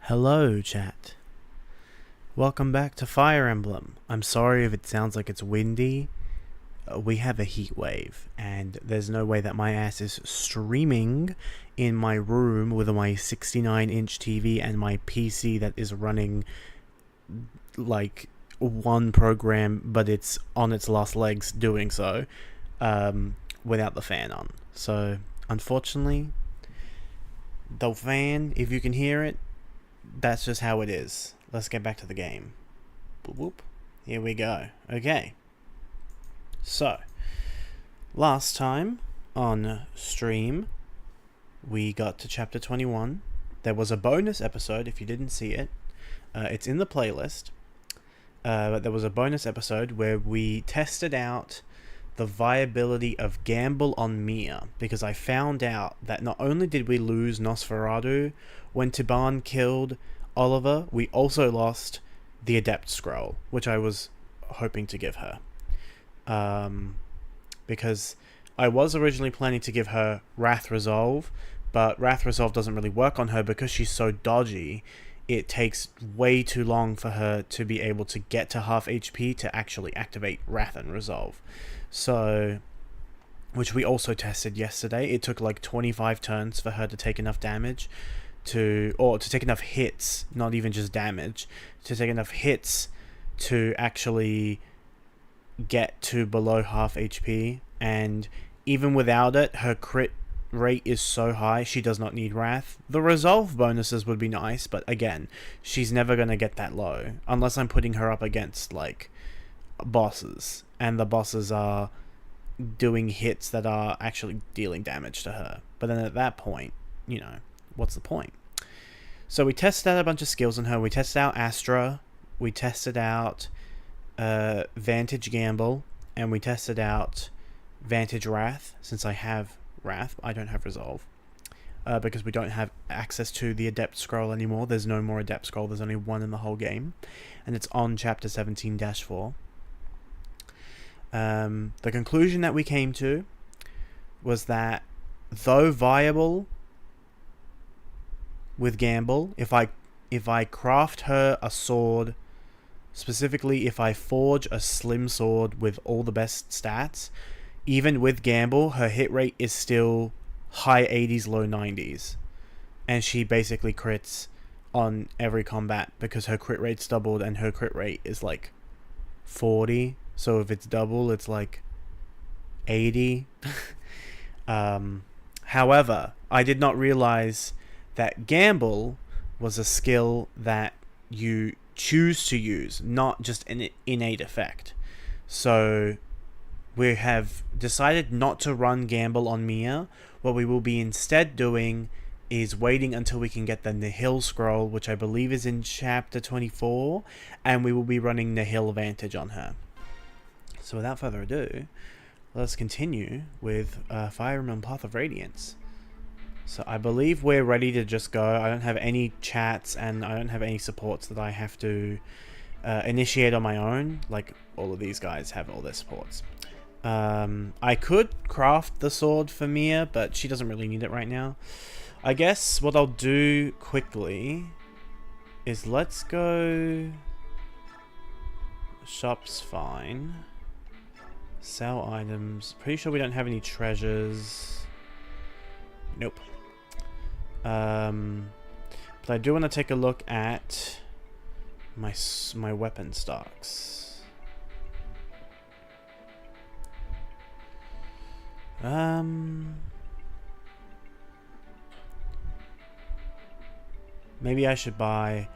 Hello, chat. Welcome back to Fire Emblem. I'm sorry if it sounds like it's windy. We have a heat wave, and there's no way that my ass is streaming in my room with my 69-inch TV and my PC that is running like one program, but it's on its last legs doing so, without the fan on. So, unfortunately, the fan, if you can hear it, that's just how it is. Let's get back to the game. Boop, boop. Here we go. Okay. So, last time on stream, we got to chapter 21. There was a bonus episode, if you didn't see it. It's in the playlist. But there was a bonus episode where we tested out the viability of gamble on Mia, because I found out that not only did we lose Nosferatu when Tiban killed Oliver, we also lost the Adept Scroll, which I was hoping to give her. Because I was originally planning to give her Wrath Resolve, but Wrath Resolve doesn't really work on her because she's so dodgy. It takes way too long for her to be able to get to half HP to actually activate Wrath and Resolve. So, which we also tested yesterday. It took like 25 turns for her to take enough damage to take enough hits, not even just damage, to take enough hits to actually get to below half HP. And even without it, her crit rate is so high, she does not need Wrath. The Resolve bonuses would be nice, but again, she's never going to get that low unless I'm putting her up against like bosses, and the bosses are doing hits that are actually dealing damage to her. But then at that point, you know, what's the point? So we tested out a bunch of skills on her. We tested out Astra, we tested out Vantage Gamble, and we tested out Vantage Wrath. Since I have Wrath, I don't have Resolve, because we don't have access to the Adept Scroll anymore. There's no more Adept Scroll. There's only one in the whole game, and it's on chapter 17-4. The conclusion that we came to was that, though viable with Gamble, if I craft her a sword, specifically if I forge a slim sword with all the best stats, even with Gamble, her hit rate is still high 80s, low 90s. And she basically crits on every combat because her crit rate's doubled, and her crit rate is like 40. So if it's double, it's like 80. However, I did not realize that Gamble was a skill that you choose to use, not just an innate effect. So we have decided not to run Gamble on Mia. What we will be instead doing is waiting until we can get the Nihil Scroll, which I believe is in chapter 24, and we will be running Nihil Vantage on her. So without further ado, let's continue with Fire Emblem Path of Radiance. So I believe we're ready to just go. I don't have any chats, and I don't have any supports that I have to initiate on my own. Like, all of these guys have all their supports. I could craft the sword for Mia, but she doesn't really need it right now. I guess what I'll do quickly is let's go... Shop's fine. Sell items. Pretty sure we don't have any treasures. Nope. But I do want to take a look at my weapon stocks. Maybe I should buy...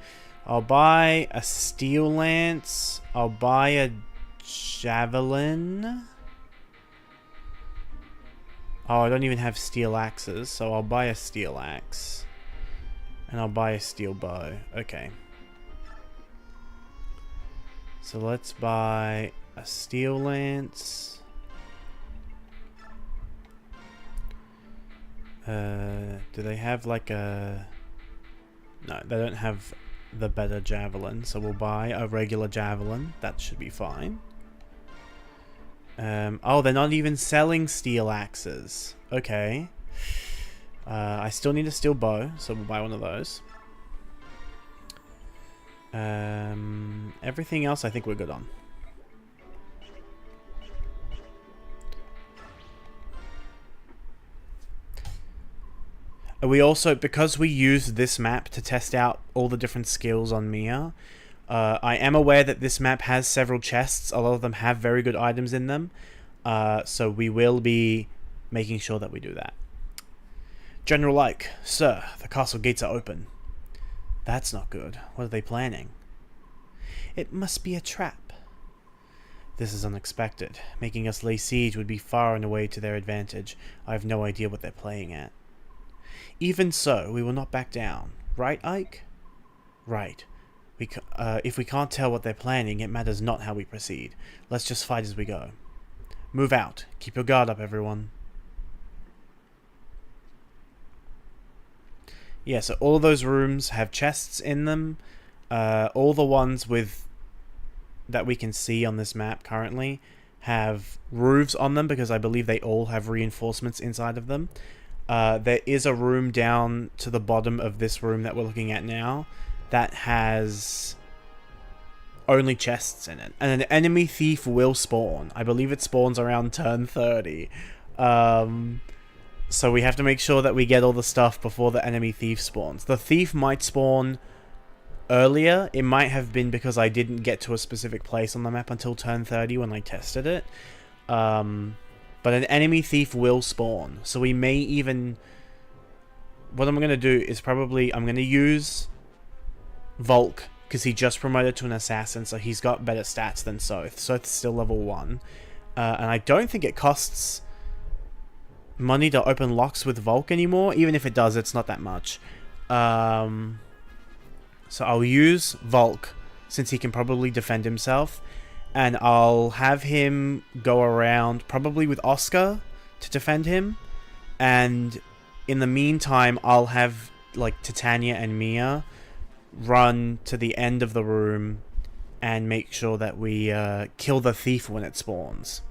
I'll buy a steel lance. I'll buy a javelin. Oh, I don't even have steel axes, so I'll buy a steel axe. And I'll buy a steel bow. Okay. So let's buy a steel lance. Do they have like a... No, they don't have the better javelin, so we'll buy a regular javelin. That should be fine. Oh, they're not even selling steel axes. Okay. I still need a steel bow, so we'll buy one of those. Everything else I think we're good on. We also, because we used this map to test out all the different skills on Mia, I am aware that this map has several chests. A lot of them have very good items in them. So we will be making sure that we do that. General Ike, sir, the castle gates are open. That's not good. What are they planning? It must be a trap. This is unexpected. Making us lay siege would be far and away to their advantage. I have no idea what they're playing at. Even so, we will not back down. Right, Ike? Right. If we can't tell what they're planning, it matters not how we proceed. Let's just fight as we go. Move out. Keep your guard up, everyone. Yeah, so all of those rooms have chests in them. All the ones that we can see on this map currently have roofs on them because I believe they all have reinforcements inside of them. There is a room down to the bottom of this room that we're looking at now that has only chests in it. And an enemy thief will spawn. I believe it spawns around turn 30. So we have to make sure that we get all the stuff before the enemy thief spawns. The thief might spawn earlier. It might have been because I didn't get to a specific place on the map until turn 30 when I tested it. But an enemy thief will spawn. So we may even... What I'm going to do is probably... I'm going to use Volk, because he just promoted to an assassin, so he's got better stats than Soth. Soth's still level 1. And I don't think it costs money to open locks with Volk anymore. Even if it does, it's not that much. So I'll use Volk, since he can probably defend himself. And I'll have him go around, probably with Oscar, to defend him. And in the meantime, I'll have, like, Titania and Mia run to the end of the room and make sure that we kill the thief when it spawns.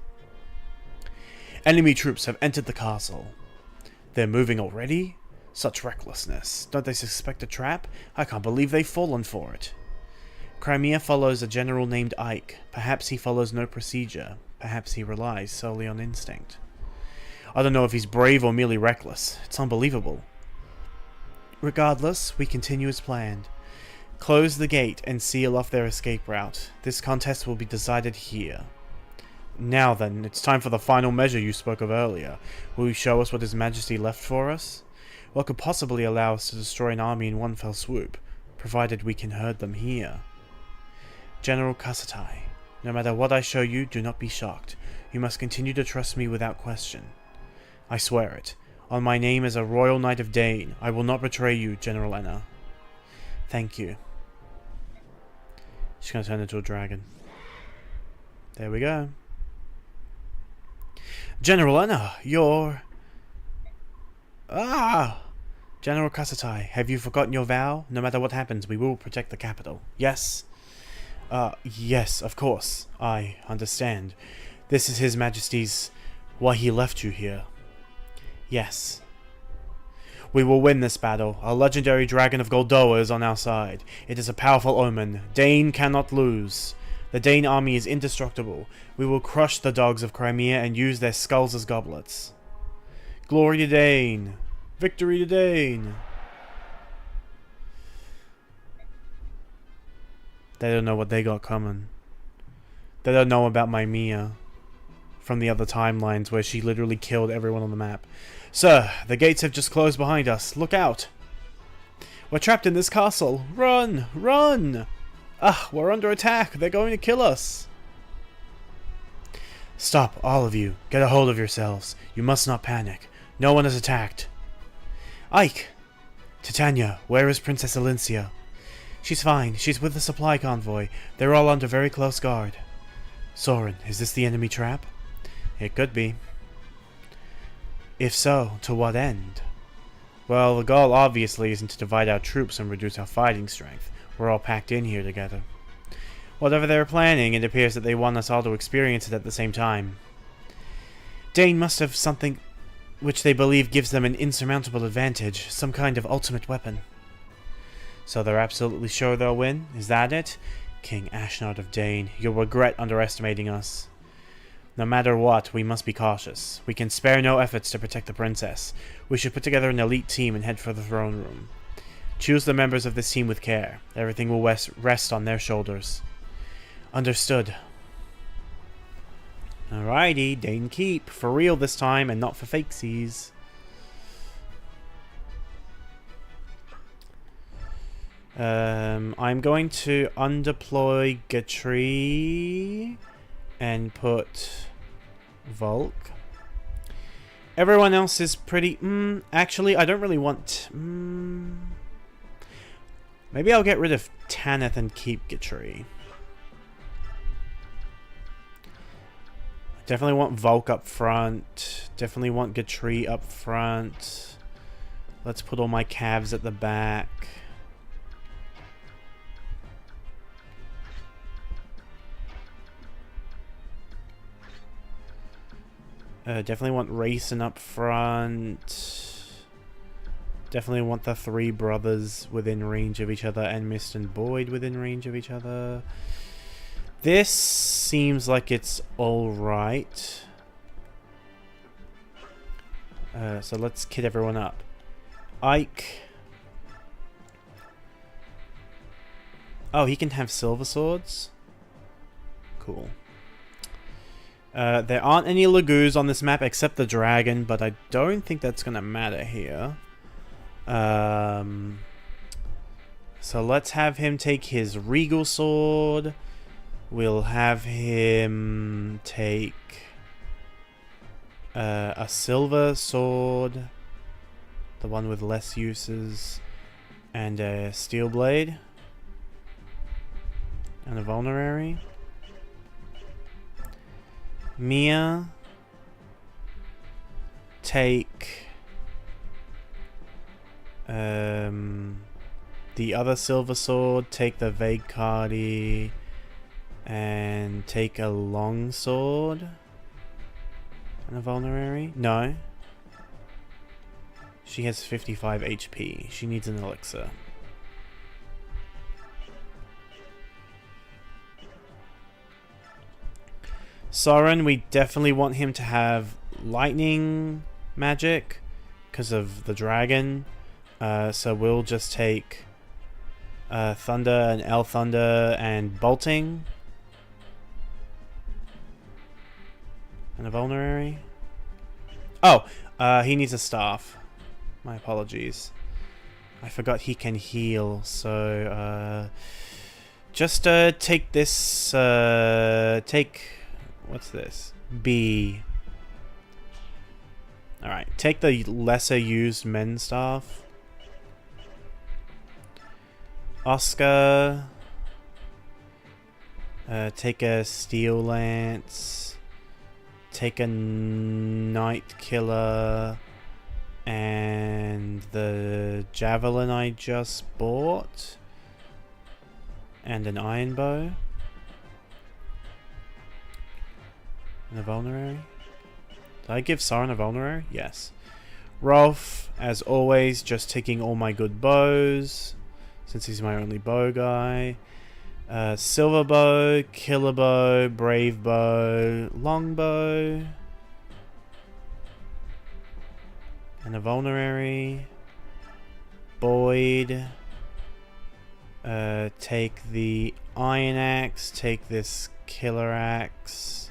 Enemy troops have entered the castle. They're moving already? Such recklessness. Don't they suspect a trap? I can't believe they've fallen for it. Crimea follows a general named Ike. Perhaps he follows no procedure. Perhaps he relies solely on instinct. I don't know if he's brave or merely reckless. It's unbelievable. Regardless, we continue as planned. Close the gate and seal off their escape route. This contest will be decided here. Now then, it's time for the final measure you spoke of earlier. Will you show us what His Majesty left for us? What could possibly allow us to destroy an army in one fell swoop, provided we can herd them here? General Kasatai, no matter what I show you, do not be shocked. You must continue to trust me without question. I swear it. On my name as a Royal Knight of Dane, I will not betray you, General Enna. Thank you. She's going to turn into a dragon. There we go. General Enna, you're... General Kasatai, have you forgotten your vow? No matter what happens, we will protect the capital. Yes? Yes, of course. I understand. This is His Majesty's... why he left you here. Yes. We will win this battle. Our legendary dragon of Goldoa is on our side. It is a powerful omen. Dane cannot lose. The Dane army is indestructible. We will crush the dogs of Crimea and use their skulls as goblets. Glory to Dane! Victory to Dane! They don't know what they got coming. They don't know about my Mia from the other timelines where she literally killed everyone on the map. Sir, the gates have just closed behind us. Look out! We're trapped in this castle. Run! Run! We're under attack. They're going to kill us. Stop, all of you. Get a hold of yourselves. You must not panic. No one is attacked. Ike! Titania, where is Princess Alincia? She's fine. She's with the supply convoy. They're all under very close guard. Soren, is this the enemy trap? It could be. If so, to what end? Well, the goal obviously isn't to divide our troops and reduce our fighting strength. We're all packed in here together. Whatever they're planning, it appears that they want us all to experience it at the same time. Dane must have something which they believe gives them an insurmountable advantage, some kind of ultimate weapon. So they're absolutely sure they'll win? Is that it? King Ashnard of Dane, you'll regret underestimating us. No matter what, we must be cautious. We can spare no efforts to protect the princess. We should put together an elite team and head for the throne room. Choose the members of this team with care. Everything will rest on their shoulders. Understood. Alrighty, Dane Keep. For real this time, and not for fakesies. I'm going to undeploy Gatri and put Volk. Everyone else is pretty... actually, I don't really want... maybe I'll get rid of Tanith and keep Gatri. Definitely want Volk up front. Definitely want Gatri up front. Let's put all my calves at the back. Definitely want Racing up front. Definitely want the three brothers within range of each other and Mist and Boyd within range of each other. This seems like it's alright. So let's kit everyone up. Ike. Oh, he can have silver swords? Cool. There aren't any Lagoos on this map except the dragon, but I don't think that's going to matter here. So let's have him take his regal sword. We'll have him take a silver sword, the one with less uses, and a steel blade, and a vulnerary. Mia, take the other silver sword, take the Vague Cardi, and take a long sword and a vulnerary. No, she has 55 HP. She needs an elixir. Soren, we definitely want him to have lightning magic because of the dragon. So we'll just take Thunder and El Thunder and Bolting. And a vulnerary. Oh, he needs a staff. My apologies. I forgot he can heal, so just take this, what's this? B. Alright, take the lesser used men's staff. Oscar. Take a steel lance. Take a Night Killer. And the javelin I just bought. And an iron bow. And a vulnerary. Did I give Soren a vulnerary? Yes. Rolf, as always, just taking all my good bows, since he's my only bow guy. Silver bow, killer bow, brave bow, long bow, and a vulnerary. Boyd. Take the iron axe. Take this killer axe.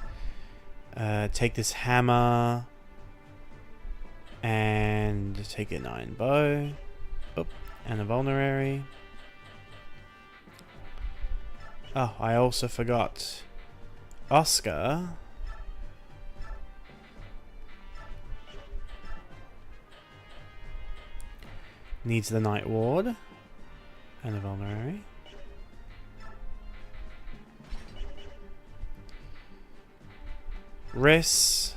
Take this hammer. And take an iron bow. Oh, and a vulnerary. Oh, I also forgot. Oscar. Needs the Night Ward. And a vulnerary. Riss.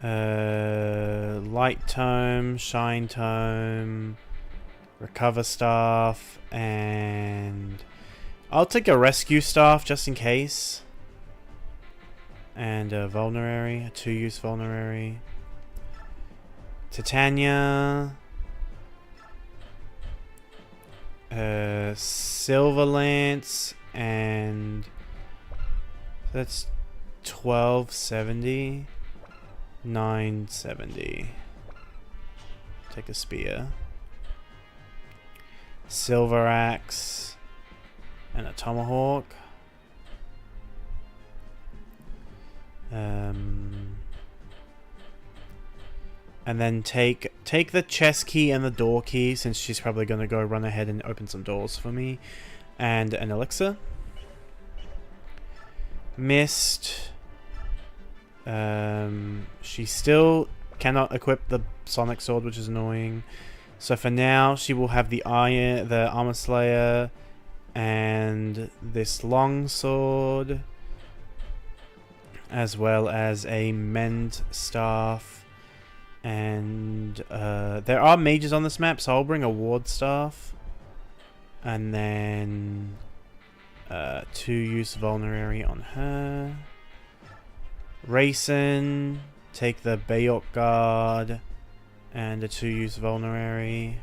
Light Tome, Shine Tome, Recover Staff, and I'll take a Rescue Staff just in case. And a Vulnerary, a 2-use Vulnerary. Titania. Silver Lance, and that's 1270. 970. Take a spear. Silver axe and a tomahawk. And then take the chest key and the door key, since she's probably going to go run ahead and open some doors for me. And an elixir. Mist. She still cannot equip the Sonic Sword, which is annoying. So for now, she will have the Armor Slayer, and this long sword, as well as a Mend Staff. And there are mages on this map, so I'll bring a Ward Staff. And then 2-use Vulnerary on her. Racing, take the Bayok Guard and a 2-use Vulnerary.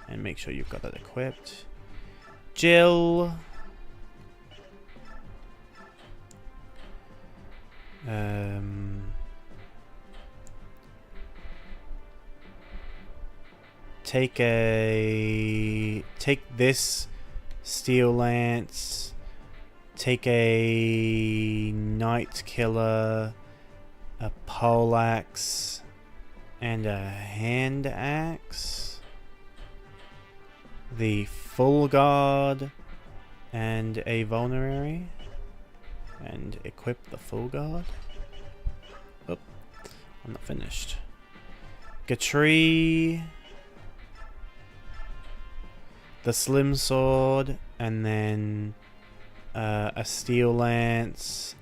And make sure you've got that equipped. Jill. Take this Steel Lance. Take a Night Killer, a Poleaxe, and a Hand Axe. The Full Guard and a Vulnerary. And equip the Full Guard. Oh, I'm not finished. Gatri. The Slim Sword, and then a Steel Lance,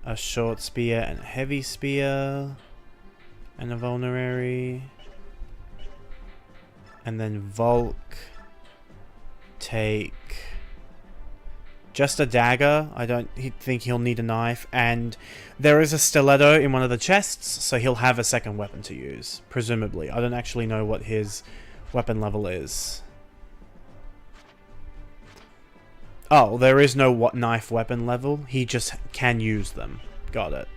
a Short Spear, and a Heavy Spear, and a Vulnerary. And then Volk, take just a dagger. I don't think he'll need a knife, and there is a stiletto in one of the chests, so he'll have a second weapon to use, presumably. I don't actually know what his weapon level is. Oh, there is no knife weapon level. He just can use them. Got it.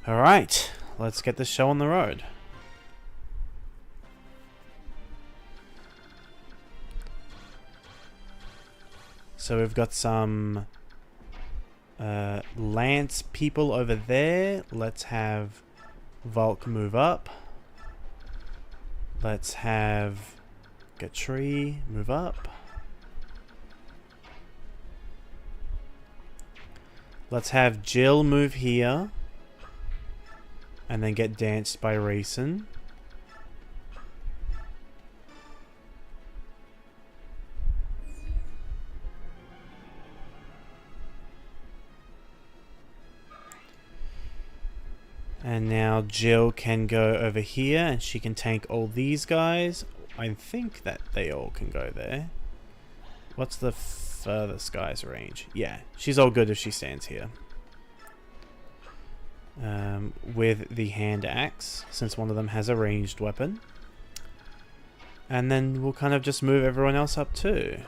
Alright, let's get this show on the road. So we've got some Lance people over there. Let's have Volk move up. Let's have Gatri move up. Let's have Jill move here. And then get danced by Raisin. And now Jill can go over here and she can tank all these guys. I think that they all can go there. What's the furthest guy's range? Yeah, she's all good if she stands here. With the hand axe, since one of them has a ranged weapon. And then we'll kind of just move everyone else up too.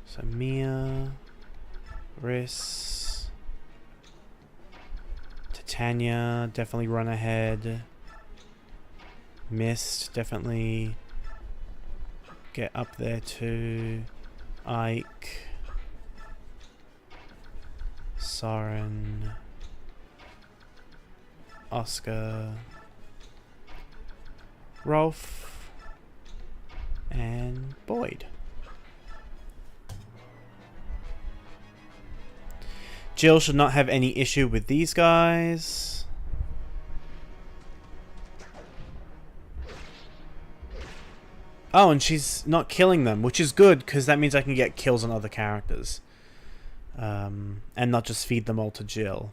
So Mia, Riss, Titania, definitely run ahead. Mist, definitely get up there too. Ike, Soren, Oscar, Rolf, and Boyd. Jill should not have any issue with these guys. Oh, and she's not killing them, which is good, because that means I can get kills on other characters. And not just feed them all to Jill.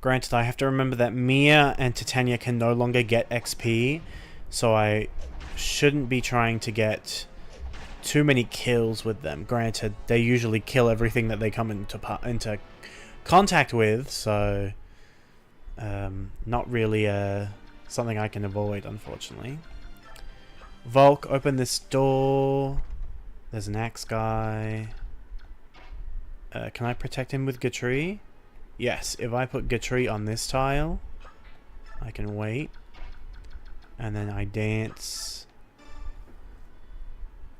Granted, I have to remember that Mia and Titania can no longer get XP, so I shouldn't be trying to get too many kills with them. Granted, they usually kill everything that they come into contact with, so not really something I can avoid, unfortunately. Volk, open this door. There's an axe guy. Can I protect him with Gatri? Yes, if I put Gatri on this tile, I can wait. And then I dance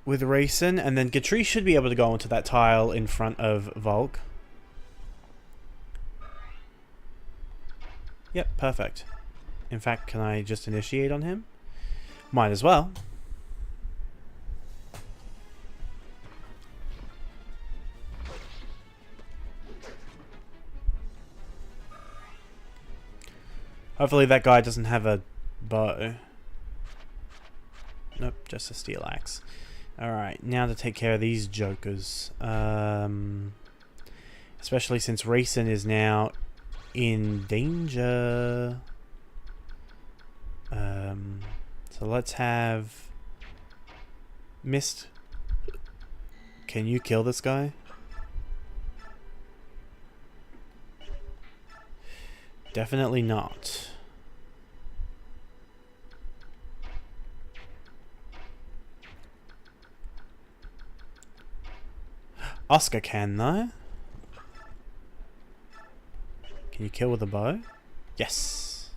with Rayson, and then Gatri should be able to go onto that tile in front of Volk. Yep, perfect. In fact, can I just initiate on him? Might as well. Hopefully that guy doesn't have a bow. Nope, just a steel axe. Alright, now to take care of these jokers. Especially since Rayson is now in danger. So let's have Mist. Can you kill this guy? Definitely not. Oscar can, though. Can you kill with a bow? Yes.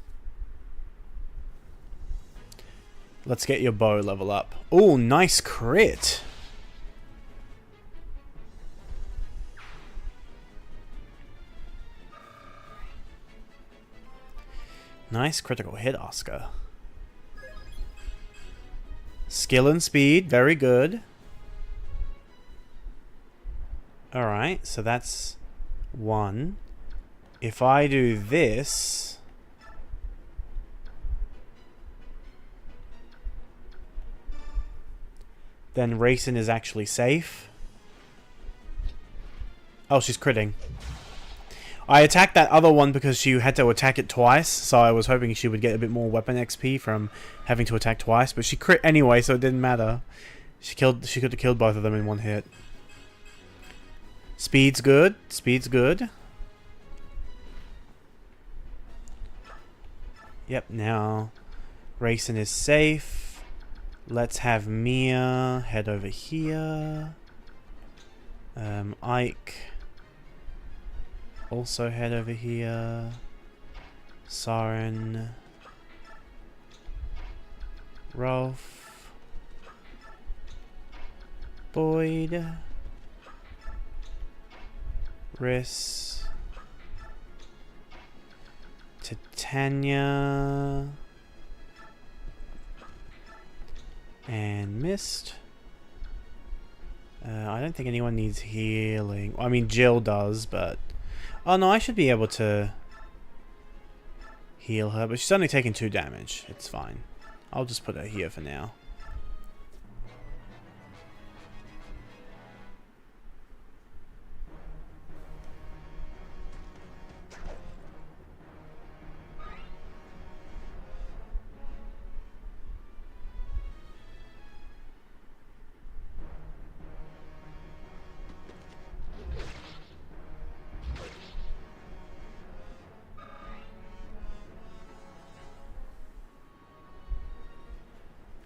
Let's get your bow level up. Oh, nice crit. Nice critical hit, Oscar. Skill and speed, very good. Alright, so that's one. If I do this... then Rayson is actually safe. Oh, she's critting. I attacked that other one because she had to attack it twice, so I was hoping she would get a bit more weapon XP from having to attack twice, but she crit anyway, so it didn't matter. She could have killed both of them in one hit. Speed's good. Speed's good. Yep, now Rayson is safe. Let's have Mia head over here. Ike also head over here. Saren. Rolf. Boyd. Riss. Titania. And Mist. I don't think anyone needs healing. I mean, Jill does, but... oh no, I should be able to heal her, but she's only taking 2 damage. It's fine. I'll just put her here for now.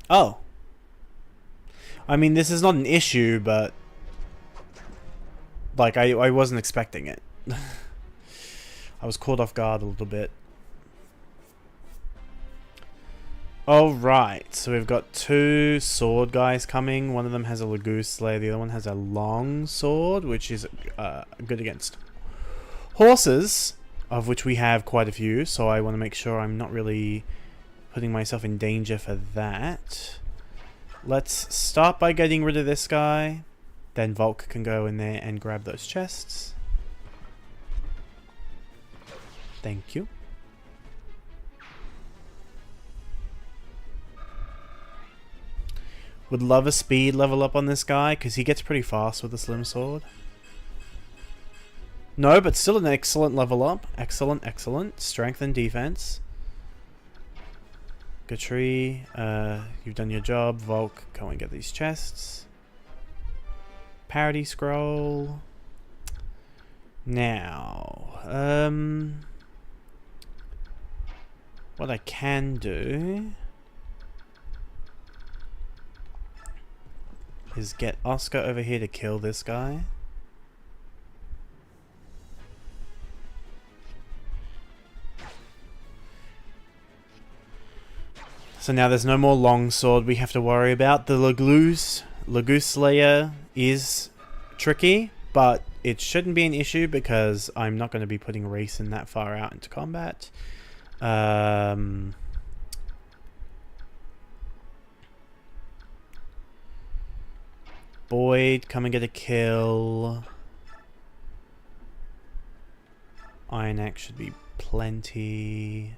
Oh. I mean, this is not an issue, but... like, I wasn't expecting it. I was caught off guard a little bit. Alright, so we've got 2 sword guys coming. One of them has a Lagoose Slayer, the other one has a long sword, which is good against horses, of which we have quite a few, so I want to make sure I'm not really putting myself in danger for that. Let's start by getting rid of this guy. Then Volk can go in there and grab those chests. Thank you. Would love a speed level up on this guy, because he gets pretty fast with the slim sword. No, but still an excellent level up. Excellent, excellent. Strength and defense. Gatri, you've done your job. Volk, go and get these chests. Parody scroll. Now, what I can do is get Oscar over here to kill this guy. So now there's no more longsword we have to worry about. The Lagoose Slayer is tricky, but it shouldn't be an issue because I'm not going to be putting Racing that far out into combat. Boyd, come and get a kill. Iron Axe should be plenty.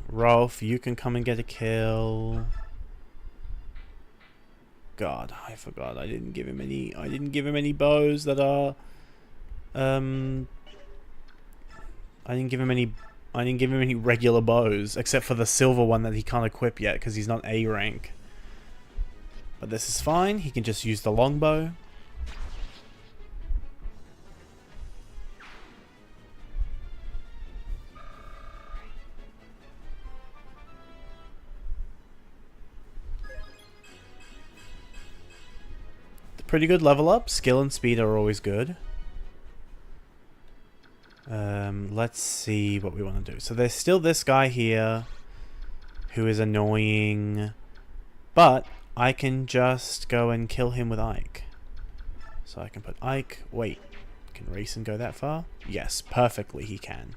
Rolf, you can come and get a kill. God, I forgot. I didn't give him bows that are I didn't give him any regular bows except for the silver one that he can't equip yet because he's not A rank. But this is fine. He can just use the longbow. Pretty good level up. Skill and speed are always good. Let's see what we want to do. So there's still this guy here who is annoying, but I can just go and kill him with Ike. So I can put Ike. Wait, can Racing go that far? Yes, perfectly he can.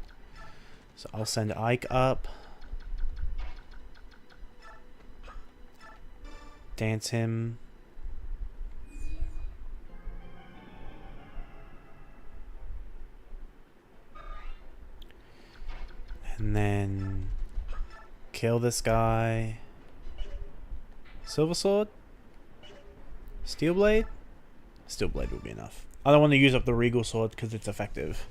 So I'll send Ike up. Dance him. And then kill this guy. Silver Sword? Steel Blade? Steel Blade will be enough. I don't want to use up the Regal Sword because it's effective.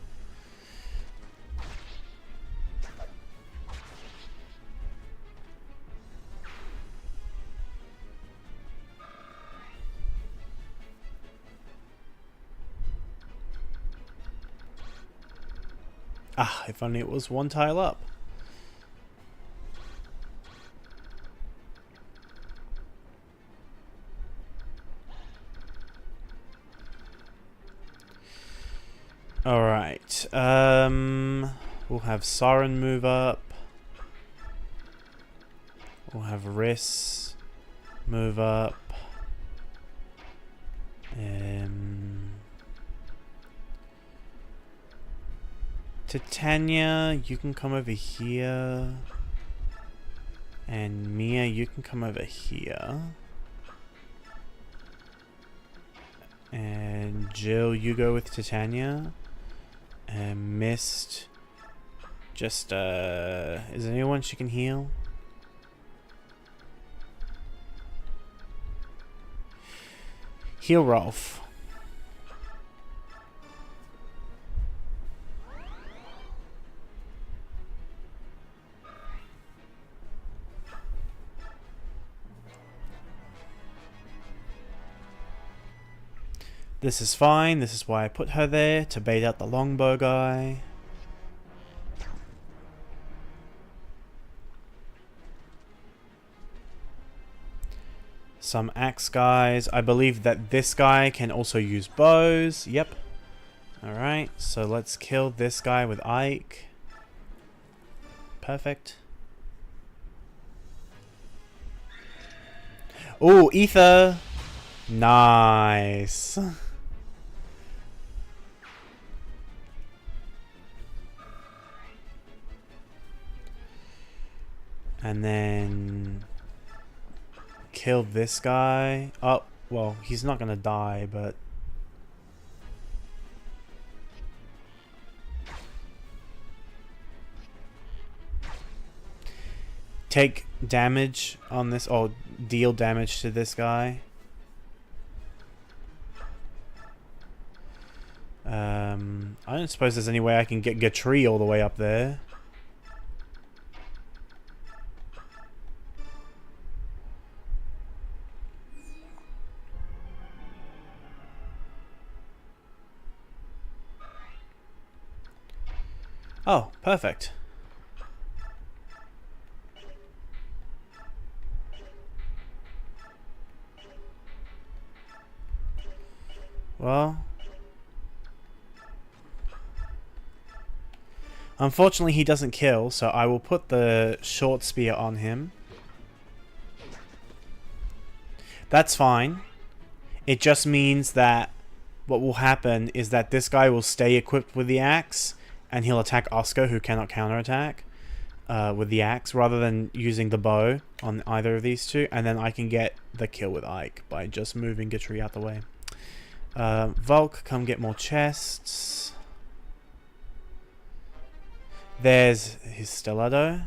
Ah, if only it was one tile up. Alright, we'll have Soren move up. We'll have Riss move up. Titania, you can come over here. And Mia, you can come over here. And Jill, you go with Titania. And Mist, just, is there anyone she can heal? Heal Rolf. This is fine. This is why I put her there, to bait out the longbow guy. Some axe guys. I believe that this guy can also use bows. Yep. Alright, so let's kill this guy with Ike. Perfect. Oh, Ether! Nice. And then kill this guy. Oh, well, he's not gonna die, but take damage on this, or deal damage to this guy. I don't suppose there's any way I can get Gatri all the way up there. Oh, perfect. Well, unfortunately he doesn't kill, so I will put the short spear on him. That's fine. It just means that what will happen is that this guy will stay equipped with the axe, and he'll attack Oscar, who cannot counterattack with the axe, rather than using the bow on either of these two. And then I can get the kill with Ike by just moving Gatri out the way. Volk, come get more chests. There's his Stiletto.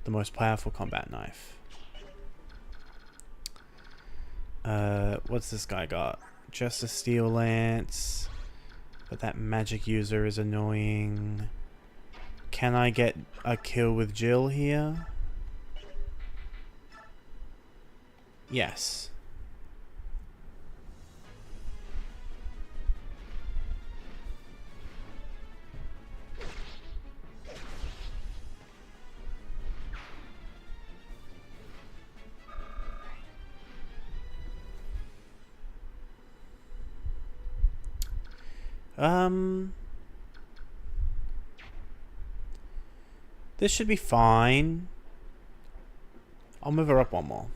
The most powerful combat knife. What's this guy got? Just a steel lance. But that magic user is annoying. Can I get a kill with Jill here? Yes. This should be fine. I'll move her up one more.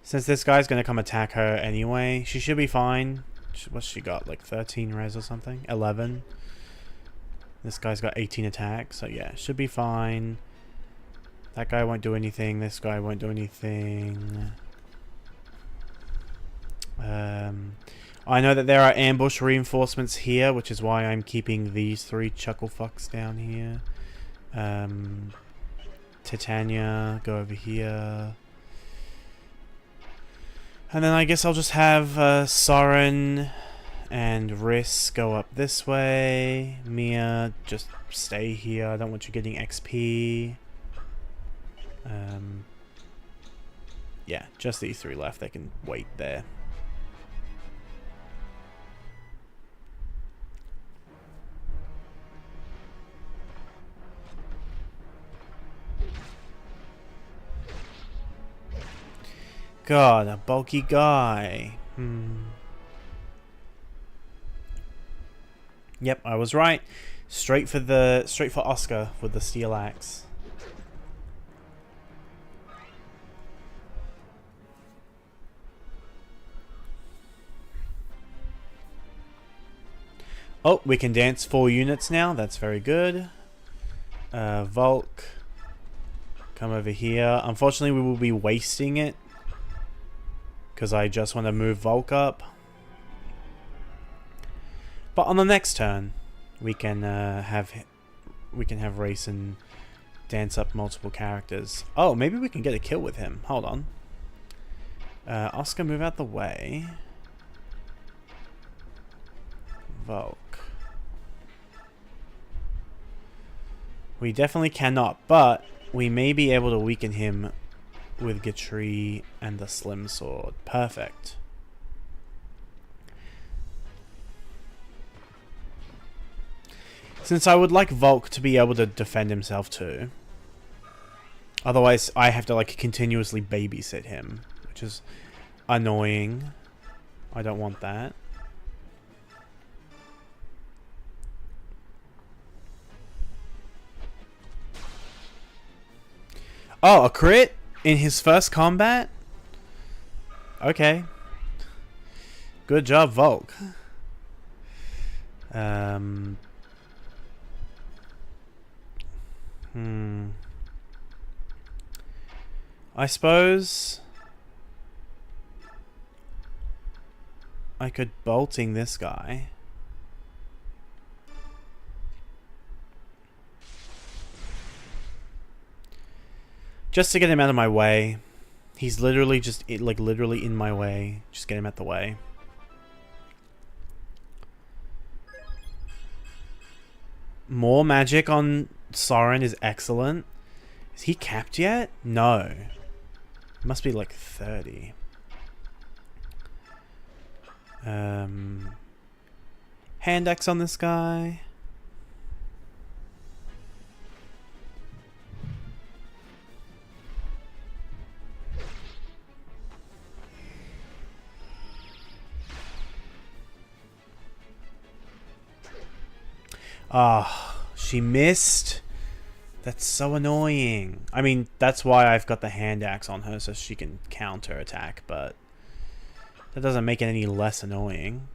Since this guy's gonna come attack her anyway, she should be fine. What's she got? Like 13 res or something? 11. This guy's got 18 attacks, so yeah, should be fine. That guy won't do anything. This guy won't do anything. I know that there are ambush reinforcements here, which is why I'm keeping these 3 chuckle fucks down here. Titania, go over here. And then I guess I'll just have Soren and Riss go up this way. Mia, just stay here. I don't want you getting XP. Yeah, just these 3 left. They can wait there. God, a bulky guy. Yep, I was right. Straight for Oscar with the steel axe. Oh, we can dance 4 units now. That's very good. Volk, come over here. Unfortunately, we will be wasting it, because I just want to move Volk up. But on the next turn, we can have race and dance up multiple characters. Oh, maybe we can get a kill with him. Hold on. Oscar, move out the way. Volk. We definitely cannot, but we may be able to weaken him with Gatri and the Slim Sword. Perfect. Since I would like Volk to be able to defend himself too. Otherwise, I have to like continuously babysit him, which is annoying. I don't want that. Oh, a crit in his first combat? Okay. Good job, Volk. I suppose I could bolting this guy. Just to get him out of my way. He's literally just, like, literally in my way. Just get him out the way. More magic on Soren is excellent. Is he capped yet? No. Must be like 30. Hand axe on this guy. Ah, she missed. That's so annoying. I mean, that's why I've got the hand axe on her, so she can counter attack, but that doesn't make it any less annoying.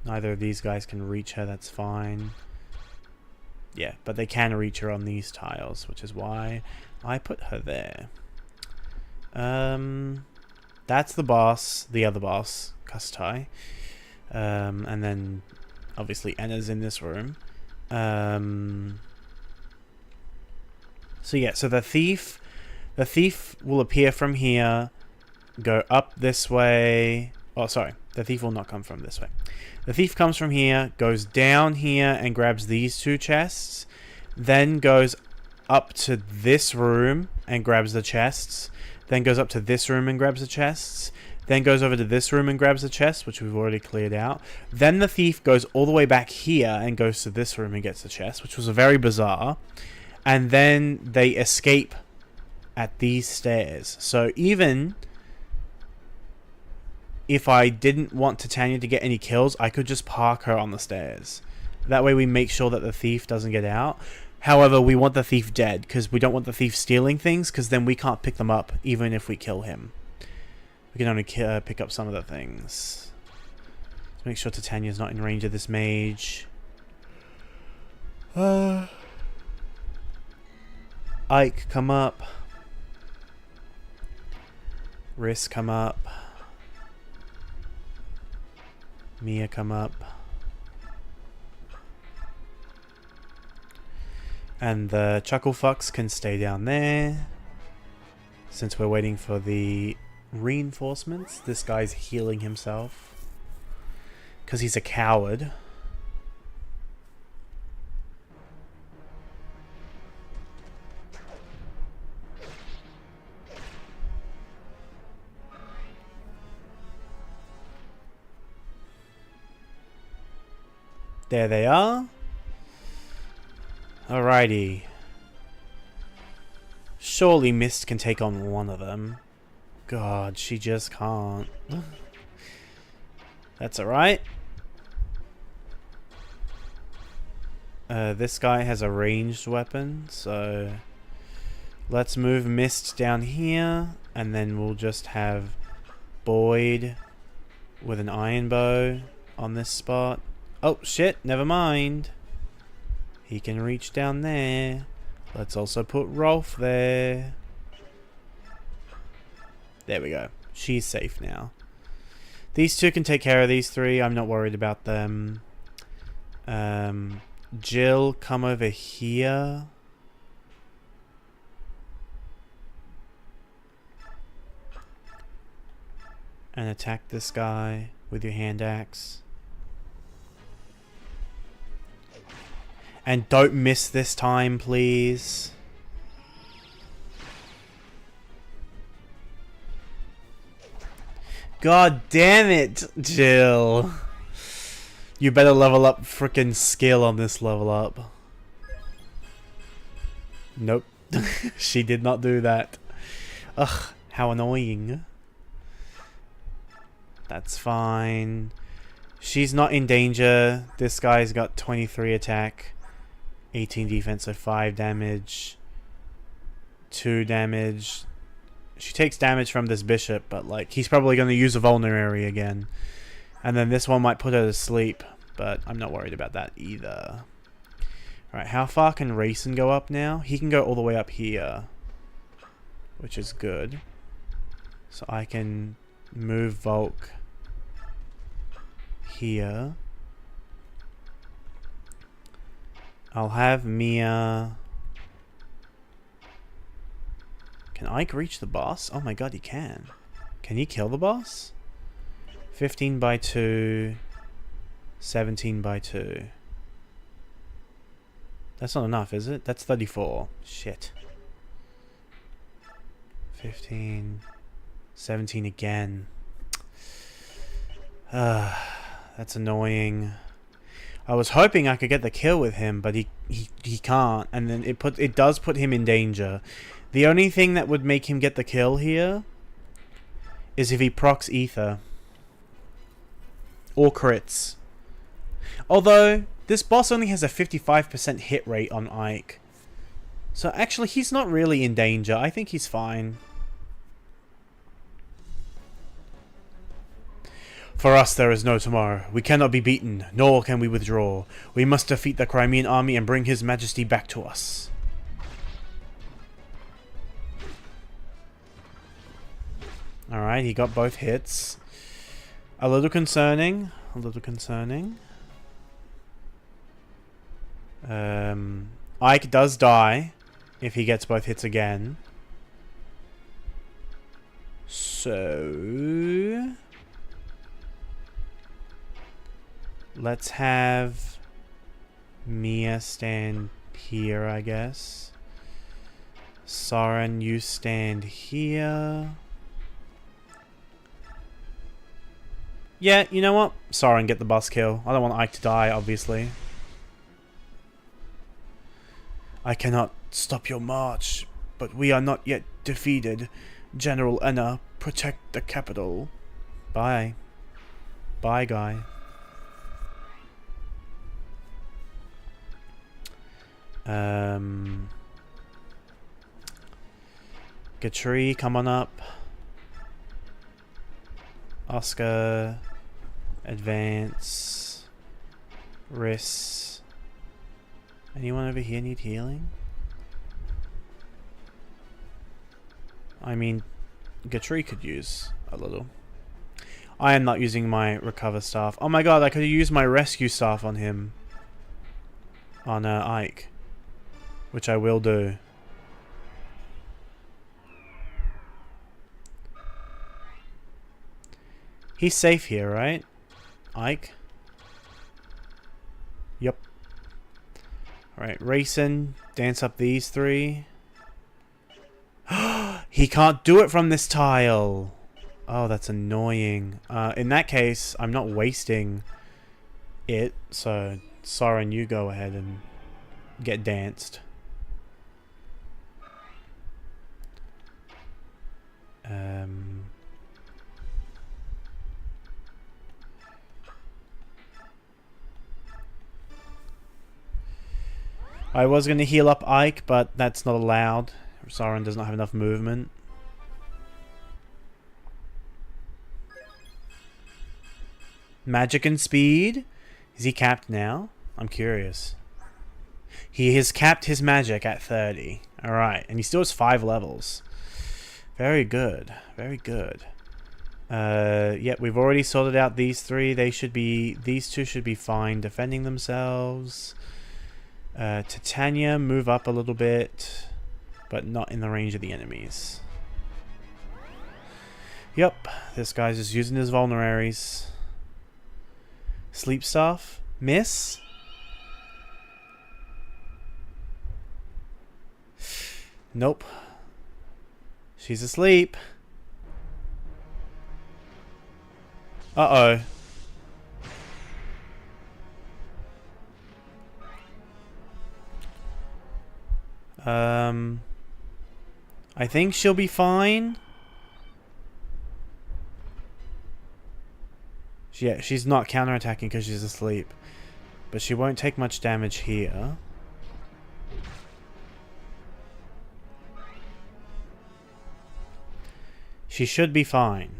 Neither of these guys can reach her, that's fine. Yeah, but they can reach her on these tiles, which is why I put her there. That's the boss, the other boss, Kustai. And then, obviously, Enna's in this room. So yeah, so the thief will appear from here, go up this way. Oh, sorry, the thief will not come from this way. The thief comes from here, goes down here and grabs these two chests, then goes up to this room and grabs the chests, then goes up to this room and grabs the chests, then goes over to this room and grabs the chest, which we've already cleared out. Then the thief goes all the way back here and goes to this room and gets the chest, which was very bizarre. And then they escape at these stairs. So even if I didn't want Titania to get any kills, I could just park her on the stairs. That way we make sure that the thief doesn't get out. However, we want the thief dead, because we don't want the thief stealing things, because then we can't pick them up, even if we kill him. We can only pick up some of the things. Let's make sure Titania's not in range of this mage. Ike, come up. Riss, come up. Mia, come up. And the chuckle fucks can stay down there. Since we're waiting for the reinforcements, this guy's healing himself. Because he's a coward. There they are. Alrighty. Surely Mist can take on one of them. God, she just can't. That's alright. This guy has a ranged weapon, so let's move Mist down here, and then we'll just have Boyd with an iron bow on this spot. Oh, shit, never mind. He can reach down there. Let's also put Rolf there. There we go. She's safe now. These two can take care of these three. I'm not worried about them. Jill, come over here. And attack this guy with your hand axe. And don't miss this time, please. God damn it, Jill. You better level up frickin' skill on this level up. Nope. She did not do that. Ugh, how annoying. That's fine. She's not in danger. This guy's got 23 attack. 18 defense, so 5 damage. 2 damage. She takes damage from this bishop, but like he's probably going to use a vulnerary again. And then this one might put her to sleep, but I'm not worried about that either. Alright, how far can Rayson go up now? He can go all the way up here, which is good. So I can move Volk here. I'll have Mia. Can Ike reach the boss? Oh my god, he can. Can he kill the boss? 15 by 2. 17 by 2. That's not enough, is it? That's 34. Shit. 15. 17 again. That's annoying. I was hoping I could get the kill with him, but he can't, and then it does put him in danger. The only thing that would make him get the kill here is if he procs ether or crits. Although this boss only has a 55% hit rate on Ike, so actually he's not really in danger. I think he's fine. For us there is no tomorrow. We cannot be beaten, nor can we withdraw. We must defeat the Crimean army and bring His Majesty back to us. Alright, he got both hits. A little concerning. A little concerning. Ike does die if he gets both hits again. So let's have Mia stand here, I guess. Soren, you stand here. Yeah, you know what? Soren, get the boss kill. I don't want Ike to die, obviously. I cannot stop your march, but we are not yet defeated. General Enna, protect the capital. Bye. Bye, guy. Gatri, come on up. Oscar, advance, Riss. Anyone over here need healing? I mean, Gatri could use a little. I am not using my recover staff. Oh my god, I could have used my rescue staff on him. On Ike. Which I will do. He's safe here, right? Ike? Yep. Alright, racing. Dance up these three. He can't do it from this tile. Oh, that's annoying. In that case, I'm not wasting it. So, Soren, you go ahead and get danced. I was going to heal up Ike, but that's not allowed. Soren does not have enough movement. Magic and speed? Is he capped now? I'm curious. He has capped his magic at 30. Alright, and he still has 5 levels. Very good. Very good. Yeah, we've already sorted out these three. These two should be fine defending themselves. Titania, move up a little bit, but not in the range of the enemies. Yep, this guy's just using his vulneraries. Sleep staff, miss. Nope. She's asleep. Uh-oh. I think she'll be fine. Yeah, she's not counterattacking because she's asleep. But she won't take much damage here. She should be fine.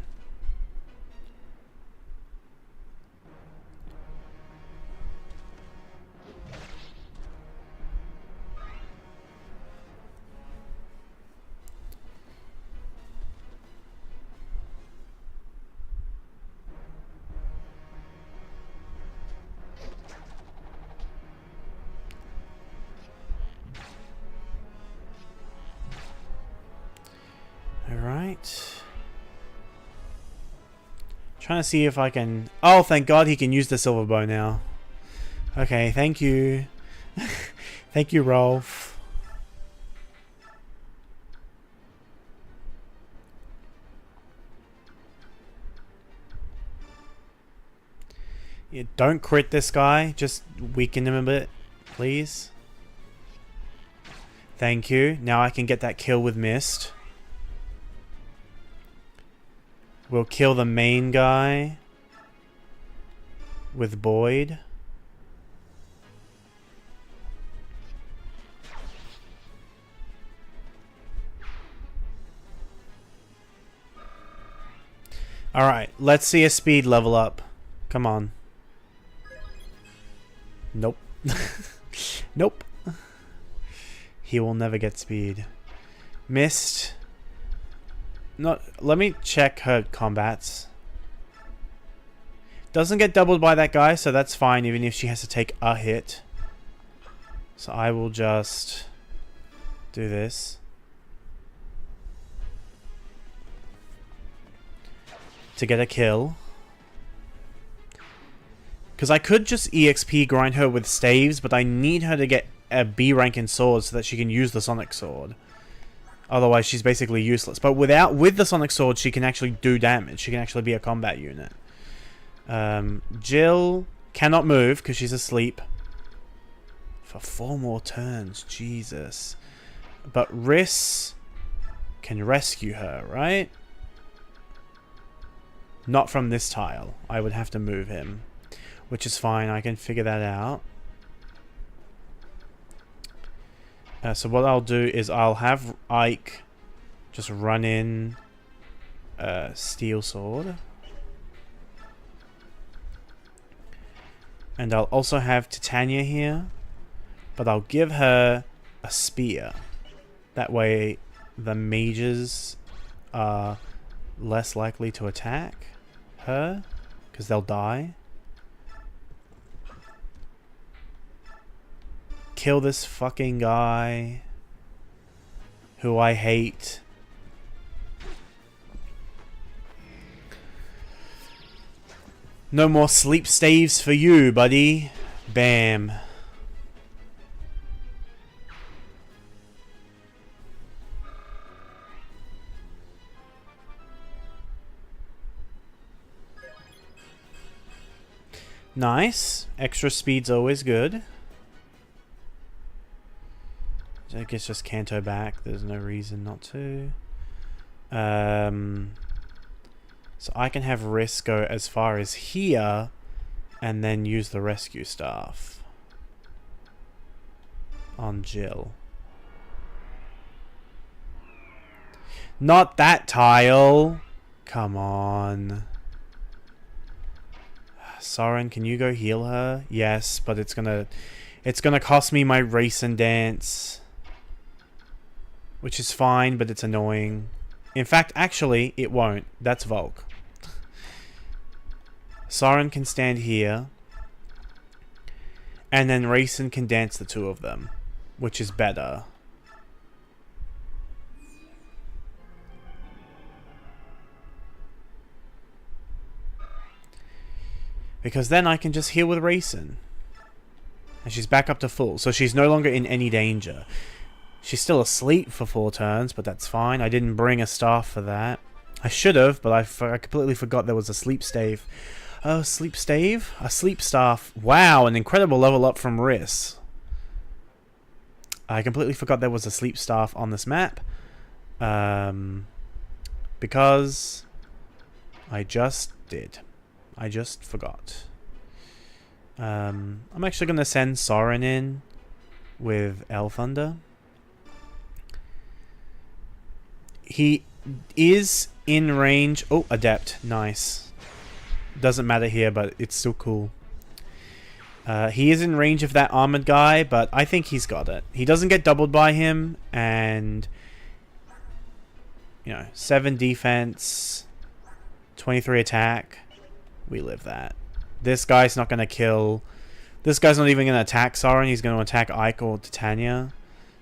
Trying to see if I can... Oh, thank God he can use the silver bow now. Okay, thank you. Thank you, Rolf. Yeah, don't crit this guy. Just weaken him a bit, please. Thank you. Now I can get that kill with Mist. We'll kill the main guy with Boyd. Alright, let's see a speed level up. Come on. Nope. Nope. He will never get speed. Mist. Not. Let me check her combats. Doesn't get doubled by that guy, so that's fine, even if she has to take a hit. So I will just do this. To get a kill. Because I could just EXP grind her with staves, but I need her to get a B rank in swords so that she can use the Sonic Sword. Otherwise, she's basically useless. But with the Sonic Sword, she can actually do damage. She can actually be a combat unit. Jill cannot move because she's asleep. For 4 more turns. Jesus. But Riss can rescue her, right? Not from this tile. I would have to move him. Which is fine. I can figure that out. So what I'll do is I'll have Ike just run in Steel Sword. And I'll also have Titania here. But I'll give her a spear. That way the mages are less likely to attack her. Because they'll die. Kill this fucking guy who I hate. No more sleep staves for you, buddy. Bam. Nice. Extra speed's always good. I guess just Kanto back. There's no reason not to. So I can have Riss go as far as here and then use the rescue staff on Jill. Not that tile. Come on. Soren, can you go heal her? Yes, but it's gonna cost me my race and dance. Which is fine, but it's annoying. In fact, actually, it won't. That's Volk. Soren can stand here. And then Rayson can dance the two of them. Which is better. Because then I can just heal with Rayson. And she's back up to full. So she's no longer in any danger. She's still asleep for 4 turns, but that's fine. I didn't bring a staff for that. I should have, but I completely forgot there was a sleep stave. Oh, sleep stave? A sleep staff. Wow, an incredible level up from Riss. I completely forgot there was a sleep staff on this map. Because I just did. I just forgot. I'm actually going to send Soren in with Elthunder. He is in range. Oh, Adept. Nice. Doesn't matter here, but it's still cool. He is in range of that armored guy, but I think he's got it. He doesn't get doubled by him, and... You know, 7 defense, 23 attack. We live that. This guy's not going to kill... This guy's not even going to attack Soren. He's going to attack Ike or Titania.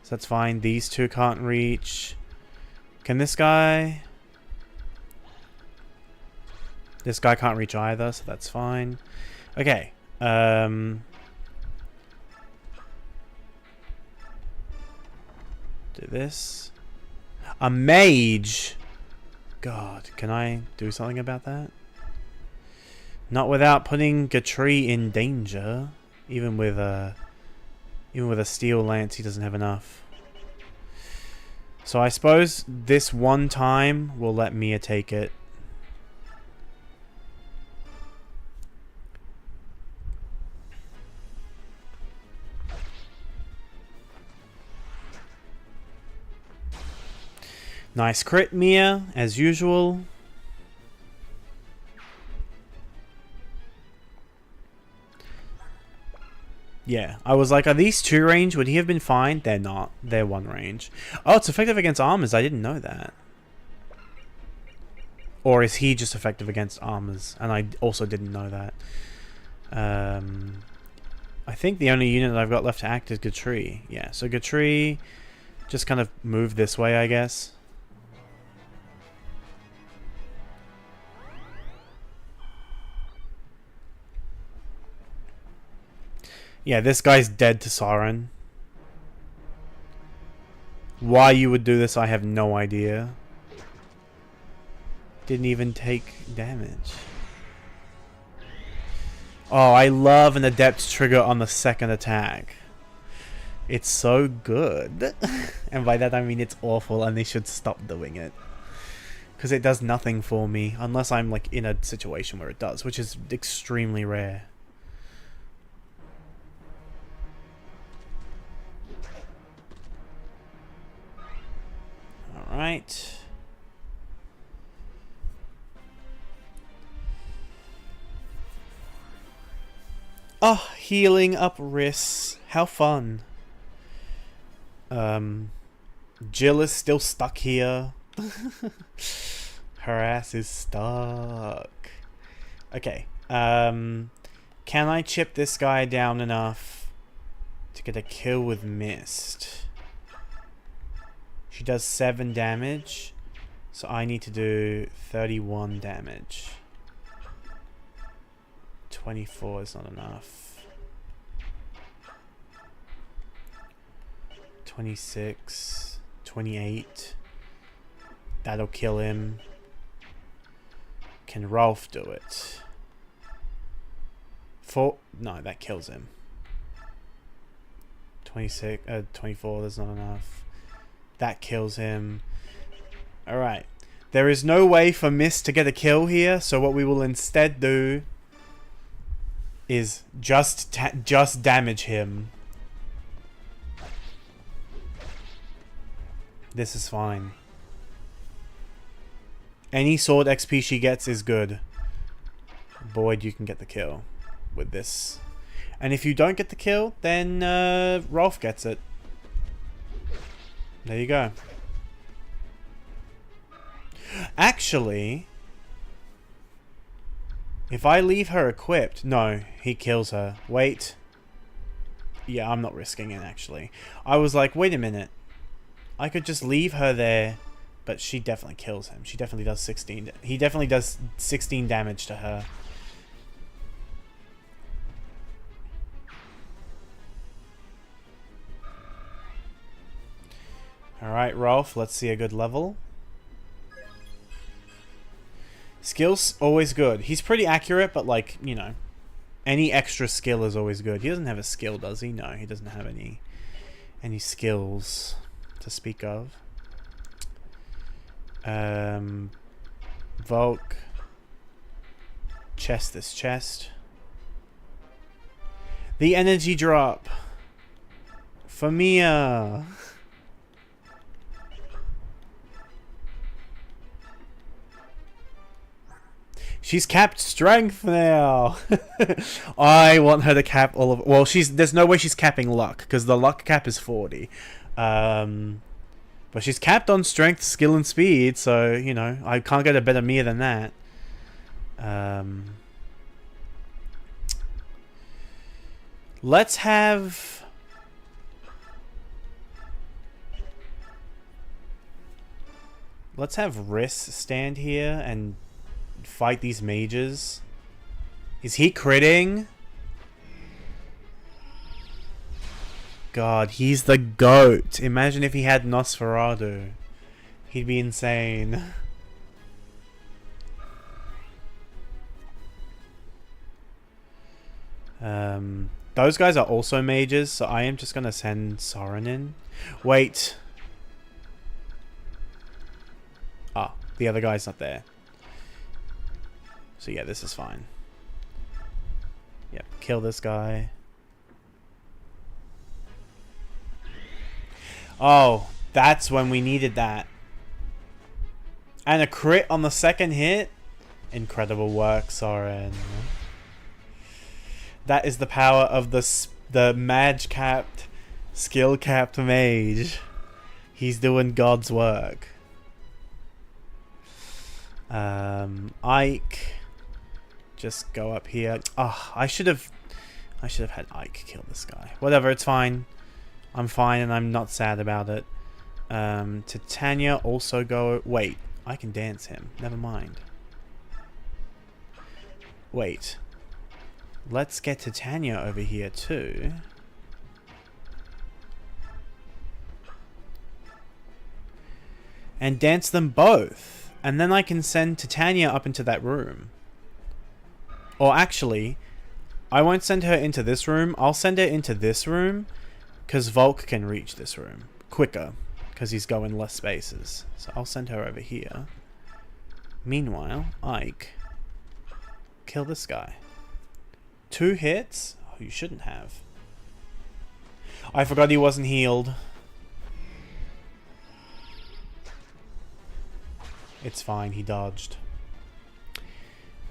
So that's fine. These two can't reach... Can this guy... This guy can't reach either, so that's fine. Okay. Do this. A mage! God, can I do something about that? Not without putting Gatri in danger. Even with a steel lance, he doesn't have enough. So I suppose this one time will let Mia take it. Nice crit, Mia, as usual. Yeah, I was like, are these 2 range? Would he have been fine? They're not. They're 1 range. Oh, it's effective against armors. I didn't know that. Or is he just effective against armors? And I also didn't know that. I think the only unit that I've got left to act is Gatri. Yeah, so Gatri just kind of move this way, I guess. Yeah, this guy's dead to Sauron. Why you would do this, I have no idea. Didn't even take damage. Oh, I love an adept trigger on the second attack. It's so good. And by that I mean it's awful and they should stop doing it. Because it does nothing for me, unless I'm like in a situation where it does, which is extremely rare. Alright. Oh, healing up wrists. How fun. Jill is still stuck here. Her ass is stuck. Okay. Can I chip this guy down enough to get a kill with Mist? She does 7 damage, so I need to do 31 damage. 24 is not enough. 26, 28. That'll kill him. Can Rolf do it? 4. No, that kills him. 26, 24. There's not enough. That kills him. All right. There is no way for Mist to get a kill here, so what we will instead do is just damage him. This is fine. Any sword XP she gets is good. Boyd, you can get the kill with this. And if you don't get the kill, then Rolf gets it. There you go. Actually, if I leave her equipped... No, he kills her. Wait. Yeah, I'm not risking it, actually. I was like, wait a minute. I could just leave her there, but she definitely kills him. She definitely does 16... He definitely does 16 damage to her. Alright, Rolf, let's see a good level. Skill's always good. He's pretty accurate, but like, you know, any extra skill is always good. He doesn't have a skill, does he? No, he doesn't have any skills to speak of. Volk. Chest this chest. The energy drop. For Mia. She's capped strength now. I want her to cap all of... Well, there's no way she's capping luck, because the luck cap is 40. But she's capped on strength, skill, and speed, so, you know, I can't get a better Mia than that. Let's have... Let's have Riss stand here and fight these mages. Is he critting? God, he's the GOAT. Imagine if he had Nosferatu. He'd be insane. Those guys are also mages, so I am just gonna send Soren in. Wait. Ah, the other guy's not there. So yeah, this is fine. Yep, kill this guy. Oh, that's when we needed that. And a crit on the second hit. Incredible work, Soren. That is the power of the mage-capped, skill-capped mage. He's doing God's work. Ike, just go up here. Oh, I should have had Ike kill this guy. Whatever, it's fine. I'm fine, and I'm not sad about it. Titania also go. Wait, I can dance him. Never mind. Wait. Let's get Titania over here too. And dance them both. And then I can send Titania up into that room. Or actually, I won't send her into this room. I'll send her into this room. Because Volk can reach this room quicker. Because he's going less spaces. So I'll send her over here. Meanwhile, Ike. Kill this guy. 2 hits? Oh, you shouldn't have. I forgot he wasn't healed. It's fine, he dodged.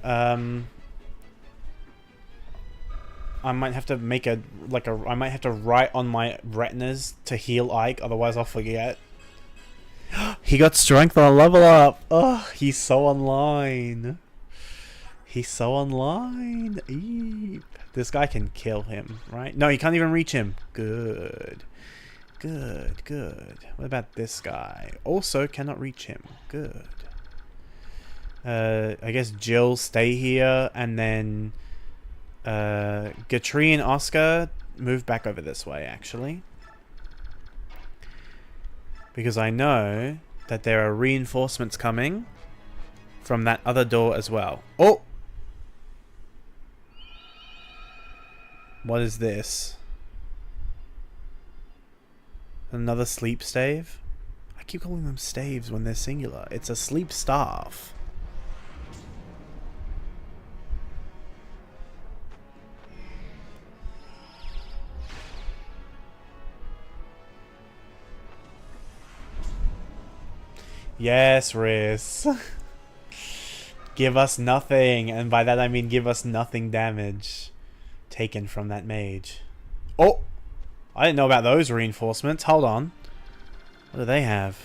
I might have to make I might have to write on my retinas to heal Ike, otherwise I'll forget. He got strength on a level up. Oh, he's so online. He's so online. Eep. This guy can kill him, right? No, he can't even reach him. Good. Good, good. What about this guy? Also cannot reach him. Good. I guess Jill stay here, and then Gatri and Oscar move back over this way, actually. Because I know that there are reinforcements coming from that other door as well. Oh! What is this? Another sleep stave? I keep calling them staves when they're singular. It's a sleep staff. Yes, Riz. Give us nothing. And by that I mean give us nothing damage taken from that mage. Oh! I didn't know about those reinforcements. Hold on. What do they have?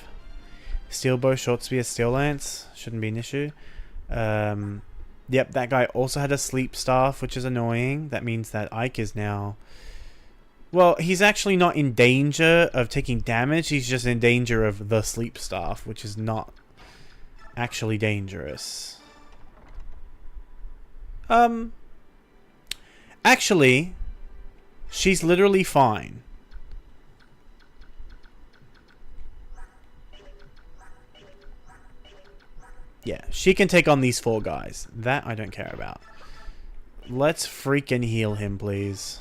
Steel bow, short spear, steel lance. Shouldn't be an issue. Yep, that guy also had a sleep staff, which is annoying. That means that Ike is now... Well, he's actually not in danger of taking damage. He's just in danger of the sleep staff, which is not actually dangerous. Actually, she's literally fine. Yeah, she can take on these 4 guys. That I don't care about. Let's freaking heal him, please.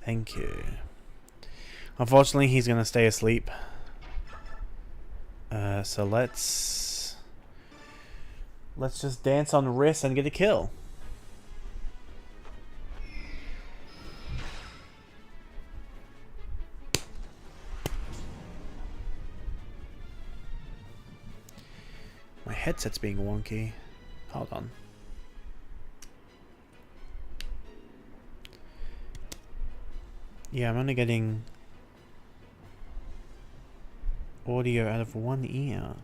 Thank you. Unfortunately, he's going to stay asleep. So let's just dance on Riss and get a kill. My headset's being wonky. Hold on. Yeah, I'm only getting audio out of one ear.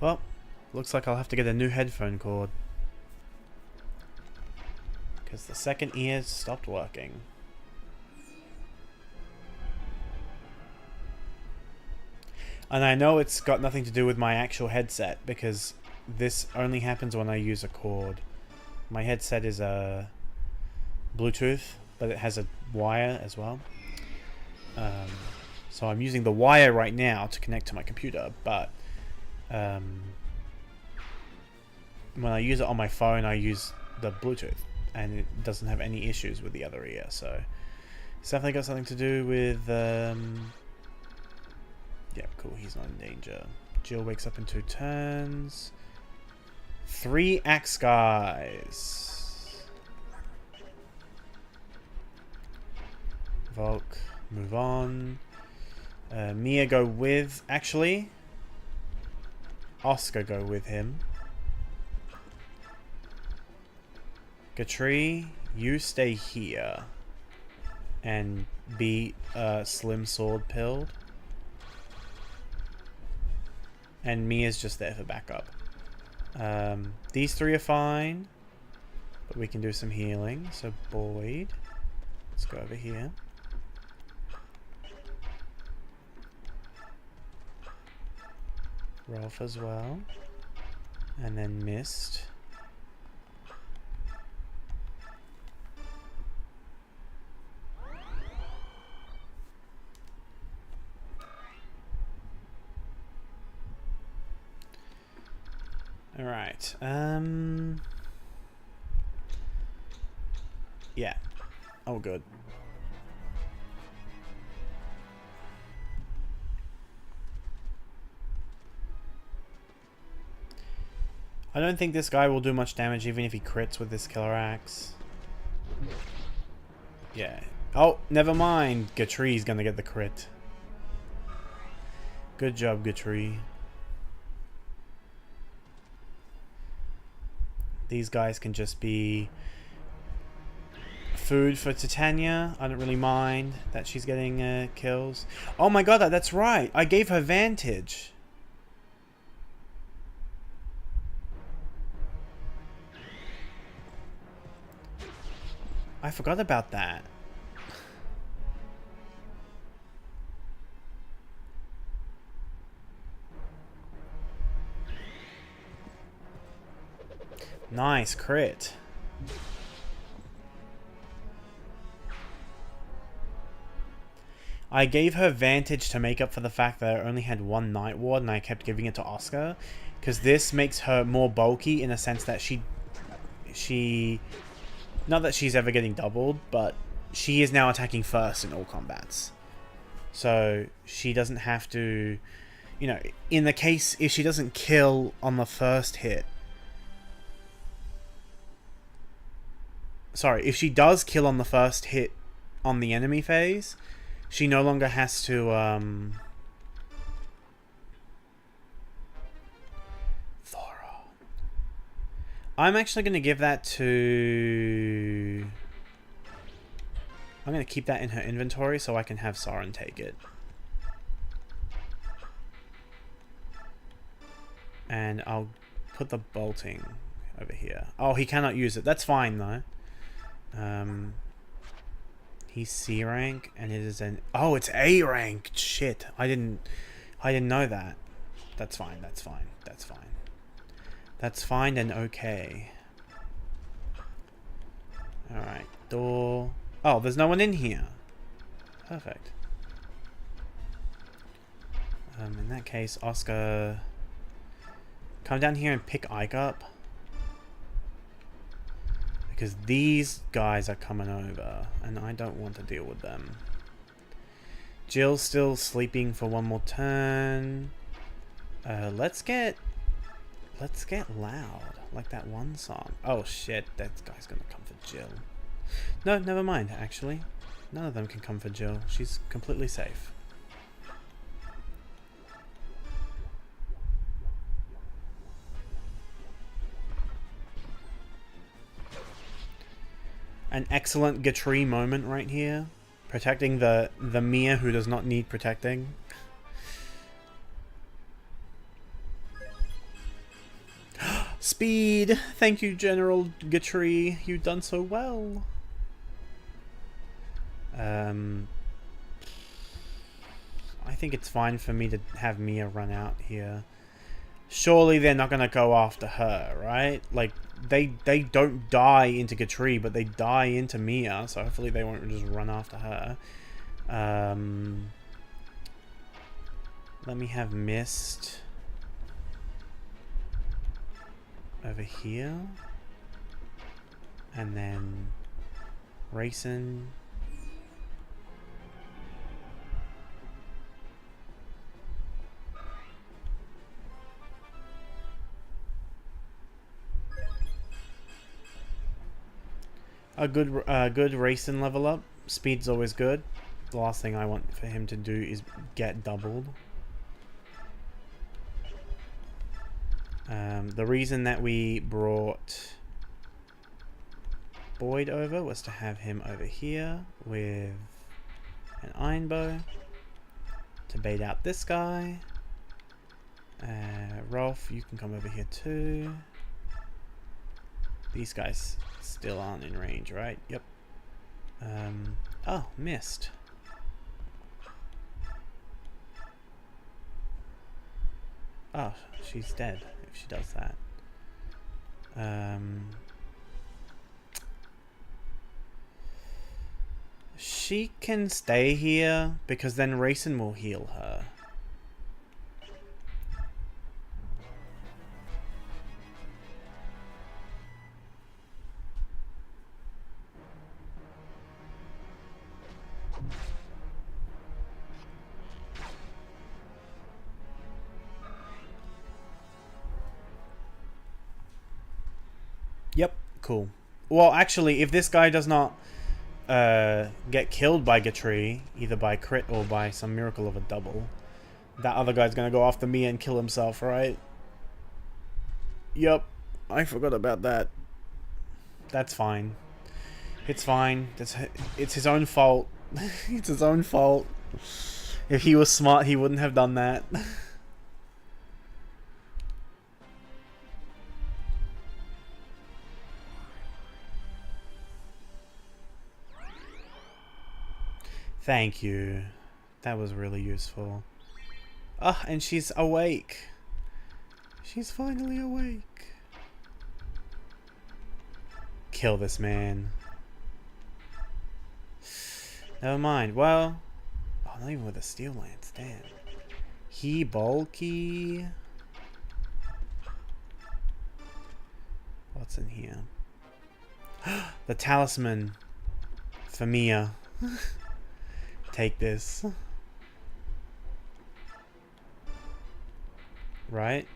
Well, looks like I'll have to get a new headphone cord. Because the second ear stopped working. And I know it's got nothing to do with my actual headset, because this only happens when I use a cord. My headset is a Bluetooth, but it has a wire as well. So I'm using the wire right now to connect to my computer, but when I use it on my phone, I use the Bluetooth, and it doesn't have any issues with the other ear. So it's definitely got something to do with yeah, cool, he's not in danger. Jill wakes up in 2 turns. 3 axe guys. Volk, move on. Mia go with, actually. Oscar go with him. Gatri, you stay here. And be slim sword pilled. And Mia's just there for backup. These 3 are fine. But we can do some healing. So Boyd. Let's go over here. Rolf as well. And then Mist. Alright, yeah. Oh, good. I don't think this guy will do much damage even if he crits with this killer axe. Yeah. Oh, never mind. Gatri's gonna get the crit. Good job, Gatri. These guys can just be food for Titania. I don't really mind that she's getting kills. Oh my god, that's right. I gave her Vantage. I forgot about that. Nice crit. I gave her Vantage to make up for the fact that I only had 1 Night Ward and I kept giving it to Oscar. Because this makes her more bulky in a sense that she... Not that she's ever getting doubled, but she is now attacking first in all combats. So she doesn't have to... You know, in the case if she doesn't kill on the first hit... Sorry, if she does kill on the first hit on the enemy phase, she no longer has to, Thora. I'm actually going to give that to... I'm going to keep that in her inventory so I can have Soren take it. And I'll put the bolting over here. Oh, he cannot use it. That's fine, though. He's C rank, and it is an... Oh, it's A rank! Shit, I didn't know that. That's fine, that's fine, that's fine. That's fine and okay. Alright, door... Oh, there's no one in here. Perfect. In that case, Oscar... Come down here and pick Ike up. Because these guys are coming over, and I don't want to deal with them. Jill's still sleeping for 1 more turn. Let's get loud, like that one song. Oh shit, that guy's gonna come for Jill. No, never mind, actually. None of them can come for Jill. She's completely safe. An excellent Gatri moment right here. Protecting the Mia who does not need protecting. Speed! Thank you, General Gatry. You've done so well. I think it's fine for me to have Mia run out here. Surely they're not gonna go after her, right? Like, they don't die into Gatry, but they die into Mia, so hopefully they won't just run after her. Let me have Mist over here, and then Racing. A good Racing level up. Speed's always good. The last thing I want for him to do is get doubled. The reason that we brought Boyd over was to have him over here with an iron bow to bait out this guy. Rolf, you can come over here too. These guys still aren't in range, right? Yep. Oh, missed. Oh, she's dead if she does that. She can stay here because then Racing will heal her. Yep, cool. Well, actually, if this guy does not get killed by Gatry, either by crit or by some miracle of a double, that other guy's gonna go after me and kill himself, right? Yep, I forgot about that. That's fine. It's fine. It's his own fault. It's his own fault. If he was smart, he wouldn't have done that. Thank you. That was really useful. Ah, and she's awake. She's finally awake. Kill this man. Never mind. Well, oh, not even with a steel lance. Damn. He bulky. What's in here? The talisman for Mia. Take this. Right?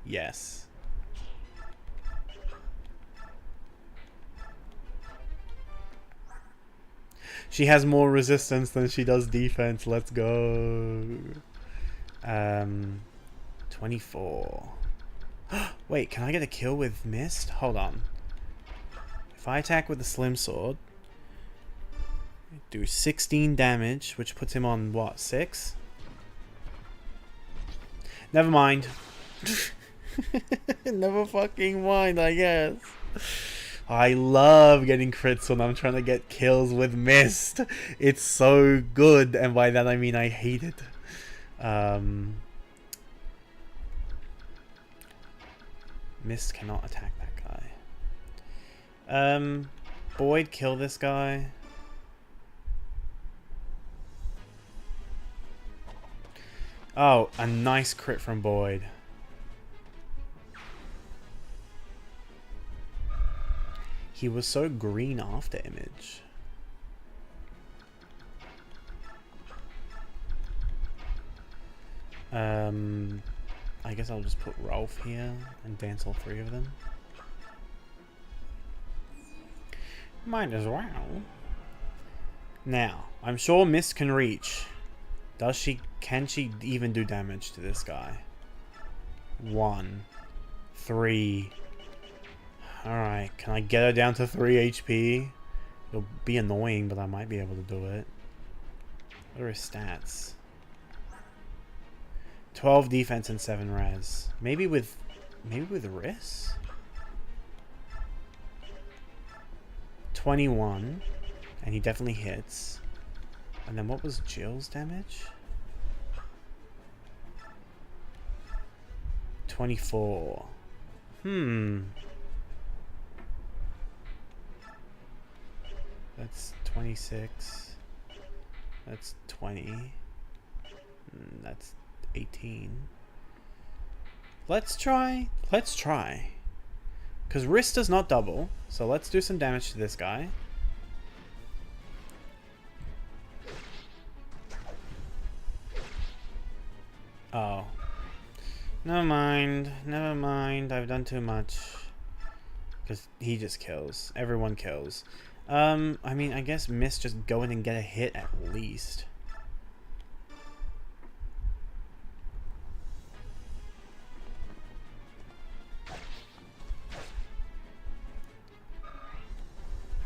Yes. She has more resistance than she does defense. Let's go. 24. Wait, can I get a kill with Mist? Hold on. If I attack with the Slim Sword, do 16 damage, which puts him on, what, 6? Never mind. Never fucking mind, I guess. I love getting crits when I'm trying to get kills with Mist. It's so good, and by that I mean I hate it. Mist cannot attack that guy. Boyd, kill this guy. Oh, a nice crit from Boyd. He was so green after image. I guess I'll just put Rolf here and dance all 3 of them. Might as well. Now, I'm sure Mist can reach. Does she? Can she even do damage to this guy? 1, 3. Alright, can I get her down to 3 HP? It'll be annoying, but I might be able to do it. What are his stats? 12 defense and 7 res. Maybe with Maybe with Riss? 21. And he definitely hits. And then what was Jill's damage? 24. That's 26. That's 20. That's 18. Let's try. Because wrist does not double. So let's do some damage to this guy. Oh. Never mind. I've done too much. Because he just kills. Everyone kills. I mean, I guess Miss just go in and get a hit at least.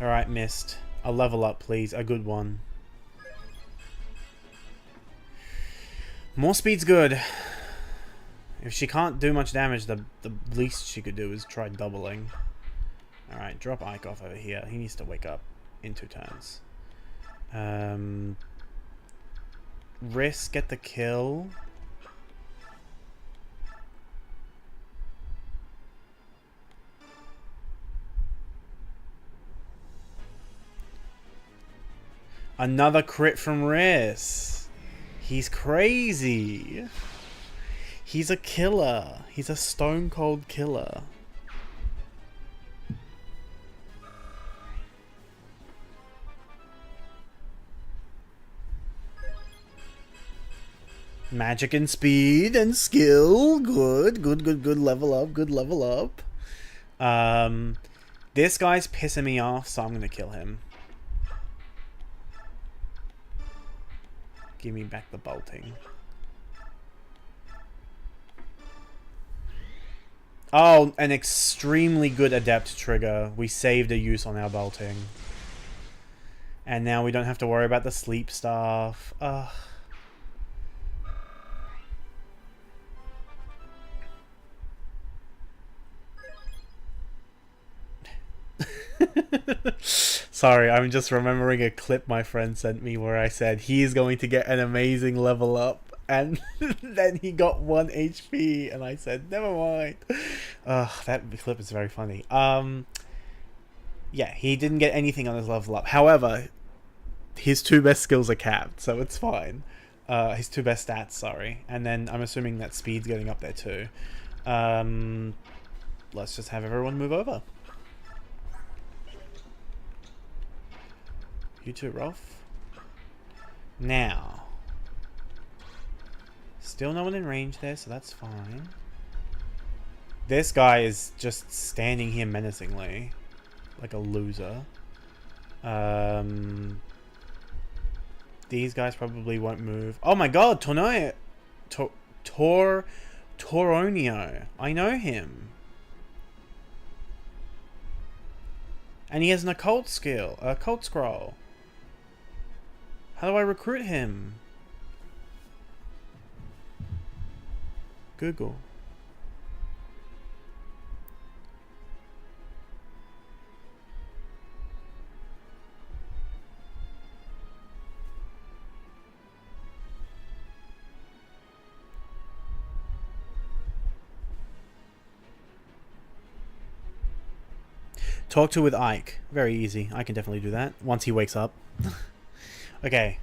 Alright, Mist. A level up, please. A good one. More speed's good. If she can't do much damage, the least she could do is try doubling. Alright, drop Ike off over here. He needs to wake up in 2 turns. Risk, get the kill. Another crit from Riss. He's crazy. He's a killer. He's a stone cold killer. Magic and speed and skill. Good. Level up. This guy's pissing me off, so I'm gonna kill him. Give me back the bolting. Oh, an extremely good adept trigger. We saved a use on our bolting. And now we don't have to worry about the sleep stuff. Ugh. Sorry, I'm just remembering a clip my friend sent me where I said he is going to get an amazing level up, and then he got 1 HP, and I said, never mind. That clip is very funny. Yeah, he didn't get anything on his level up. However, his 2 best skills are capped, so it's fine. His 2 best stats, sorry. And then I'm assuming that speed's getting up there too. Let's just have everyone move over. You too, Rolf. Now. Still no one in range there, so that's fine. This guy is just standing here menacingly. Like a loser. These guys probably won't move. Oh my god, Toronio. I know him. And he has an occult skill. A occult scroll. How do I recruit him? Google. Talk to with Ike. Very easy. I can definitely do that once he wakes up. Okay.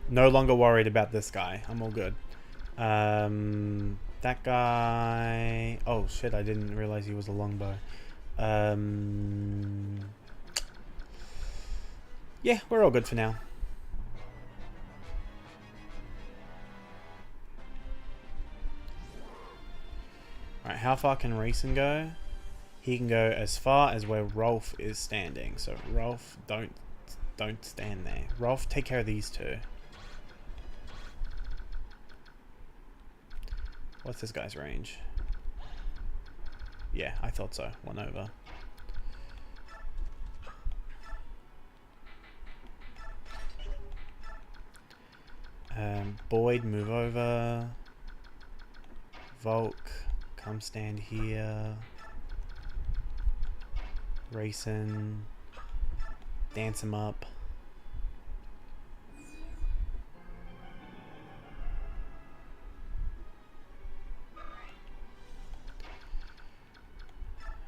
No longer worried about this guy. I'm all good. That guy... Oh, shit. I didn't realize he was a longbow. Yeah, we're all good for now. Alright, how far can Rayson go? He can go as far as where Rolf is standing. So Rolf, don't stand there. Rolf, take care of these 2. What's this guy's range? Yeah, I thought so. 1 over. Boyd, move over. Volk, come stand here. Racing. Dance him up.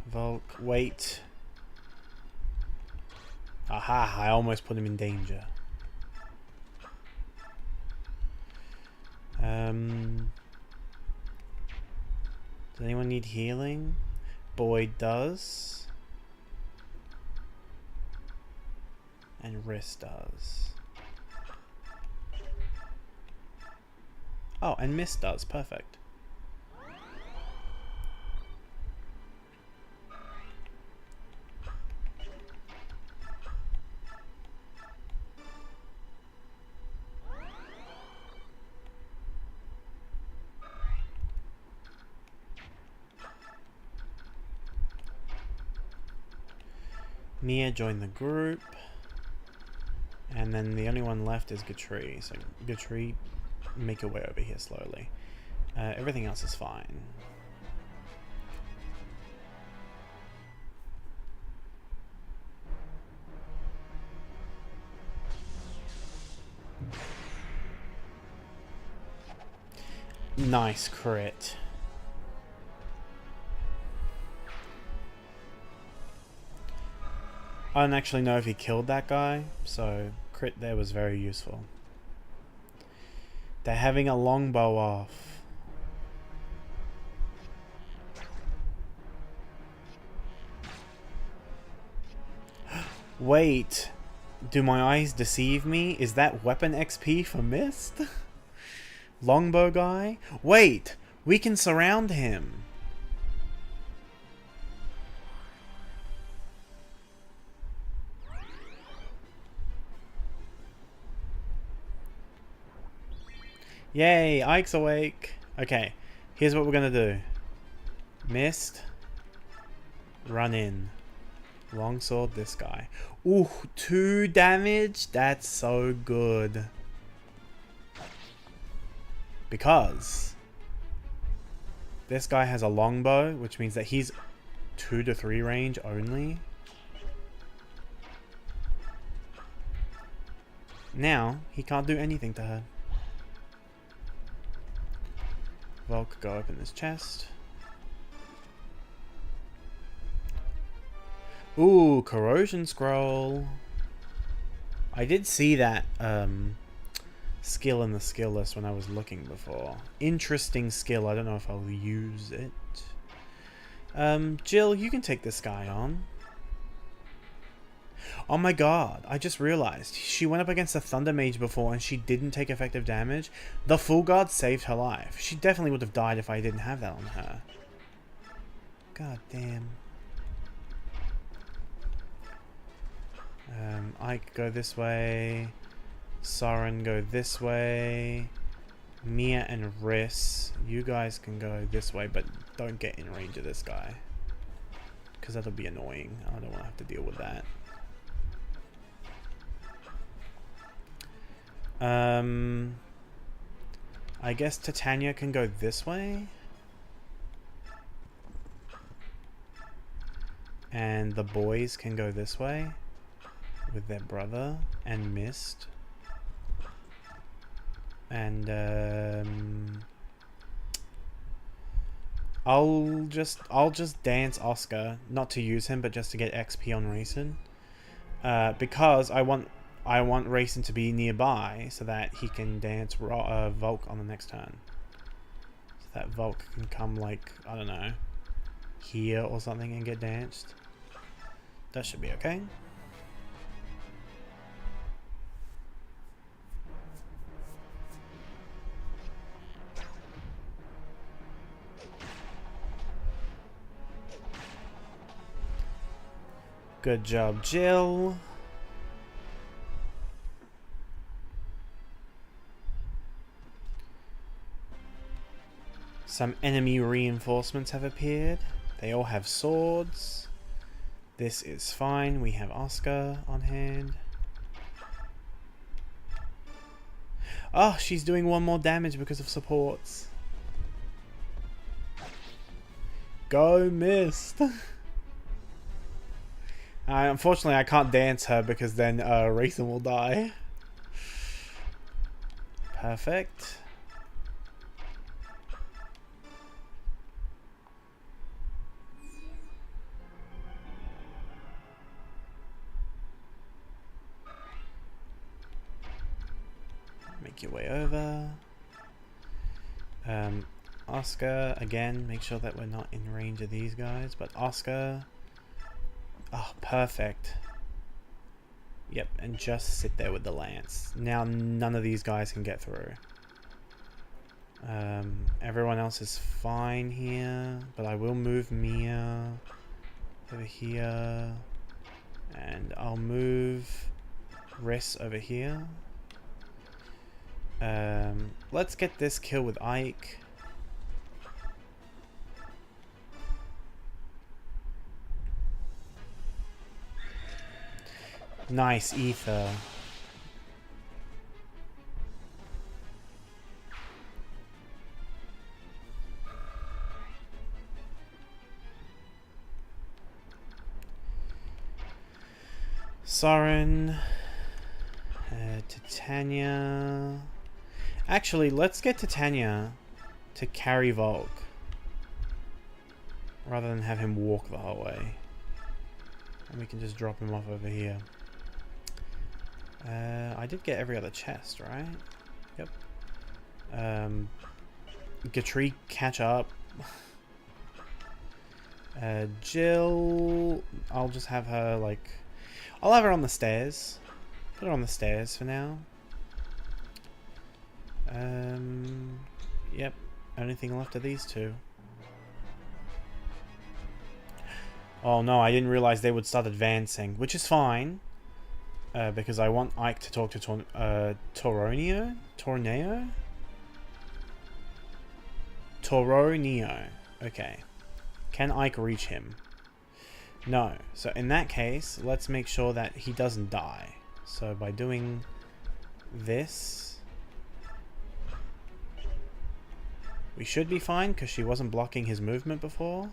Volk, wait. Aha, I almost put him in danger. Does anyone need healing? Boyd does. And Wrist does. Oh, and Mist does. Perfect. Mia joined the group. And then the only one left is Gatri. So Gatri, make your way over here slowly. Everything else is fine. Nice crit. I don't actually know if he killed that guy, so crit there was very useful. They're having a longbow off. Wait, do my eyes deceive me? Is that weapon XP for Mist? Longbow guy? Wait, we can surround him. Yay, Ike's awake. Okay, here's what we're gonna do. Mist. Run in. Longsword this guy. Ooh, 2 damage? That's so good. Because this guy has a longbow, which means that he's 2 to 3 range only. Now, he can't do anything to her. Volk, go open this chest. Ooh, corrosion scroll. I did see that skill in the skill list when I was looking before. Interesting skill. I don't know if I'll use it. Jill, you can take this guy on. Oh my god, I just realized. She went up against a Thunder Mage before and she didn't take effective damage. The Full Guard saved her life. She definitely would have died if I didn't have that on her. God damn. Ike, go this way. Soren, go this way. Mia and Riss, you guys can go this way, but don't get in range of this guy. Because that'll be annoying. I don't want to have to deal with that. I guess Titania can go this way. And the boys can go this way with their brother and Mist. And I'll just dance Oscar, not to use him, but just to get XP on Rayson. Because I want Rayson to be nearby so that he can dance Volk on the next turn. So that Volk can come, like, I don't know, here or something and get danced. That should be okay. Good job, Jill. Some enemy reinforcements have appeared. They all have swords. This is fine. We have Oscar on hand. Oh, she's doing 1 more damage because of supports. Go Mist! Unfortunately, I can't dance her because then Rayson will die. Perfect. Make your way over. Oscar, again, make sure that we're not in range of these guys, but Oscar. Oh, perfect. Yep, and just sit there with the lance. Now none of these guys can get through. Everyone else is fine here, but I will move Mia over here, and I'll move Riss over here. Let's get this kill with Ike. Nice ether. Soren. Titania. Actually, let's get Titania to carry Volk, rather than have him walk the whole way. And we can just drop him off over here. I did get every other chest, right? Yep. Gatri, catch up. Jill, I'll just have her, like... I'll have her on the stairs. Put her on the stairs for now. Yep. Only thing left are these two. Oh no, I didn't realize they would start advancing, which is fine. Because I want Ike to talk to Toronio? Torneo? Toronio. Okay. Can Ike reach him? No. So in that case, let's make sure that he doesn't die. So by doing this, we should be fine because she wasn't blocking his movement before.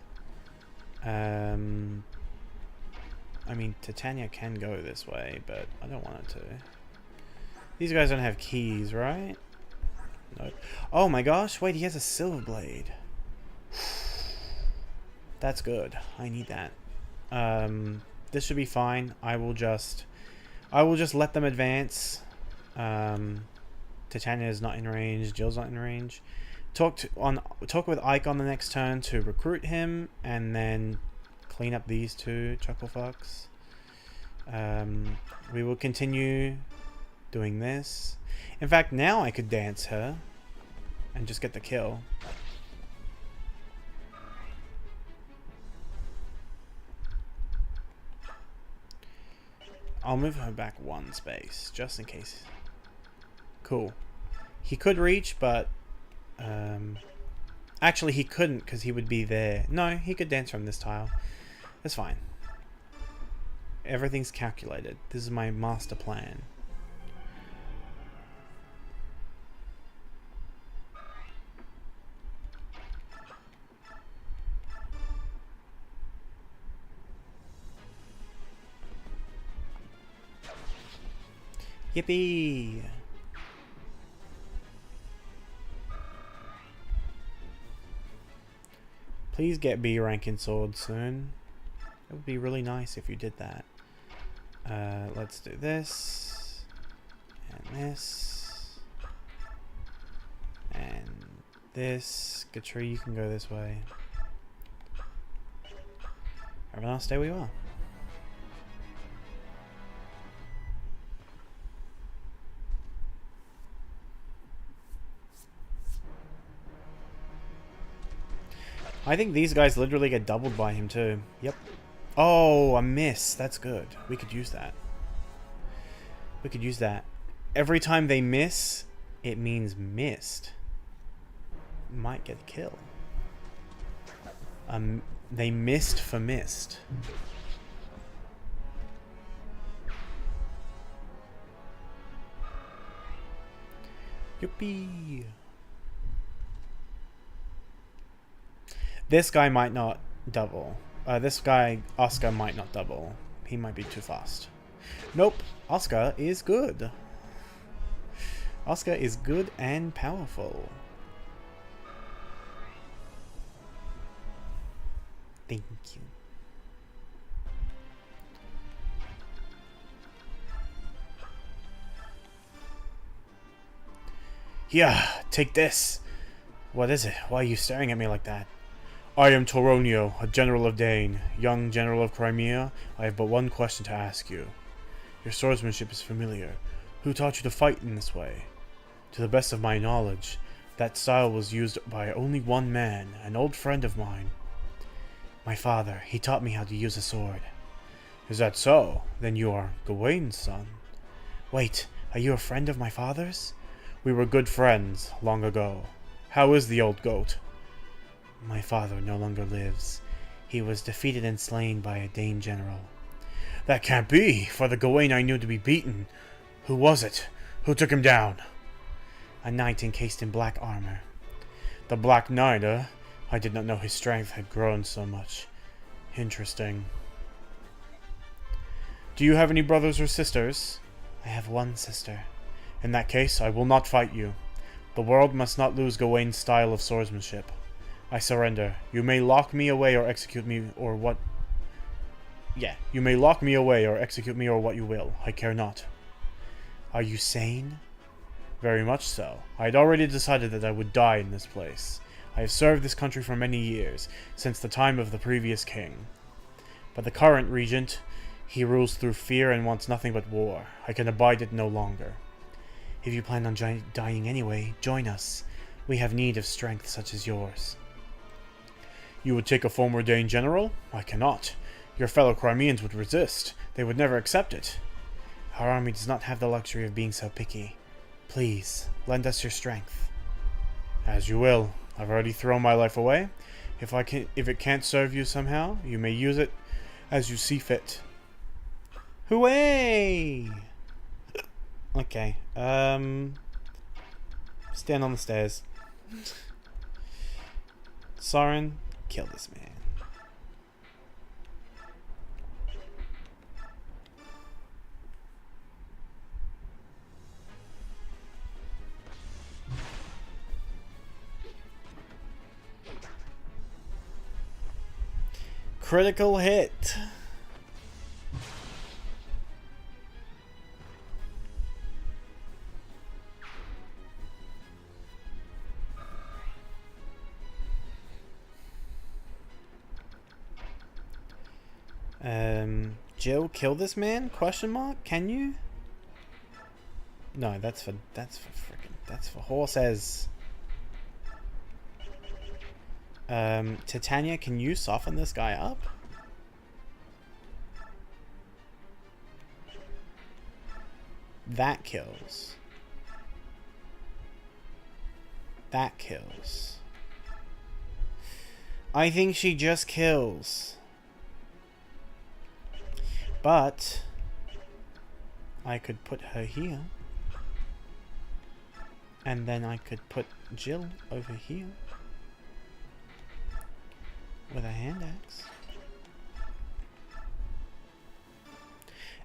I mean, Titania can go this way, but I don't want it to. These guys don't have keys, right? No. Oh my gosh, wait, he has a silver blade. That's good. I need that. This should be fine. I will just let them advance. Titania is not in range. Jill's not in range. Talk with Ike on the next turn to recruit him, and then clean up these two chucklefucks. We will continue doing this. In fact, now I could dance her and just get the kill. I'll move her back one space, just in case. Cool. He could reach, but... actually, he couldn't, because he would be there. No, he could dance from this tile. That's fine. Everything's calculated. This is my master plan. Yippee! Please get B rank in sword soon. It would be really nice if you did that. Let's do this. And this. And this. Gatri, you can go this way. Everyone else, stay where you are. I think these guys literally get doubled by him too. Yep. Oh, a miss. That's good. We could use that. We could use that. Every time they miss, it means missed. Might get a kill. They missed for missed. Yippee. This guy might not double. This guy, Oscar, might not double. He might be too fast. Nope. Oscar is good. Oscar is good and powerful. Thank you. Here, take this. What is it? Why are you staring at me like that? I am Toronio, a general of Dane, young general of Crimea. I have but one question to ask you. Your swordsmanship is familiar. Who taught you to fight in this way? To the best of my knowledge, that style was used by only one man, an old friend of mine. My father, he taught me how to use a sword. Is that so? Then you are Gawain's son. Wait, are you a friend of my father's? We were good friends, long ago. How is the old goat? My father no longer lives. He was defeated and slain by a Dane general. That can't be, for the Gawain I knew to be beaten. Who was it? Who took him down? A knight encased in black armor. The Black Knight, eh? I did not know his strength had grown so much. Interesting. Do you have any brothers or sisters? I have one sister. In that case, I will not fight you. The world must not lose Gawain's style of swordsmanship. I surrender. You may lock me away or execute me or what... Yeah, you may lock me away or execute me or what you will. I care not. Are you sane? Very much so. I had already decided that I would die in this place. I have served this country for many years, since the time of the previous king. But the current regent, he rules through fear and wants nothing but war. I can abide it no longer. If you plan on dying anyway, join us. We have need of strength such as yours. You would take a former Dane general? I cannot. Your fellow Crimeans would resist. They would never accept it. Our army does not have the luxury of being so picky. Please, lend us your strength. As you will. I've already thrown my life away. If it can't serve you somehow, you may use it as you see fit. Hooray! Okay. Stand on the stairs. Sauron, kill this man. Critical hit. Jill, kill this man? Question mark? Can you? No, that's for horses. Titania, can you soften this guy up? That kills. That kills. I think she just kills. But I could put her here. And then I could put Jill over here. With a hand axe.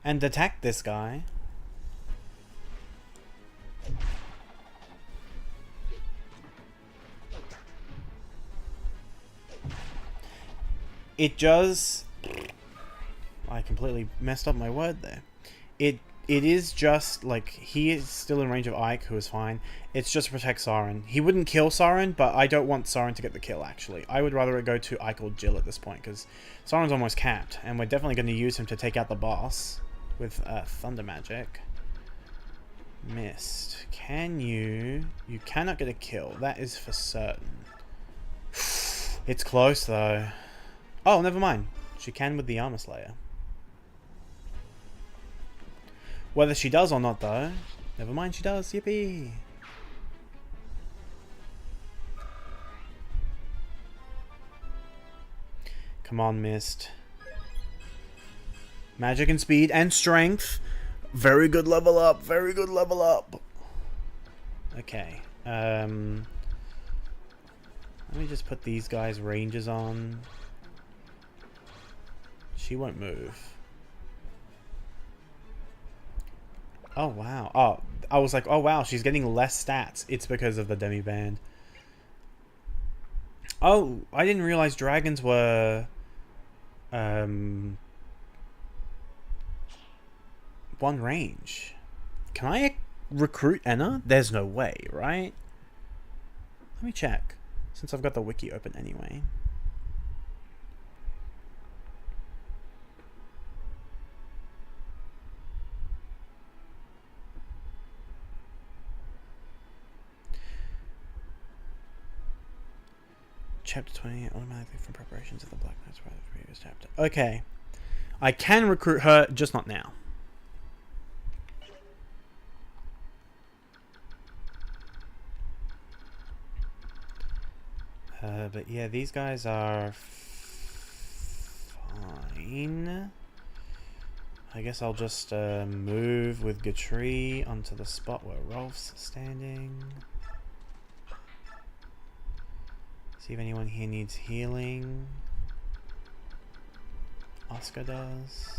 And attack this guy. It does... I completely messed up my word there. It is just, like, he is still in range of Ike, who is fine. It's just to protect Sauron. He wouldn't kill Sauron, but I don't want Sauron to get the kill, actually. I would rather it go to Ike or Jill at this point, because Sauron's almost capped, and we're definitely going to use him to take out the boss with Thunder Magic. Missed. Can you... You cannot get a kill. That is for certain. It's close, though. Oh, never mind. She can with the Armor Slayer. Whether she does or not, though. Never mind, she does. Yippee! Come on, Mist. Magic and speed and strength. Very good level up. Very good level up. Okay. Let me just put these guys' ranges on. She won't move. Oh, wow. Oh, I was like, oh, wow, she's getting less stats. It's because of the demi-band. Oh, I didn't realize dragons were... one range. Can I recruit Enna? There's no way, right? Let me check, since I've got the wiki open anyway. Chapter 20, automatically from preparations of the Black Knights right the previous chapter. Okay. I can recruit her, just not now. But yeah, these guys are fine. I guess I'll just move with Gatri onto the spot where Rolf's standing. See if anyone here needs healing. Oscar does.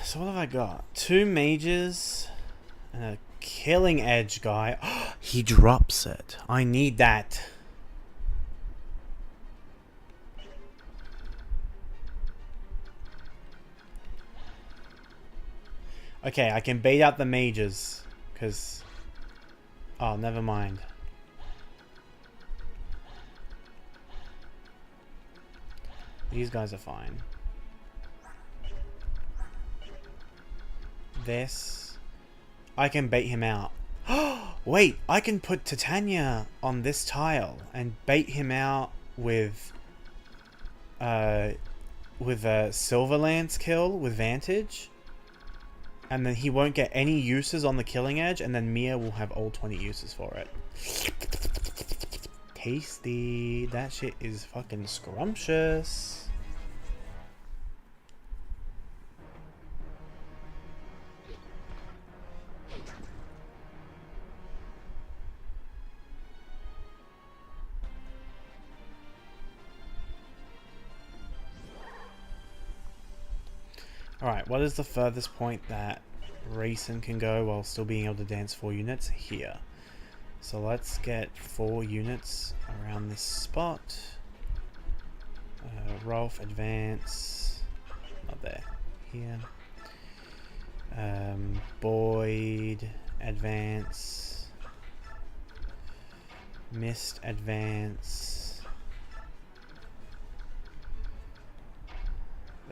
So what have I got? 2 mages and a killing edge guy. He drops it. I need that. Okay, I can bait out the mages because... Oh, never mind. These guys are fine. This, I can bait him out. Wait, I can put Titania on this tile and bait him out with a Silver Lance kill with Vantage, and then he won't get any uses on the killing edge, and then Mia will have all 20 uses for it. Tasty. That shit is fucking scrumptious. Alright, what is the furthest point that Rayson can go while still being able to dance 4 units? Here. So let's get 4 units around this spot. Rolf, advance. Not there. Here. Boyd, advance. Mist, advance.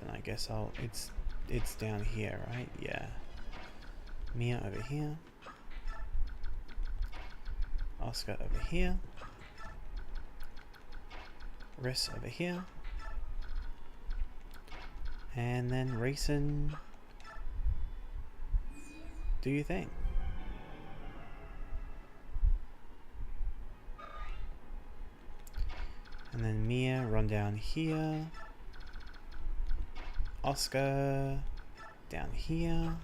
Then I guess it's down here, right? Yeah. Mia over here. Oscar over here. Riss over here. And then Rayson. Do you think? And then Mia, run down here. Oscar, down here.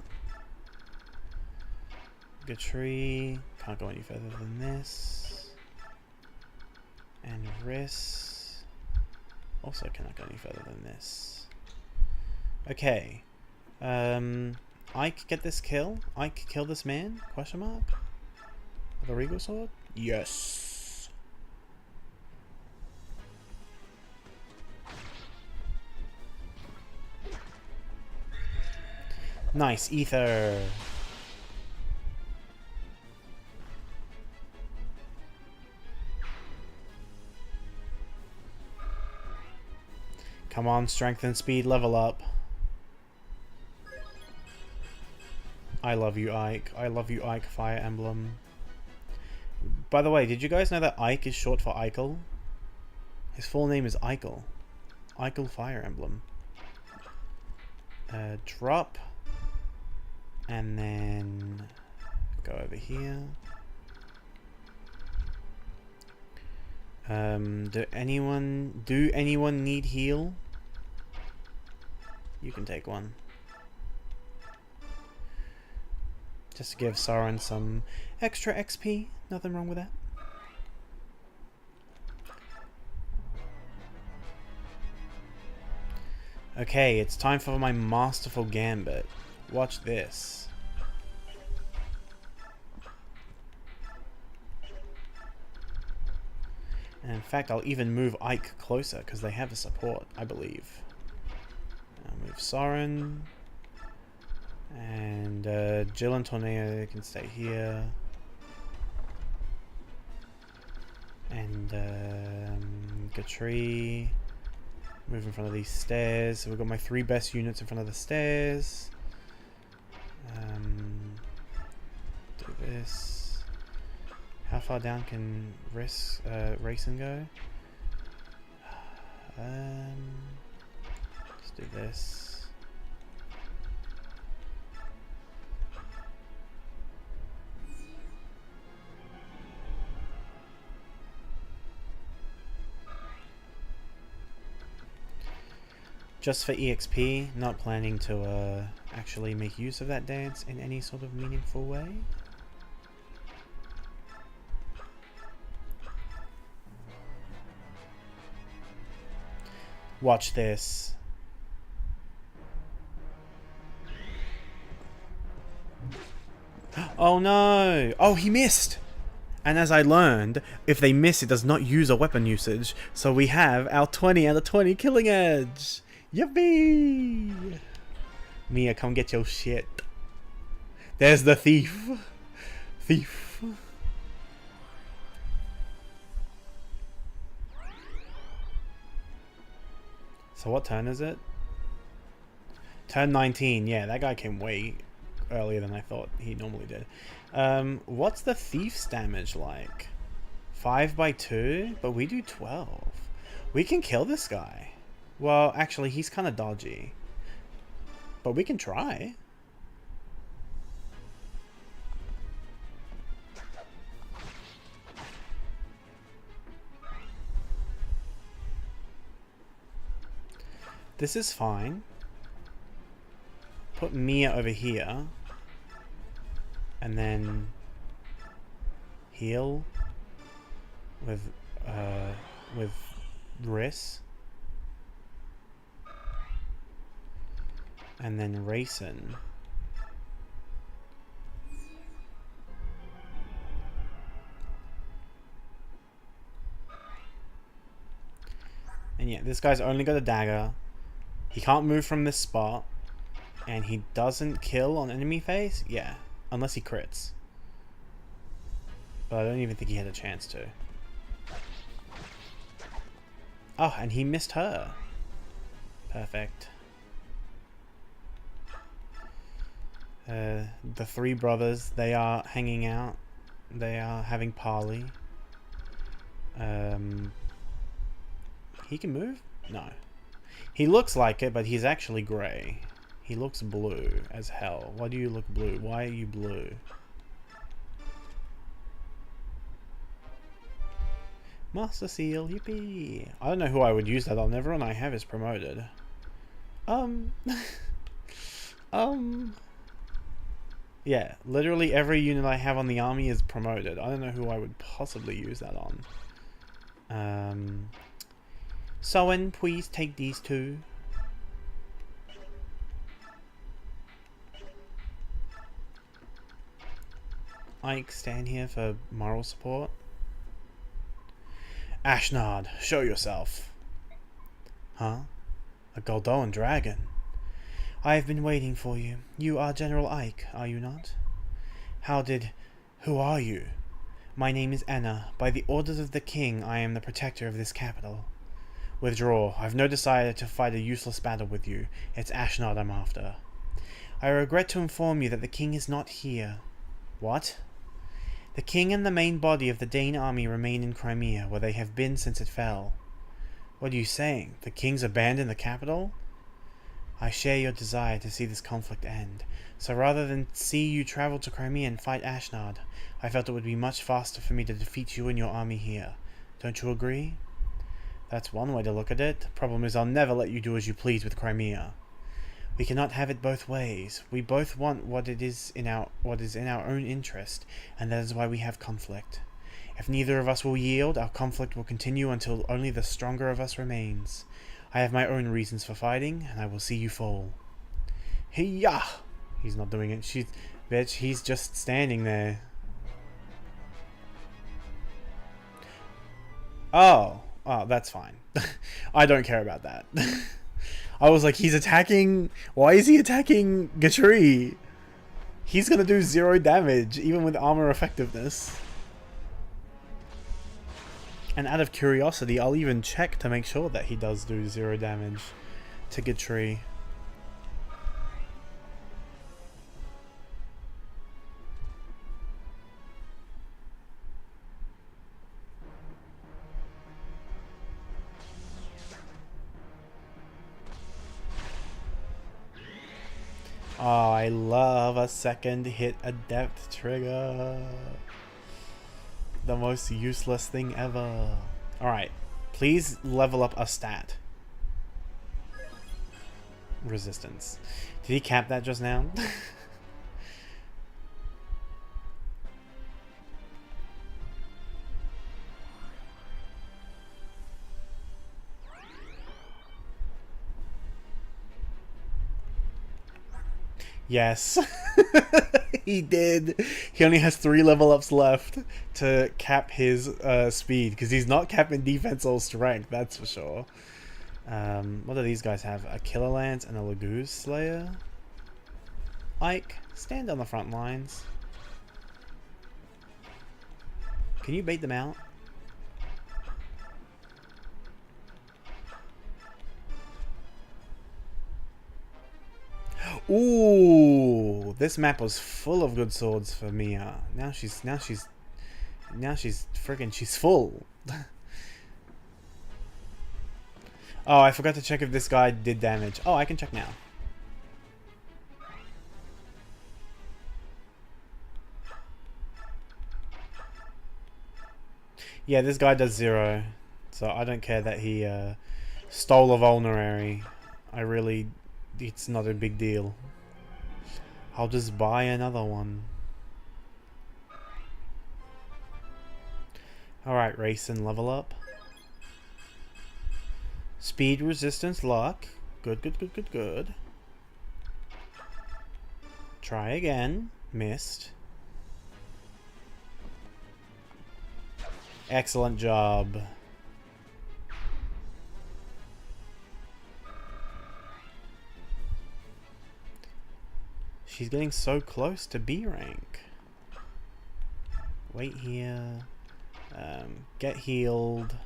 Gatri, can't go any further than this. And Riss, also cannot go any further than this. Okay. Ike get this kill? Ike kill this man? Question mark? With a Regal Sword? Yes. Nice, Ether. Come on, strength and speed, level up. I love you, Ike. I love you, Ike, Fire Emblem. By the way, did you guys know that Ike is short for Eichel? His full name is Eichel. Eichel Fire Emblem. Drop. And then go over here. Do anyone need heal? You can take one. Just to give Sauron some extra XP. Nothing wrong with that. Okay, it's time for my masterful gambit. Watch this. And in fact, I'll even move Ike closer because they have a support, I believe. I'll move Sauron. And Jill and Tornado can stay here. And Gatri. Move in front of these stairs. So we've got my 3 best units in front of the stairs. Do this. How far down can Racing go? Let's do this. Just for EXP, not planning to actually make use of that dance in any sort of meaningful way. Watch this. Oh no! Oh, he missed! And as I learned, if they miss, it does not use a weapon usage. So we have our 20 out of 20 killing edge! Yippee! Mia, come get your shit. There's the thief. Thief. So what turn is it? Turn 19. Yeah, that guy came way earlier than I thought he normally did. What's the thief's damage like? 5 by 2? But we do 12. We can kill this guy. Well, actually, he's kind of dodgy. But we can try. This is fine. Put Mia over here. And then heal with Riss. And then Racing. And yeah, this guy's only got a dagger. He can't move from this spot. And he doesn't kill on enemy face? Yeah. Unless he crits. But I don't even think he had a chance to. Oh, and he missed her. Perfect. The 3 brothers, they are hanging out. They are having parley. He can move? No. He looks like it, but he's actually grey. He looks blue as hell. Why do you look blue? Why are you blue? Master Seal, yippee! I don't know who I would use that on. Everyone I have is promoted. Yeah, literally every unit I have on the army is promoted. I don't know who I would possibly use that on. Soen, please take these 2. Ike, stand here for moral support. Ashnard, show yourself. Huh? A Goldoan dragon? I have been waiting for you. You are General Ike, are you not? Who are you? My name is Anna. By the orders of the king, I am the protector of this capital. Withdraw. I've no desire to fight a useless battle with you. It's Ashnard I'm after. I regret to inform you that the king is not here. What? The king and the main body of the Dane army remain in Crimea, where they have been since it fell. What are you saying? The king's abandoned the capital? I share your desire to see this conflict end, so rather than see you travel to Crimea and fight Ashnard, I felt it would be much faster for me to defeat you and your army here. Don't you agree? That's one way to look at it. Problem is, I'll never let you do as you please with Crimea. We cannot have it both ways. We both want what is in our own interest, and that is why we have conflict. If neither of us will yield, our conflict will continue until only the stronger of us remains. I have my own reasons for fighting, and I will see you fall. Hey-yah! He's not doing it. Bitch, he's just standing there. Oh, that's fine. I don't care about that. I was like, he's attacking... Why is he attacking Gatri? He's gonna do 0 damage, even with armor effectiveness. And out of curiosity, I'll even check to make sure that he does do 0 damage to Gatri. Oh, I love a second hit adept trigger. The most useless thing ever. Alright, please level up a stat. Resistance. Did he cap that just now? Yes. He did. He only has 3 level ups left to cap his speed, because he's not capping defense or strength, that's for sure. What do these guys have? A Killer Lance and a Laguz Slayer? Ike, stand on the front lines. Can you bait them out? Ooh, this map was full of good swords for Mia. Now she's friggin' she's full. Oh, I forgot to check if this guy did damage. Oh, I can check now. Yeah, this guy does 0. So I don't care that he stole a vulnerary. It's not a big deal. I'll just buy another one. Alright, race and level up. Speed, resistance, luck. Good, good, good, good, good. Try again. Missed. Excellent job. She's getting so close to B rank. Wait here. Get healed.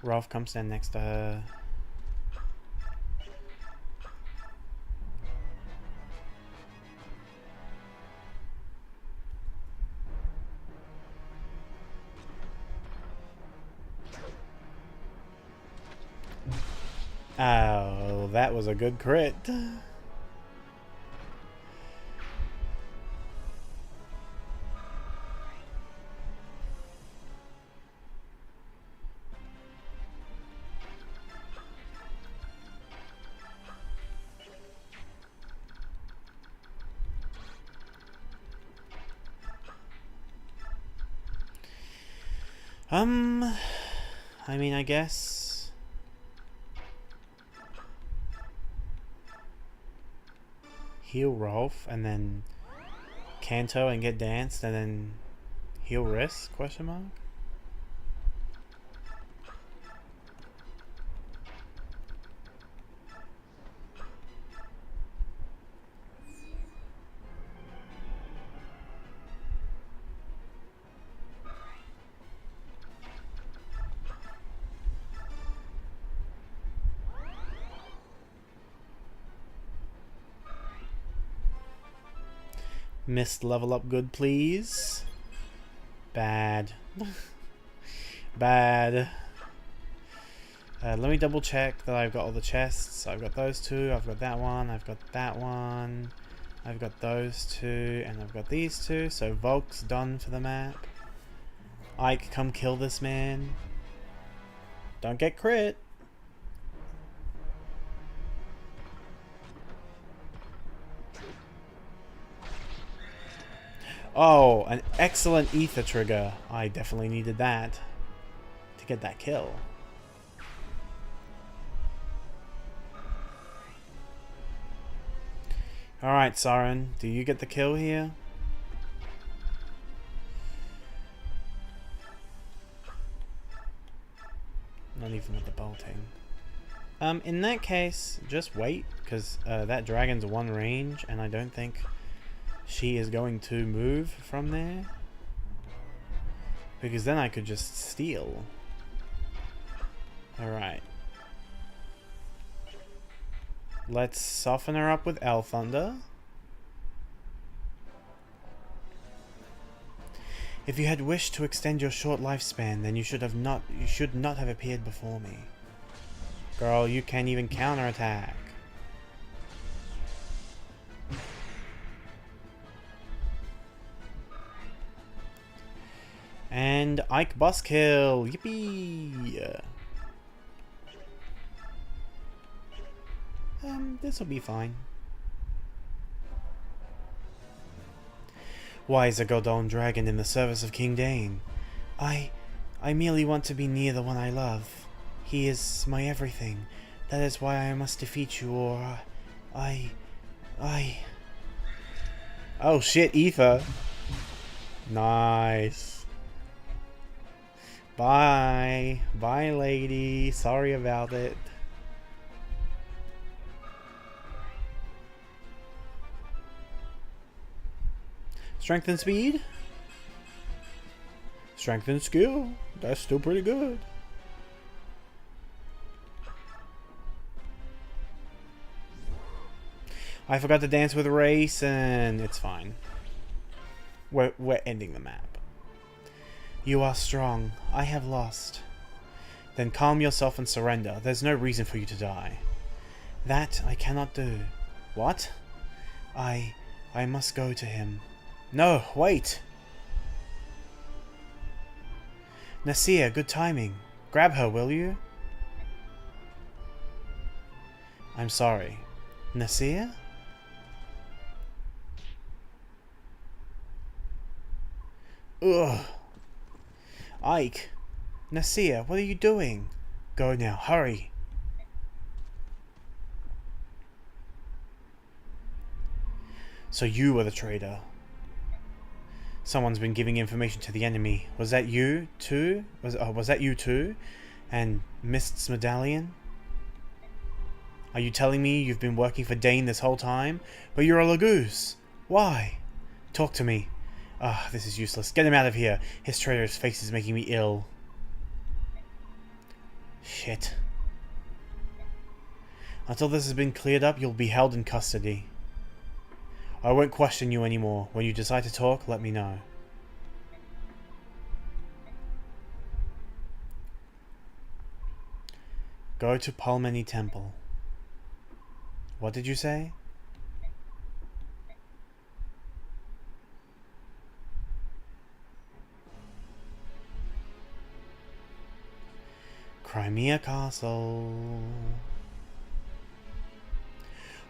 Rolf, come stand next to her. Oh, that was a good crit. I mean, I guess heal Rolf and then Kanto and get danced and then heal Risk, question mark? Mist level up good, please. Bad. Bad. Let me double check that I've got all the chests. I've got those two, I've got that one, I've got that one, I've got those two, and I've got these two. So Volk's done for the map. Ike, come kill this man. Don't get crit. Oh, an excellent ether trigger. I definitely needed that to get that kill. Alright, Saren, do you get the kill here? Not even with the bolting. In that case, just wait, because that dragon's one range, and I don't think she is going to move from there. Because then I could just steal. Alright. Let's soften her up with L Thunder. If you had wished to extend your short lifespan, then you should not have appeared before me. Girl, you can't even counterattack. And Ike boss kill. Yippee! This'll be fine. Why is a Godon dragon in the service of King Dane? I merely want to be near the one I love. He is my everything. That is why I must defeat you, or Oh shit, Ether. Nice. Bye. Bye, lady. Sorry about it. Strength and speed? Strength and skill. That's still pretty good. I forgot to dance with Race, and it's fine. We're ending the map. You are strong. I have lost. Then calm yourself and surrender. There's no reason for you to die. That I cannot do. What? I must go to him. No, wait! Nasir, good timing. Grab her, will you? I'm sorry. Nasir? Ugh. Ike! Nasir, what are you doing? Go now, hurry! So you were the traitor. Someone's been giving information to the enemy. Was that you too? Was that you too? And Mist's medallion? Are you telling me you've been working for Dane this whole time? But you're a Lagoose. Why? Talk to me. Ah, this is useless. Get him out of here. His traitor's face is making me ill. Shit. Until this has been cleared up, you'll be held in custody. I won't question you anymore. When you decide to talk, let me know. Go to Palmeni Temple. What did you say? Crimea Castle.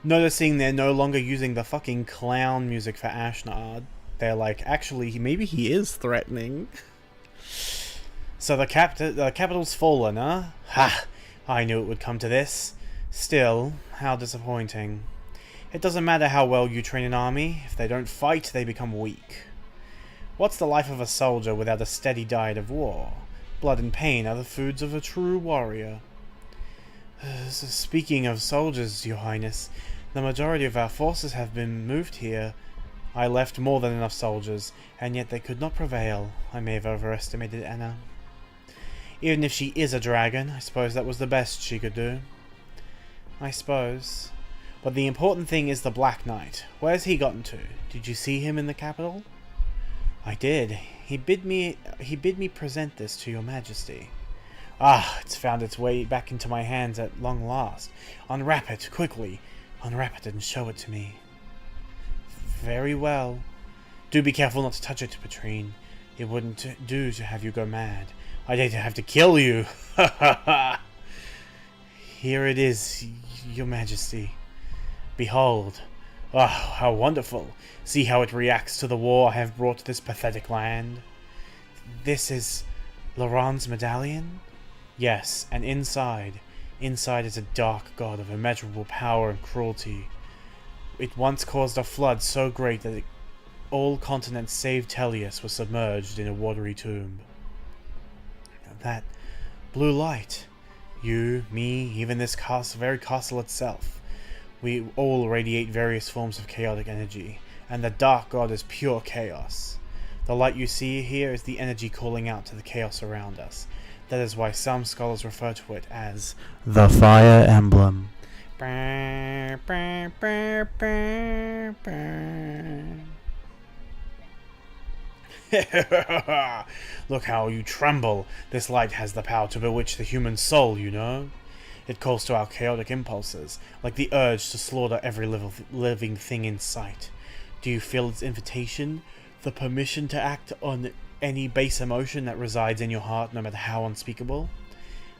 Noticing they're no longer using the fucking clown music for Ashnard. They're like, actually, maybe he is threatening. So the capital's fallen, huh? Ha! I knew it would come to this. Still, how disappointing. It doesn't matter how well you train an army. If they don't fight, they become weak. What's the life of a soldier without a steady diet of war? Blood and pain are the foods of a true warrior. Speaking of soldiers, Your Highness, the majority of our forces have been moved here. I left more than enough soldiers, and yet they could not prevail. I may have overestimated Anna. Even if she is a dragon, I suppose that was the best she could do. I suppose. But the important thing is the Black Knight. Where's he gotten to? Did you see him in the capital? I did. He bid me present this to your majesty. Ah, it's found its way back into my hands at long last. Unwrap it, quickly. Unwrap it and show it to me. Very well. Do be careful not to touch it, Patrine. It wouldn't do to have you go mad. I'd hate to have to kill you. Ha ha ha. Here it is, your majesty. Behold. Oh, how wonderful. See how it reacts to the war I have brought to this pathetic land. This is Laurent's medallion? Yes, and inside is a dark god of immeasurable power and cruelty. It once caused a flood so great that all continents save Tellius were submerged in a watery tomb. That blue light. You, me, even this very castle itself. We all radiate various forms of chaotic energy, and the dark god is pure chaos. The light you see here is the energy calling out to the chaos around us. That is why some scholars refer to it as the Fire Emblem. Look how you tremble. This light has the power to bewitch the human soul, you know. It calls to our chaotic impulses, like the urge to slaughter every living thing in sight. Do you feel its invitation? The permission to act on any base emotion that resides in your heart, no matter how unspeakable?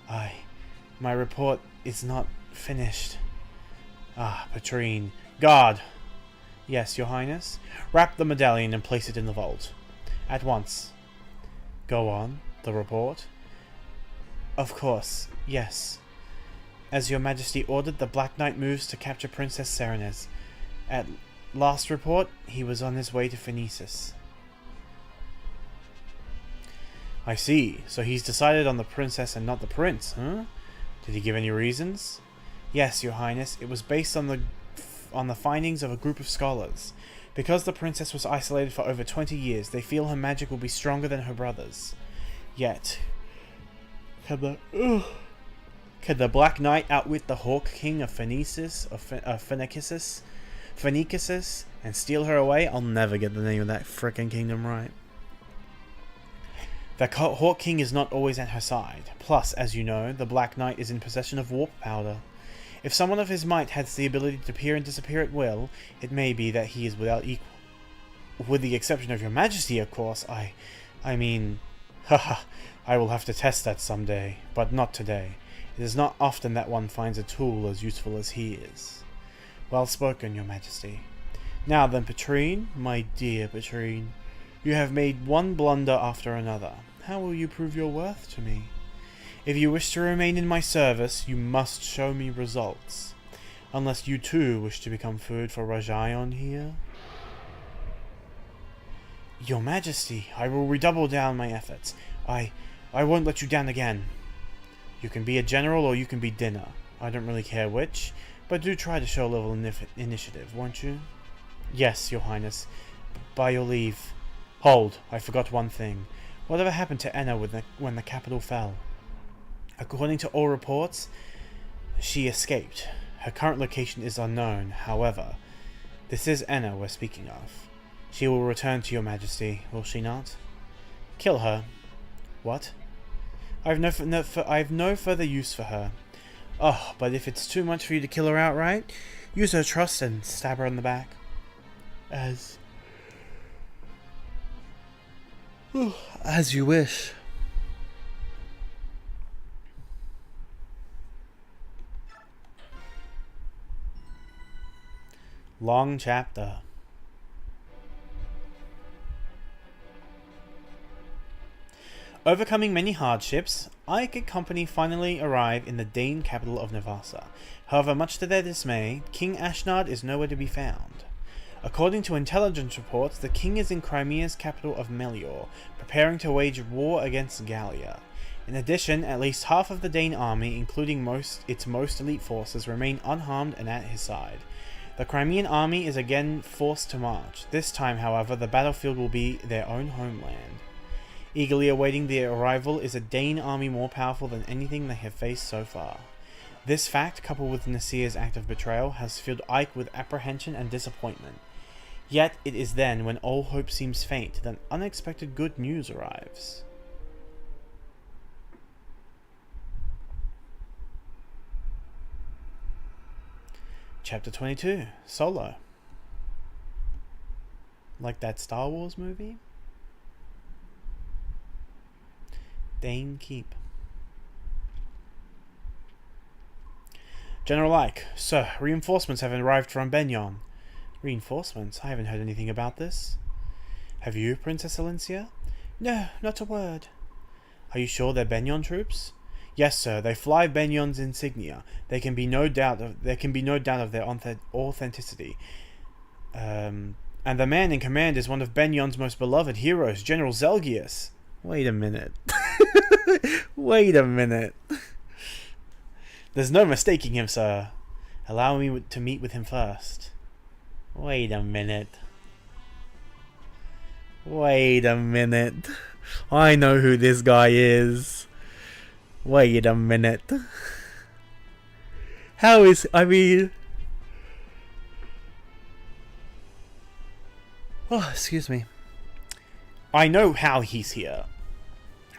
My report is not finished. Ah, Patrine. Guard! Yes, your highness? Wrap the medallion and place it in the vault. At once. Go on. The report? Of course, yes. As your majesty ordered, the Black Knight moves to capture Princess Serenez. At last report, he was on his way to Phoenicis. I see. So he's decided on the princess and not the prince, huh? Did he give any reasons? Yes, your highness. It was based on the findings of a group of scholars. Because the princess was isolated for over 20 years, they feel her magic will be stronger than her brother's. Yet, could the Black Knight outwit the Hawk King of Phoenicis, and steal her away? I'll never get the name of that frickin' kingdom right. The Hawk King is not always at her side. Plus, as you know, the Black Knight is in possession of warp powder. If someone of his might has the ability to appear and disappear at will, it may be that he is without equal. With the exception of your majesty, of course, I mean... Haha, I will have to test that someday, but not today. It is not often that one finds a tool as useful as he is. Well spoken, your majesty. Now then, Patrine, my dear Patrine, you have made one blunder after another. How will you prove your worth to me? If you wish to remain in my service, you must show me results. Unless you too wish to become food for Rajayon here? Your Majesty, I will redouble down my efforts. I won't let you down again. You can be a general or you can be dinner. I don't really care which, but do try to show a little initiative, won't you? Yes, your highness. By your leave. Hold, I forgot one thing. Whatever happened to Enna when the capital fell? According to all reports, she escaped. Her current location is unknown, however. This is Enna we're speaking of. She will return to your majesty, will she not? Kill her. What? I've no further use for her. Oh, but if it's too much for you to kill her outright, use her trust and stab her in the back. As you wish. Long chapter. Overcoming many hardships, Ike and company finally arrive in the Dane capital of Navasa. However, much to their dismay, King Ashnard is nowhere to be found. According to intelligence reports, the king is in Crimea's capital of Melior, preparing to wage war against Gallia. In addition, at least half of the Dane army, including its most elite forces, remain unharmed and at his side. The Crimean army is again forced to march. This time, however, the battlefield will be their own homeland. Eagerly awaiting their arrival is a Dane army more powerful than anything they have faced so far. This fact, coupled with Nasir's act of betrayal, has filled Ike with apprehension and disappointment. Yet it is then, when all hope seems faint, that unexpected good news arrives. Chapter 22, Solo. Like that Star Wars movie? Dane Keep. General Ike, sir, reinforcements have arrived from Benyon. Reinforcements? I haven't heard anything about this. Have you, Princess Alencia? No, not a word. Are you sure they're Benyon troops? Yes, sir. They fly Benyon's insignia. There can be no doubt of their authenticity. And the man in command is one of Benyon's most beloved heroes, General Zelgius. Wait a minute. Wait a minute. There's no mistaking him, sir. Allow me to meet with him first. Wait a minute. Wait a minute. I know who this guy is. Wait a minute. How is... I mean... Oh, excuse me. I know how he's here.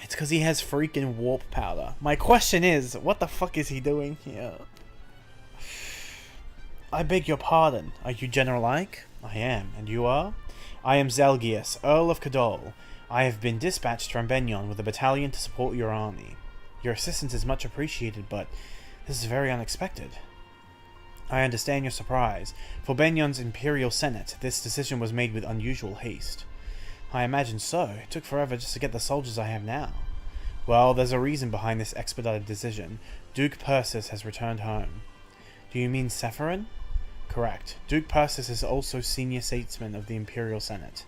It's because he has freaking warp powder. My question is, what the fuck is he doing here? I beg your pardon. Are you General Ike? I am. And you are? I am Zelgius, Earl of Cadol. I have been dispatched from Benyon with a battalion to support your army. Your assistance is much appreciated, but this is very unexpected. I understand your surprise. For Benyon's Imperial Senate, this decision was made with unusual haste. I imagine so. It took forever just to get the soldiers I have now. Well, there's a reason behind this expedited decision. Duke Persis has returned home. Do you mean Sephirin? Correct. Duke Persis is also senior statesman of the Imperial Senate.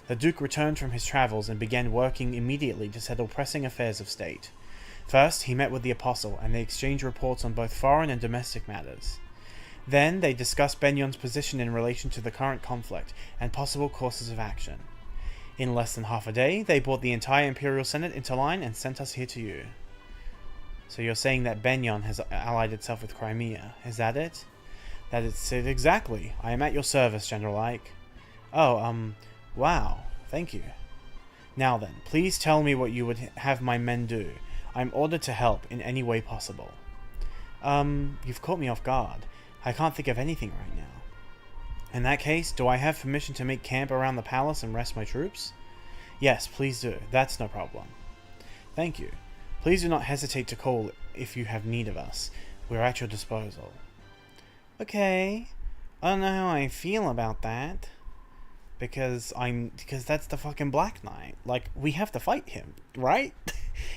The Duke returned from his travels and began working immediately to settle pressing affairs of state. First, he met with the Apostle, and they exchanged reports on both foreign and domestic matters. Then, they discussed Benyon's position in relation to the current conflict, and possible courses of action. In less than half a day, they brought the entire Imperial Senate into line and sent us here to you. So you're saying that Benyon has allied itself with Crimea, is that it? That is it exactly. I am at your service, General Ike. Oh, wow. Thank you. Now then, please tell me what you would have my men do. I'm ordered to help in any way possible. You've caught me off guard. I can't think of anything right now. In that case, do I have permission to make camp around the palace and rest my troops? Yes, please do. That's no problem. Thank you. Please do not hesitate to call if you have need of us. We're at your disposal. Okay. I don't know how I feel about that. Because that's the fucking Black Knight. Like, we have to fight him, right?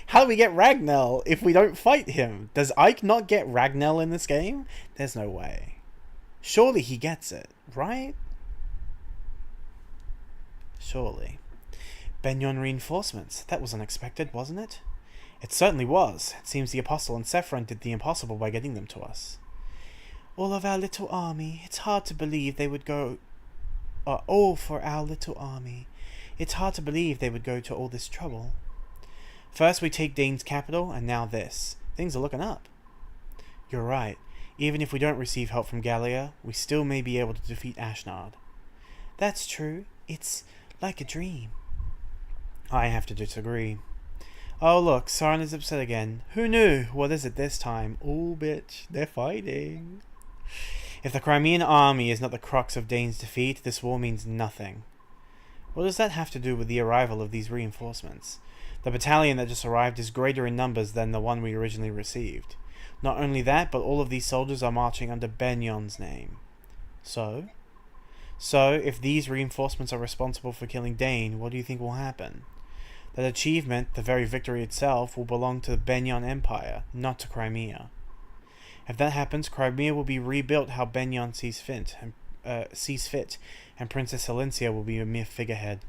How do we get Ragnell if we don't fight him? Does Ike not get Ragnell in this game? There's no way. Surely he gets it, right? Surely. Benyon reinforcements. That was unexpected, wasn't it? It certainly was. It seems the Apostle and Sephirin did the impossible by getting them to us. All of our little army. It's hard to believe they would go... all for our little army. It's hard to believe they would go to all this trouble. First we take Dane's capital, and now this. Things are looking up. You're right. Even if we don't receive help from Gallia, we still may be able to defeat Ashnard. That's true. It's like a dream. I have to disagree. Oh look, Sarin is upset again. Who knew? What is it this time? Ooh, bitch, they're fighting. If the Crimean army is not the crux of Dane's defeat, this war means nothing. What does that have to do with the arrival of these reinforcements? The battalion that just arrived is greater in numbers than the one we originally received. Not only that, but all of these soldiers are marching under Benyon's name. So, if these reinforcements are responsible for killing Dane, what do you think will happen? That achievement, the very victory itself, will belong to the Benyon Empire, not to Crimea. If that happens, Crimea will be rebuilt how Benyon sees fit, and Princess Alencia will be a mere figurehead.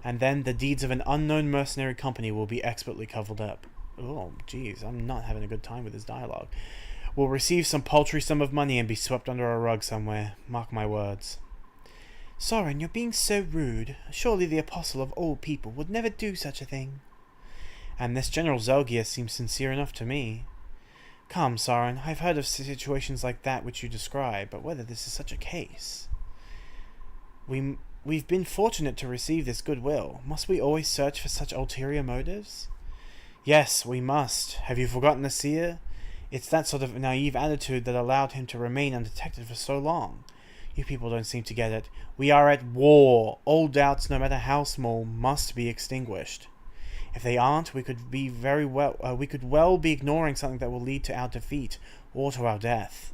And then the deeds of an unknown mercenary company will be expertly covered up. Oh, jeez, I'm not having a good time with this dialogue. Will receive some paltry sum of money and be swept under a rug somewhere. Mark my words. Soren, you're being so rude. Surely the apostle of all people would never do such a thing. And this General Zelgius seems sincere enough to me. Come, Soren, I've heard of situations like that which you describe, but whether this is such a case... We've been fortunate to receive this goodwill. Must we always search for such ulterior motives? Yes, we must. Have you forgotten the seer? It's that sort of naive attitude that allowed him to remain undetected for so long. You people don't seem to get it. We are at war. All doubts, no matter how small, must be extinguished. If they aren't, we could be well be ignoring something that will lead to our defeat or to our death.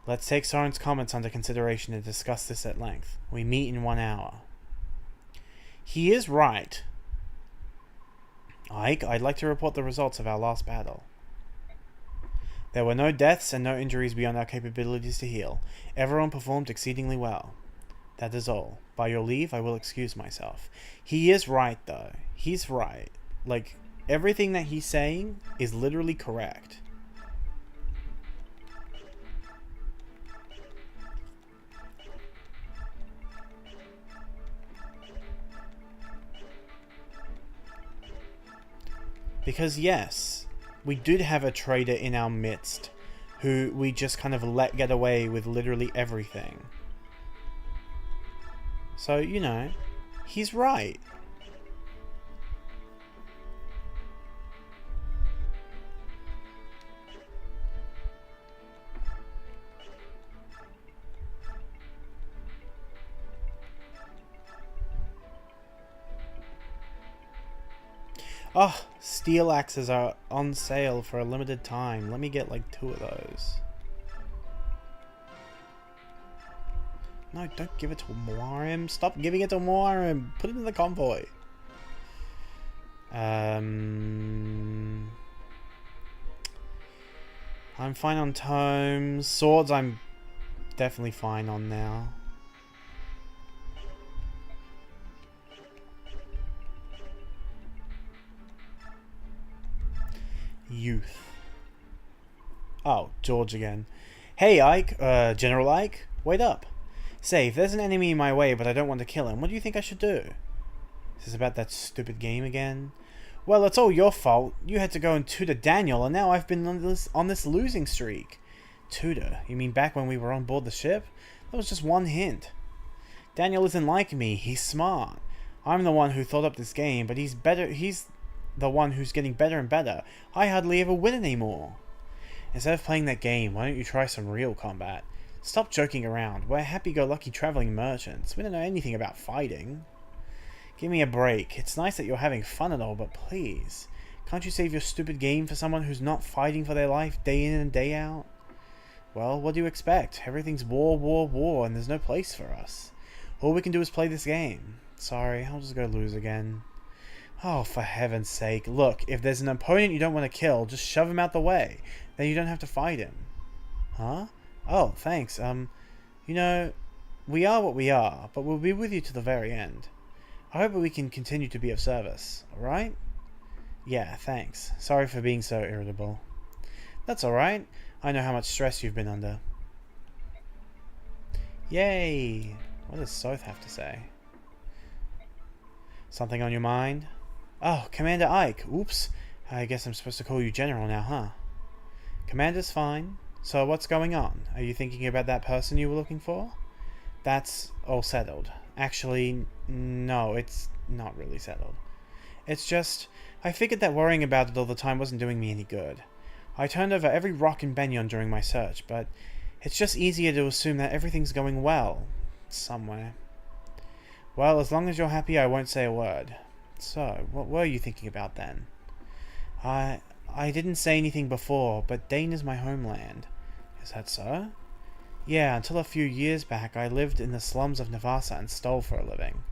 Let's take Soren's comments under consideration and discuss this at length. We meet in 1 hour. He is right. Ike, I'd like to report the results of our last battle. There were no deaths and no injuries beyond our capabilities to heal. Everyone performed exceedingly well. That is all. By your leave, I will excuse myself. He is right, though. He's right. Like, everything that he's saying is literally correct. Because yes, we did have a traitor in our midst who we just kind of let get away with literally everything. So, you know, he's right. Oh, steel axes are on sale for a limited time. Let me get like 2 of those. No, don't give it to Moirim. Stop giving it to Moirim. Put it in the convoy. I'm fine on tomes. Swords I'm definitely fine on now. Youth. Oh, George again. Hey, Ike. General Ike? Wait up. Say, if there's an enemy in my way but I don't want to kill him, what do you think I should do? Is this about that stupid game again? Well, it's all your fault. You had to go and tutor Daniel, and now I've been on this losing streak. Tutor? You mean back when we were on board the ship? That was just one hint. Daniel isn't like me. He's smart. I'm the one who thought up this game, but he's better. He's the one who's getting better and better. I hardly ever win anymore. Instead of playing that game, why don't you try some real combat? Stop joking around. We're happy-go-lucky traveling merchants. We don't know anything about fighting. Give me a break. It's nice that you're having fun and all, but please, can't you save your stupid game for someone who's not fighting for their life day in and day out? Well, what do you expect? Everything's war, war, war, and there's no place for us. All we can do is play this game. Sorry, I'll just go lose again. Oh, for heaven's sake. Look, if there's an opponent you don't want to kill, just shove him out the way. Then you don't have to fight him. Huh? Oh, thanks. You know, we are what we are, but we'll be with you to the very end. I hope that we can continue to be of service, alright? Yeah, thanks. Sorry for being so irritable. That's alright. I know how much stress you've been under. Yay! What does Soth have to say? Something on your mind? Oh, Commander Ike. Oops. I guess I'm supposed to call you General now, huh? Commander's fine. So what's going on? Are you thinking about that person you were looking for? That's all settled. Actually, no, it's not really settled. It's just, I figured that worrying about it all the time wasn't doing me any good. I turned over every rock in Benyon during my search, but it's just easier to assume that everything's going well. Somewhere. Well, as long as you're happy, I won't say a word. So, what were you thinking about then? I didn't say anything before, but Dane is my homeland. Is that so? Yeah, until a few years back, I lived in the slums of Navasa and stole for a living.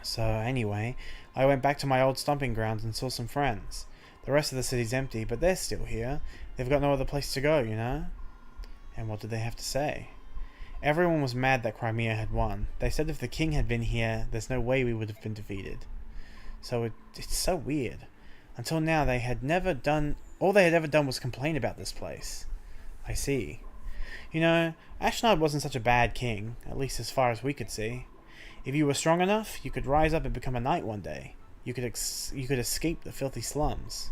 So, anyway, I went back to my old stomping grounds and saw some friends. The rest of the city's empty, but they're still here. They've got no other place to go, you know? And what did they have to say? Everyone was mad that Crimea had won. They said if the king had been here, there's no way we would have been defeated. So it's so weird. Until now, all they had ever done was complain about this place. I see. You know, Ashnard wasn't such a bad king, at least as far as we could see. If you were strong enough, you could rise up and become a knight one day. you could escape the filthy slums.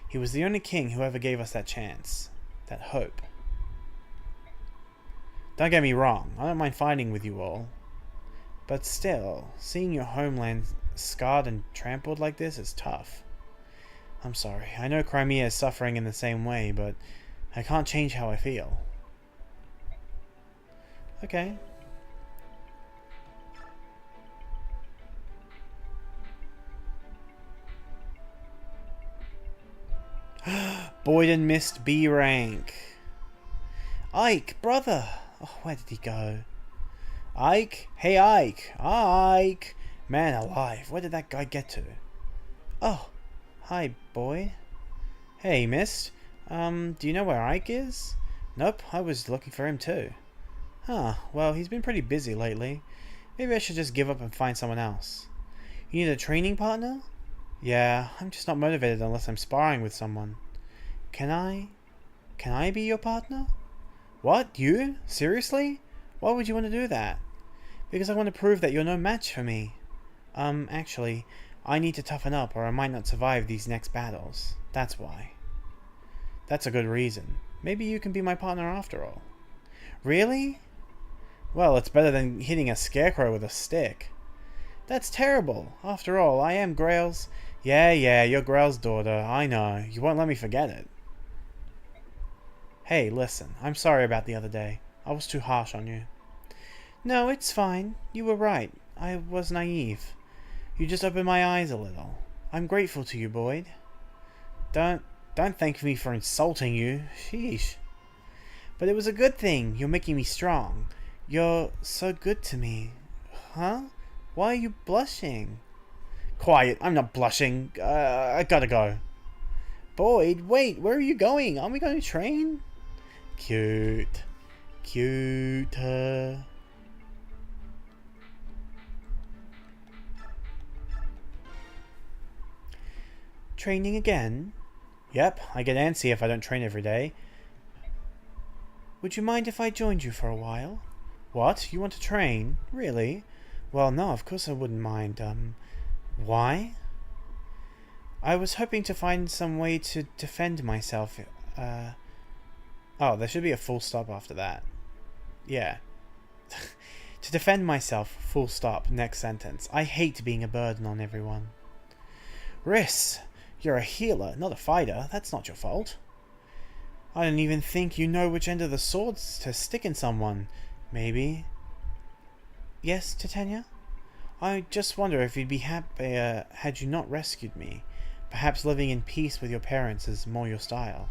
He was the only king who ever gave us that chance, that hope. Don't get me wrong, I don't mind fighting with you all. But still, seeing your homeland scarred and trampled like this is tough. I'm sorry, I know Crimea is suffering in the same way, but I can't change how I feel. Okay. Boyden missed B rank. Ike, brother! Oh, where did he go? Ike? Hey, Ike! Ike! Man alive, where did that guy get to? Oh, hi, boy. Hey, Mist. Do you know where Ike is? Nope, I was looking for him too. Huh, well, he's been pretty busy lately. Maybe I should just give up and find someone else. You need a training partner? Yeah, I'm just not motivated unless I'm sparring with someone. Can I be your partner? What? You? Seriously? Why would you want to do that? Because I want to prove that you're no match for me. Actually, I need to toughen up or I might not survive these next battles. That's why. That's a good reason. Maybe you can be my partner after all. Really? Well, it's better than hitting a scarecrow with a stick. That's terrible. After all, I am Grail's... Yeah, you're Grail's daughter. I know. You won't let me forget it. Hey, listen. I'm sorry about the other day. I was too harsh on you. No, it's fine. You were right. I was naive. You just opened my eyes a little. I'm grateful to you, Boyd. Don't thank me for insulting you. Sheesh. But it was a good thing. You're making me strong. You're so good to me. Huh? Why are you blushing? Quiet. I'm not blushing. I gotta go. Boyd, wait. Where are you going? Aren't we going to train? Cute. Cute. Training again? Yep, I get antsy if I don't train every day. Would you mind if I joined you for a while? What? You want to train? Really? Well, no, of course I wouldn't mind. Why? I was hoping to find some way to defend myself. Oh, there should be a full stop after that. Yeah. To defend myself, full stop, next sentence. I hate being a burden on everyone. Riss, you're a healer, not a fighter. That's not your fault. I don't even think you know which end of the sword to stick in someone. Maybe. Yes, Titania? I just wonder if you'd be happier had you not rescued me. Perhaps living in peace with your parents is more your style.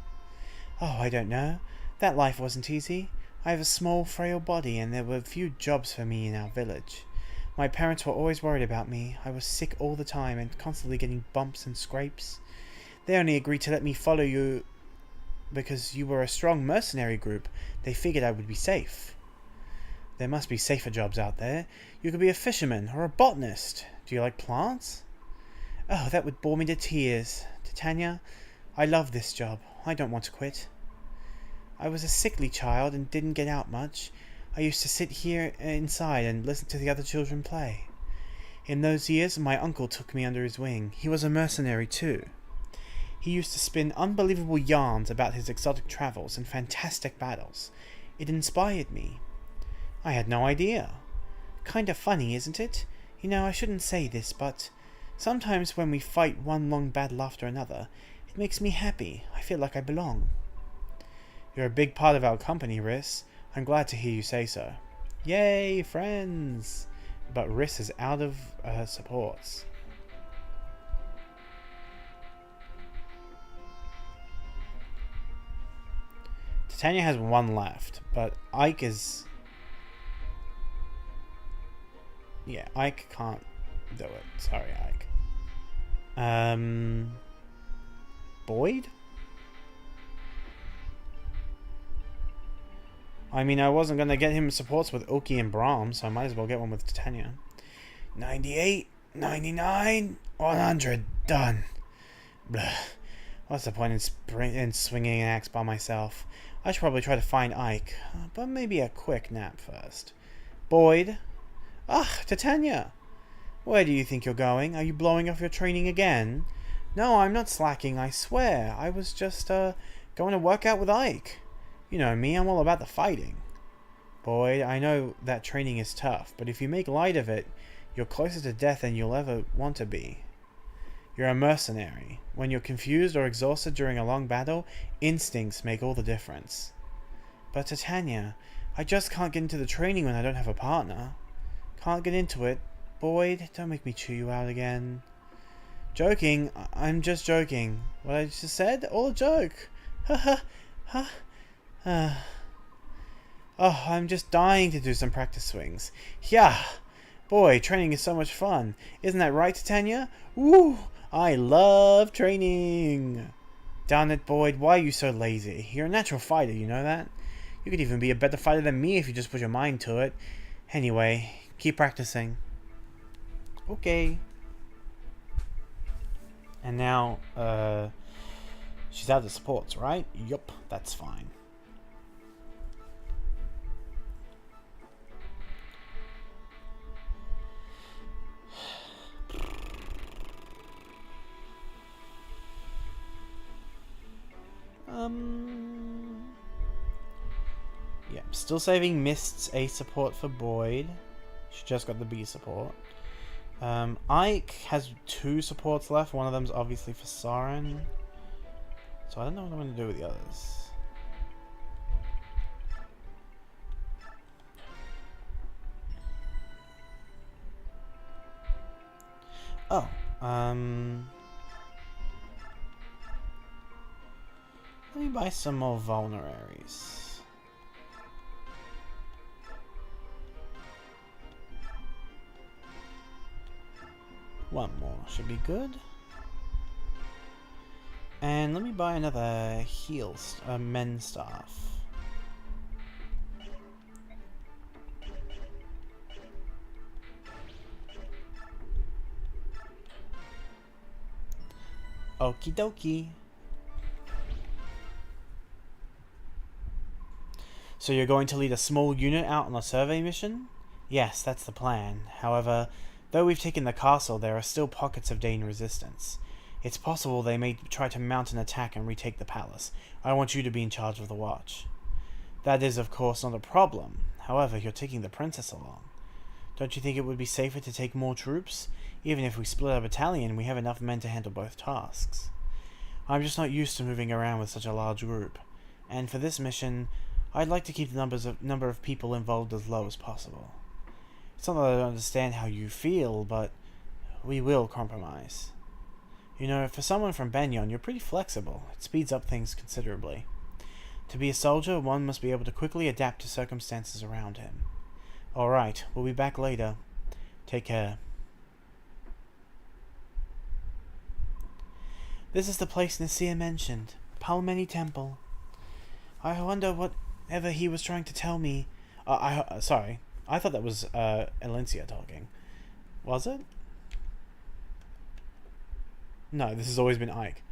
Oh, I don't know. That life wasn't easy. I have a small, frail body, and there were few jobs for me in our village. My parents were always worried about me. I was sick all the time and constantly getting bumps and scrapes. They only agreed to let me follow you because you were a strong mercenary group. They figured I would be safe. There must be safer jobs out there. You could be a fisherman or a botanist. Do you like plants? Oh, that would bore me to tears. Titania, I love this job. I don't want to quit. I was a sickly child and didn't get out much. I used to sit here inside and listen to the other children play. In those years, my uncle took me under his wing. He was a mercenary too. He used to spin unbelievable yarns about his exotic travels and fantastic battles. It inspired me. I had no idea. Kinda funny, isn't it? You know, I shouldn't say this, but sometimes when we fight one long battle after another, it makes me happy. I feel like I belong. You're a big part of our company, Riss. I'm glad to hear you say so. Yay, friends! But Riss is out of her supports. Titania has one left, but Ike is... Yeah, Ike can't do it. Sorry, Ike. Boyd? I mean, I wasn't going to get him supports with Oki and Brahm, so I might as well get one with Titania. 98, 99, 100, done. Blah. What's the point in swinging an axe by myself? I should probably try to find Ike, but maybe a quick nap first. Boyd? Ah, Titania! Where do you think you're going? Are you blowing off your training again? No, I'm not slacking, I swear. I was just, going to work out with Ike. You know me, I'm all about the fighting. Boyd, I know that training is tough, but if you make light of it, you're closer to death than you'll ever want to be. You're a mercenary. When you're confused or exhausted during a long battle, instincts make all the difference. But Titania, I just can't get into the training when I don't have a partner. Can't get into it. Boyd, don't make me chew you out again. Joking? I'm just joking. What I just said? All a joke. Ha ha ha. Oh, I'm just dying to do some practice swings. Yeah! Boy, training is so much fun. Isn't that right, Titania? Woo! I love training! Darn it, Boyd, why are you so lazy? You're a natural fighter, you know that? You could even be a better fighter than me if you just put your mind to it. Anyway, keep practicing. Okay. And now, she's out of supports, right? Yup, that's fine. Yeah, still saving Mist's A support for Boyd. She just got the B support. Ike has 2 supports left. One of them's obviously for Soren. So I don't know what I'm going to do with the others. Oh, let me buy some more vulneraries. One more should be good. And let me buy another heal, men staff. Okie dokie. So you're going to lead a small unit out on a survey mission? Yes, that's the plan. However, though we've taken the castle, there are still pockets of Dane resistance. It's possible they may try to mount an attack and retake the palace. I want you to be in charge of the watch. That is, of course, not a problem. However, you're taking the princess along. Don't you think it would be safer to take more troops? Even if we split our battalion, we have enough men to handle both tasks. I'm just not used to moving around with such a large group. And for this mission, I'd like to keep the number of people involved as low as possible. It's not that I don't understand how you feel, but we will compromise. You know, for someone from Benyon, you're pretty flexible. It speeds up things considerably. To be a soldier, one must be able to quickly adapt to circumstances around him. Alright, we'll be back later. Take care. This is the place Nasir mentioned. Palmeni Temple. I wonder whatever he was trying to tell me. Sorry. I thought that was Alencia talking. Was it? No, this has always been Ike.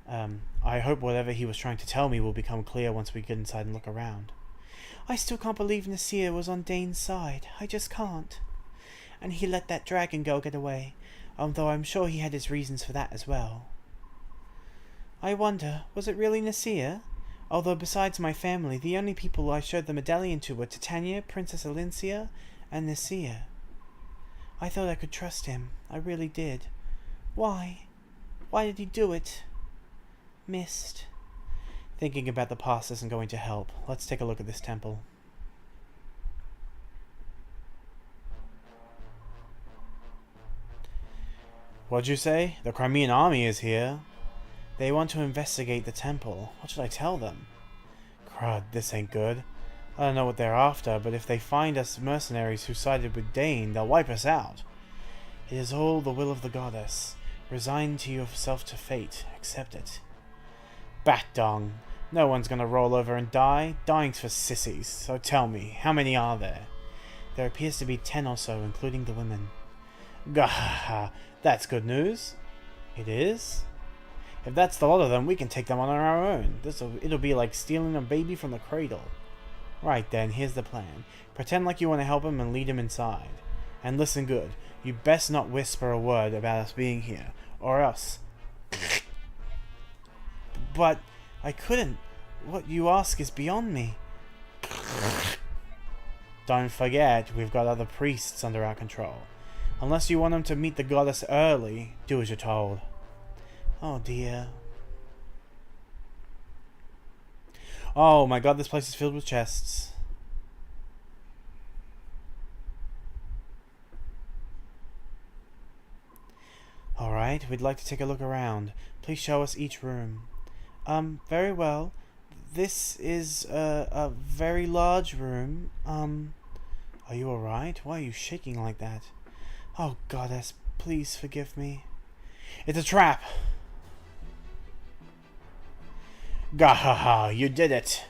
I hope whatever he was trying to tell me will become clear once we get inside and look around. I still can't believe Nasir was on Dane's side. I just can't. And he let that dragon girl get away, although I'm sure he had his reasons for that as well. I wonder, was it really Nasir? Although besides my family, the only people I showed the medallion to were Titania, Princess Alencia, and Nasir. I thought I could trust him. I really did. Why? Why did he do it? Mist. Thinking about the past isn't going to help. Let's take a look at this temple. What'd you say? The Crimean army is here. They want to investigate the temple. What should I tell them? Crud, this ain't good. I don't know what they're after, but if they find us mercenaries who sided with Dane, they'll wipe us out. It is all the will of the goddess. Resign to yourself to fate. Accept it. Bat dong. No one's gonna roll over and die. Dying's for sissies. So tell me, how many are there? There appears to be 10 or so, including the women. Gah, that's good news. It is? If that's the lot of them, we can take them on our own. It'll be like stealing a baby from the cradle. Right then, here's the plan. Pretend like you want to help him and lead him inside. And listen good. You best not whisper a word about us being here, or else. But I couldn't. What you ask is beyond me. Don't forget, we've got other priests under our control. Unless you want them to meet the goddess early, do as you're told. Oh dear. Oh my god, this place is filled with chests. Alright, we'd like to take a look around. Please show us each room. Very well. This is a very large room. Are you alright? Why are you shaking like that? Oh, goddess, please forgive me. It's a trap! Gahaha, you did it!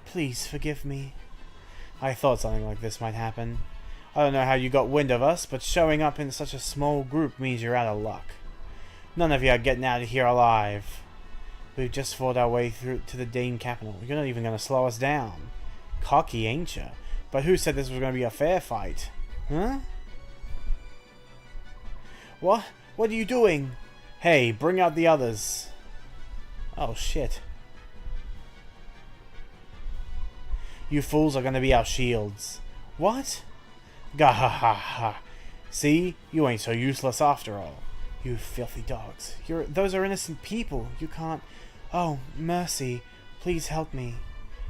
Please forgive me. I thought something like this might happen. I don't know how you got wind of us, but showing up in such a small group means you're out of luck. None of you are getting out of here alive. We've just fought our way through to the Dane capital. You're not even going to slow us down. Cocky, ain't you? But who said this was going to be a fair fight? Huh? What? What are you doing? Hey, bring out the others. Oh, shit. You fools are going to be our shields. What? Gahahaha. See? You ain't so useless after all. You filthy dogs. Those are innocent people. You can't... Oh, mercy. Please help me.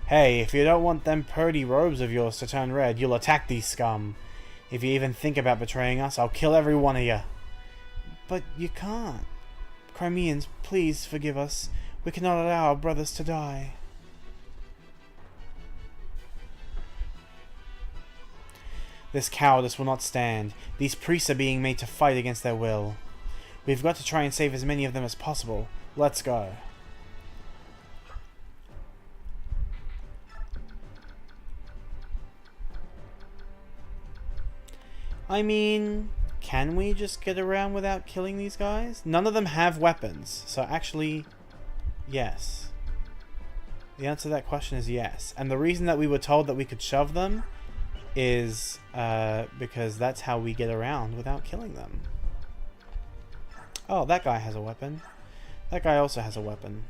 Hey, if you don't want them purdy robes of yours to turn red, you'll attack these scum. If you even think about betraying us, I'll kill every one of you. But you can't. Crimeans, please forgive us. We cannot allow our brothers to die. This cowardice will not stand. These priests are being made to fight against their will. We've got to try and save as many of them as possible. Let's go. I mean, can we just get around without killing these guys? None of them have weapons, so actually, yes. The answer to that question is yes. And the reason that we were told that we could shove them is because that's how we get around without killing them. Oh, that guy has a weapon. That guy also has a weapon.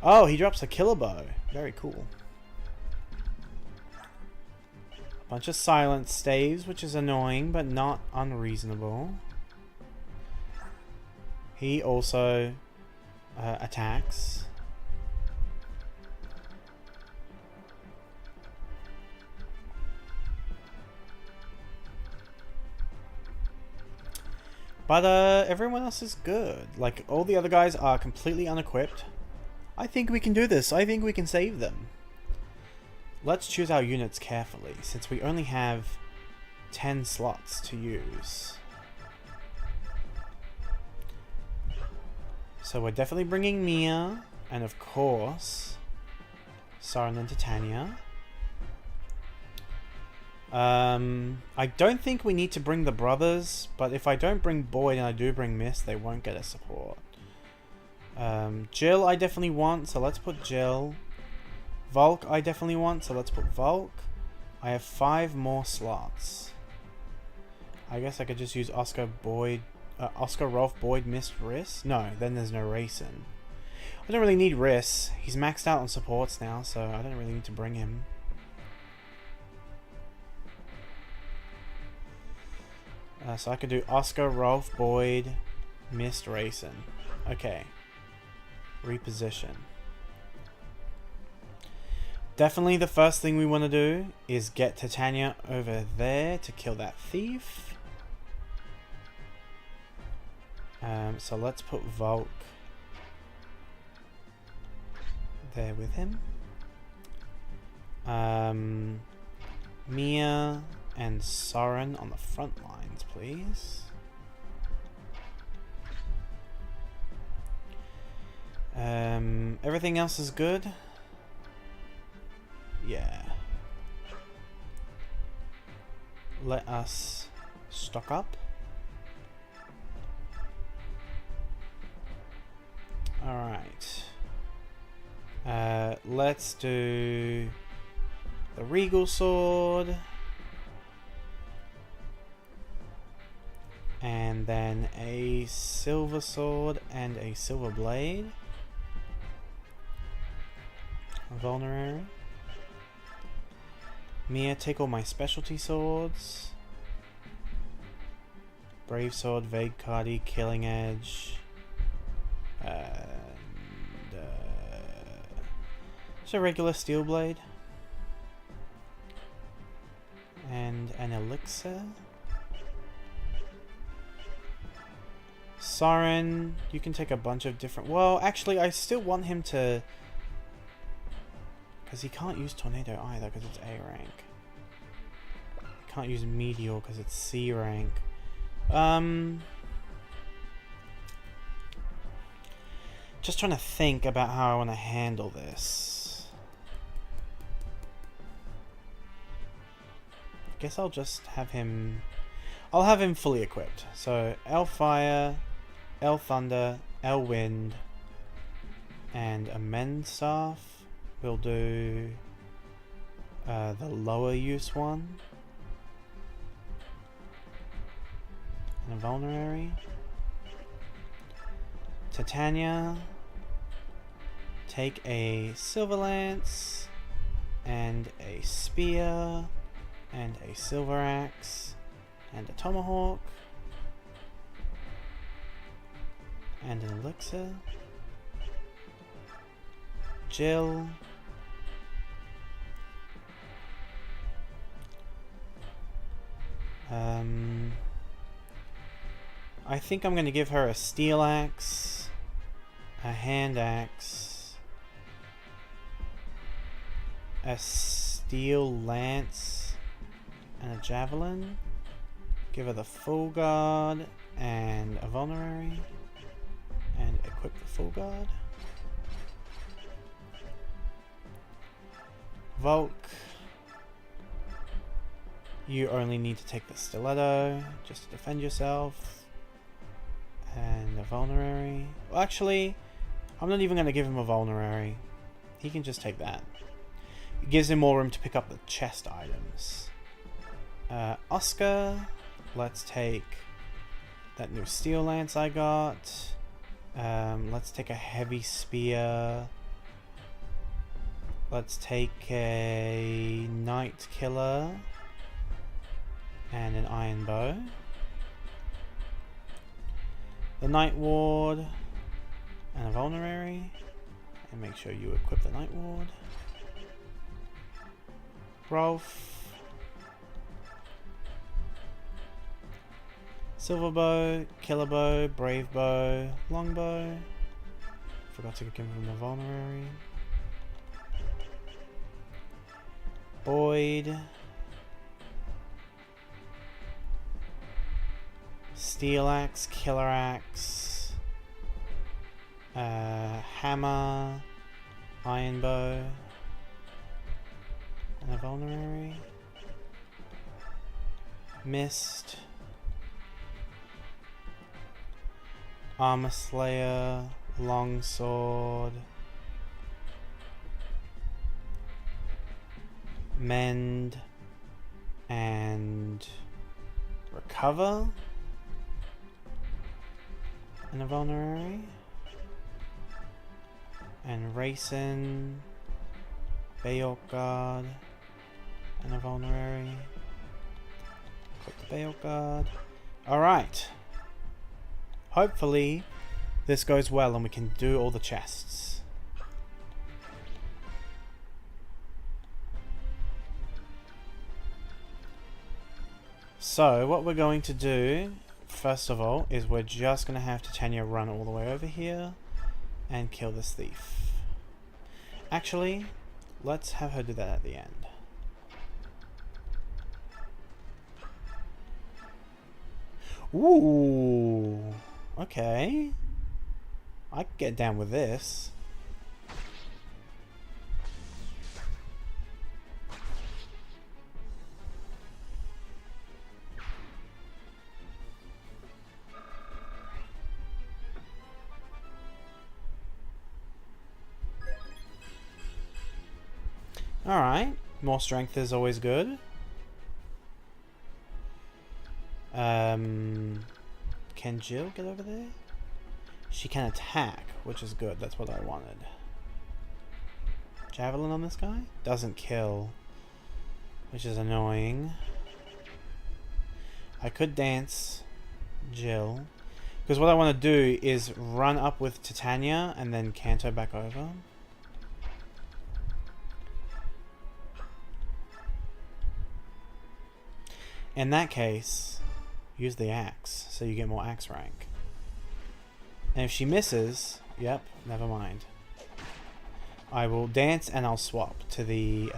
Oh, he drops a killer bow. Very cool. A bunch of silence staves, which is annoying, but not unreasonable. He also attacks. But everyone else is good. Like, all the other guys are completely unequipped. I think we can do this. I think we can save them. Let's choose our units carefully, since we only have 10 slots to use. So we're definitely bringing Mia, and of course, Soren and Titania. I don't think we need to bring the brothers, but if I don't bring Boyd and I do bring Mist, they won't get a support. Jill I definitely want, so let's put Jill. Volk I definitely want, so let's put Volk. I have 5 more slots. I guess I could just use Oscar, Boyd, Oscar, Rolf, Boyd, Mist, Riss? No, then there's no Rayson. I don't really need Riss. He's maxed out on supports now, so I don't really need to bring him. So I could do Oscar, Rolf, Boyd, Mist, Rayson. Okay. Reposition. Definitely the first thing we want to do is get Titania over there to kill that thief. So let's put Volk there with him. Mia and Soren on the front lines, please. Everything else is good. Yeah. Let us stock up. Alright. let's do the Regal Sword. And then a Silver Sword and a Silver Blade. Vulnerary. Mia, take all my specialty swords. Brave Sword, Vague Cardi, Killing Edge. And just a regular Steel Blade. And an Elixir. Soren, you can take a bunch of different... Well, actually, I still want him to... Because he can't use Tornado either, because it's A rank. He can't use Meteor, because it's C rank. Just trying to think about how I want to handle this. Guess I'll just have him... I'll have him fully equipped. So, L Fire... L Thunder, L Wind, and a Mend Staff. We'll do the lower use one. And a Vulnerary. Titania. Take a Silver Lance, and a Spear, and a Silver Axe, and a Tomahawk. And an Elixir. Jill. I think I'm going to give her a Steel Axe, a Hand Axe, a Steel Lance, and a Javelin. Give her the Full Guard and a Vulnerary. And equip the Full Guard. Volk. You only need to take the Stiletto just to defend yourself. And a Vulnerary. Well, actually, I'm not even going to give him a Vulnerary. He can just take that. It gives him more room to pick up the chest items. Oscar. Let's take that new Steel Lance I got. Let's take a Heavy Spear. Let's take a Night Killer. And an Iron Bow. The Night Ward. And a Vulnerary. And make sure you equip the Night Ward. Rolf. Silver Bow, Killer Bow, Brave Bow, Longbow. Forgot to give him the Vulnerary. Boyd. Steel Axe, Killer Axe. Hammer. Iron Bow. And a Vulnerary. Mist. Armor Slayer, Longsword, Mend, and Recover, and a Vulnerary, and Racing, Bayok Guard, and a Vulnerary. Put the Bayok Guard. Alright. Hopefully this goes well and we can do all the chests. So what we're going to do first of all is we're just going to have Titania run all the way over here and kill this thief. Actually, let's have her do that at the end. Ooh. Okay. I can get down with this. Alright. More strength is always good. Can Jill get over there? She can attack, which is good. That's what I wanted. Javelin on this guy? Doesn't kill, which is annoying. I could dance Jill, because what I want to do is run up with Titania and then canto back over. In that case, use the axe, so you get more axe rank. And if she misses, yep, never mind. I will dance and I'll swap to the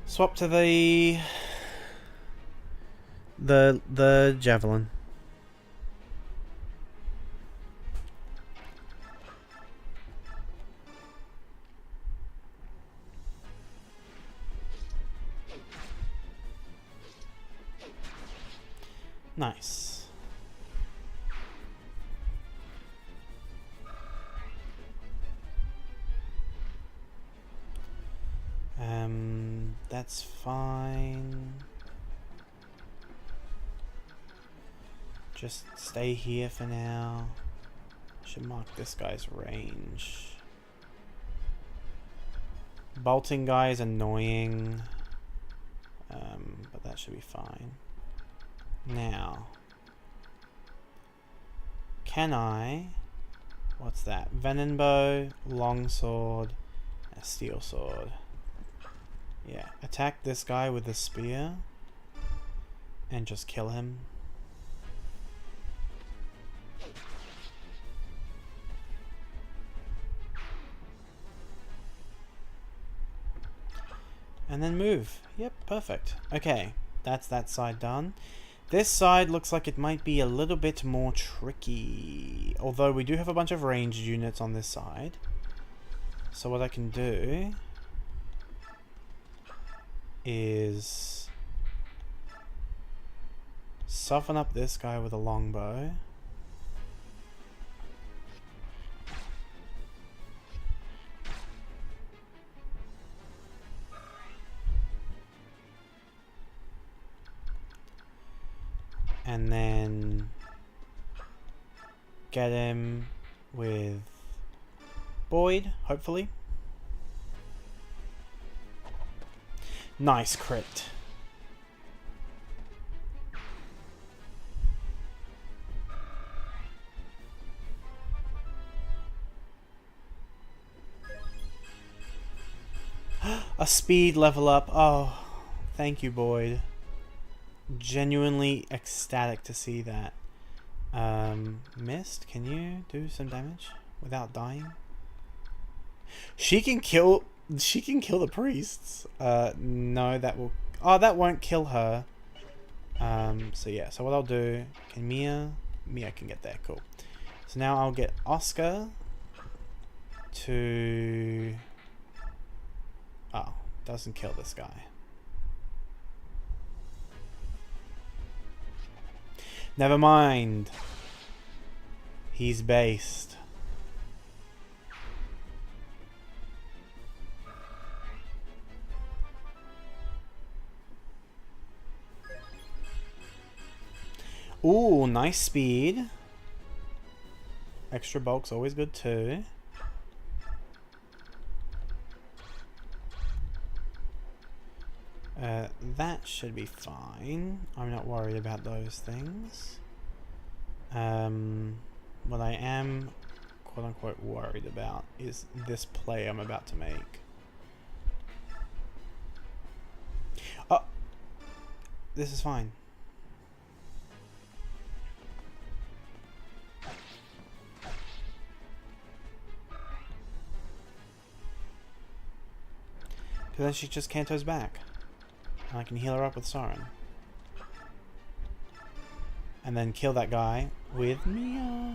swap to the javelin. Nice. That's fine. Just stay here for now. Should mark this guy's range. Bolting guy is annoying, but that should be fine. Now, can I? What's that? Venom bow, longsword, a steel sword. Yeah, attack this guy with a spear and just kill him. And then move. Yep, perfect. Okay, that's that side done. This side looks like it might be a little bit more tricky. Although we do have a bunch of ranged units on this side. So what I can do is soften up this guy with a longbow. And then get him with Boyd, hopefully. Nice crit. A speed level up. Oh, thank you, Boyd. Genuinely ecstatic to see that. Mist, can you do some damage without dying? She can kill the priests. No, that will... Oh, that won't kill her. So yeah, so what I'll do... Can Mia can get there, cool. So now I'll get Oscar to... Oh, doesn't kill this guy. Never mind. He's based. Ooh, nice speed. Extra bulk's always good too. That should be fine. I'm not worried about those things. What I am quote-unquote worried about is this play I'm about to make. Oh! This is fine. Because then she just cantos back. And I can heal her up with Siren. And then kill that guy with Mia.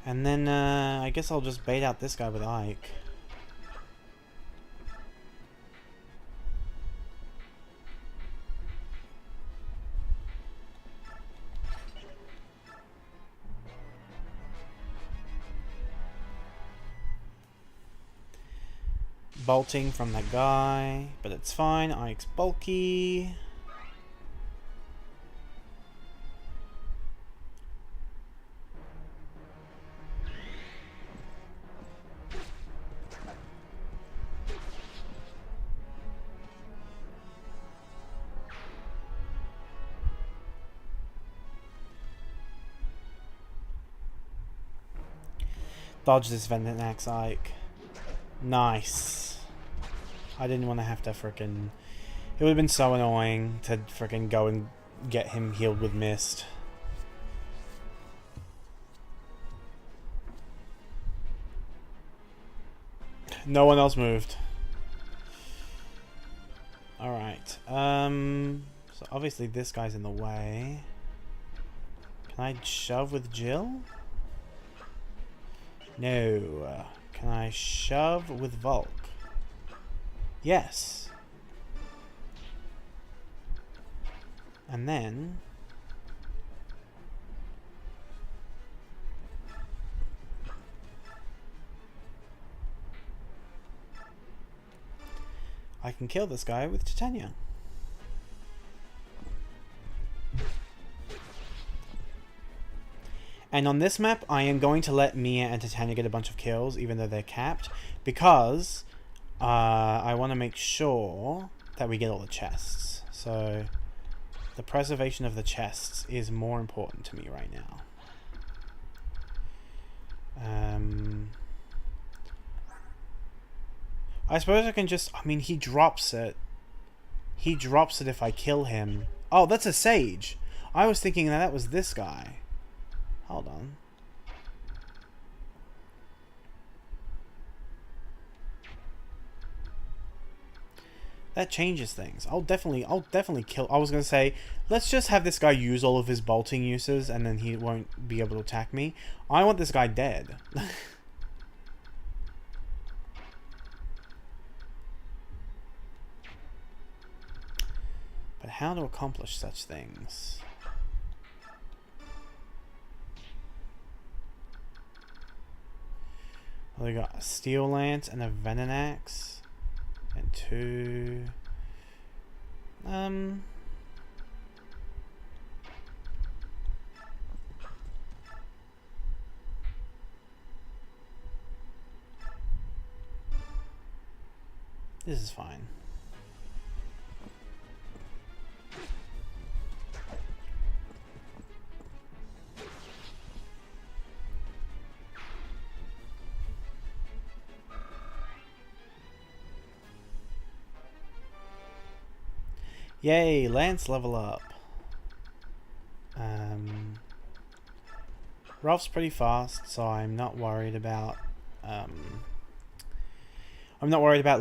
And then, I guess I'll just bait out this guy with Ike. Bolting from that guy, but it's fine. Ike's bulky. Dodge this Vendenax Ike. Nice. I didn't want to have to frickin'... It would have been so annoying to frickin' go and get him healed with Mist. No one else moved. Alright. So obviously this guy's in the way. Can I shove with Jill? No. Can I shove with Volk? Yes. And then... I can kill this guy with Titania. And on this map, I am going to let Mia and Titania get a bunch of kills, even though they're capped, because I want to make sure that we get all the chests. So the preservation of the chests is more important to me right now. I suppose I can just... I mean, he drops it. He drops it if I kill him. Oh, that's a Sage. I was thinking that was this guy. Hold on. That changes things. I'll definitely kill... I was going to say, let's just have this guy use all of his bolting uses and then he won't be able to attack me. I want this guy dead. But how to accomplish such things? Well, we got a Steel Lance and a Vendenax. And two... This is fine. Yay, Lance level up. Ralph's pretty fast, so I'm not worried about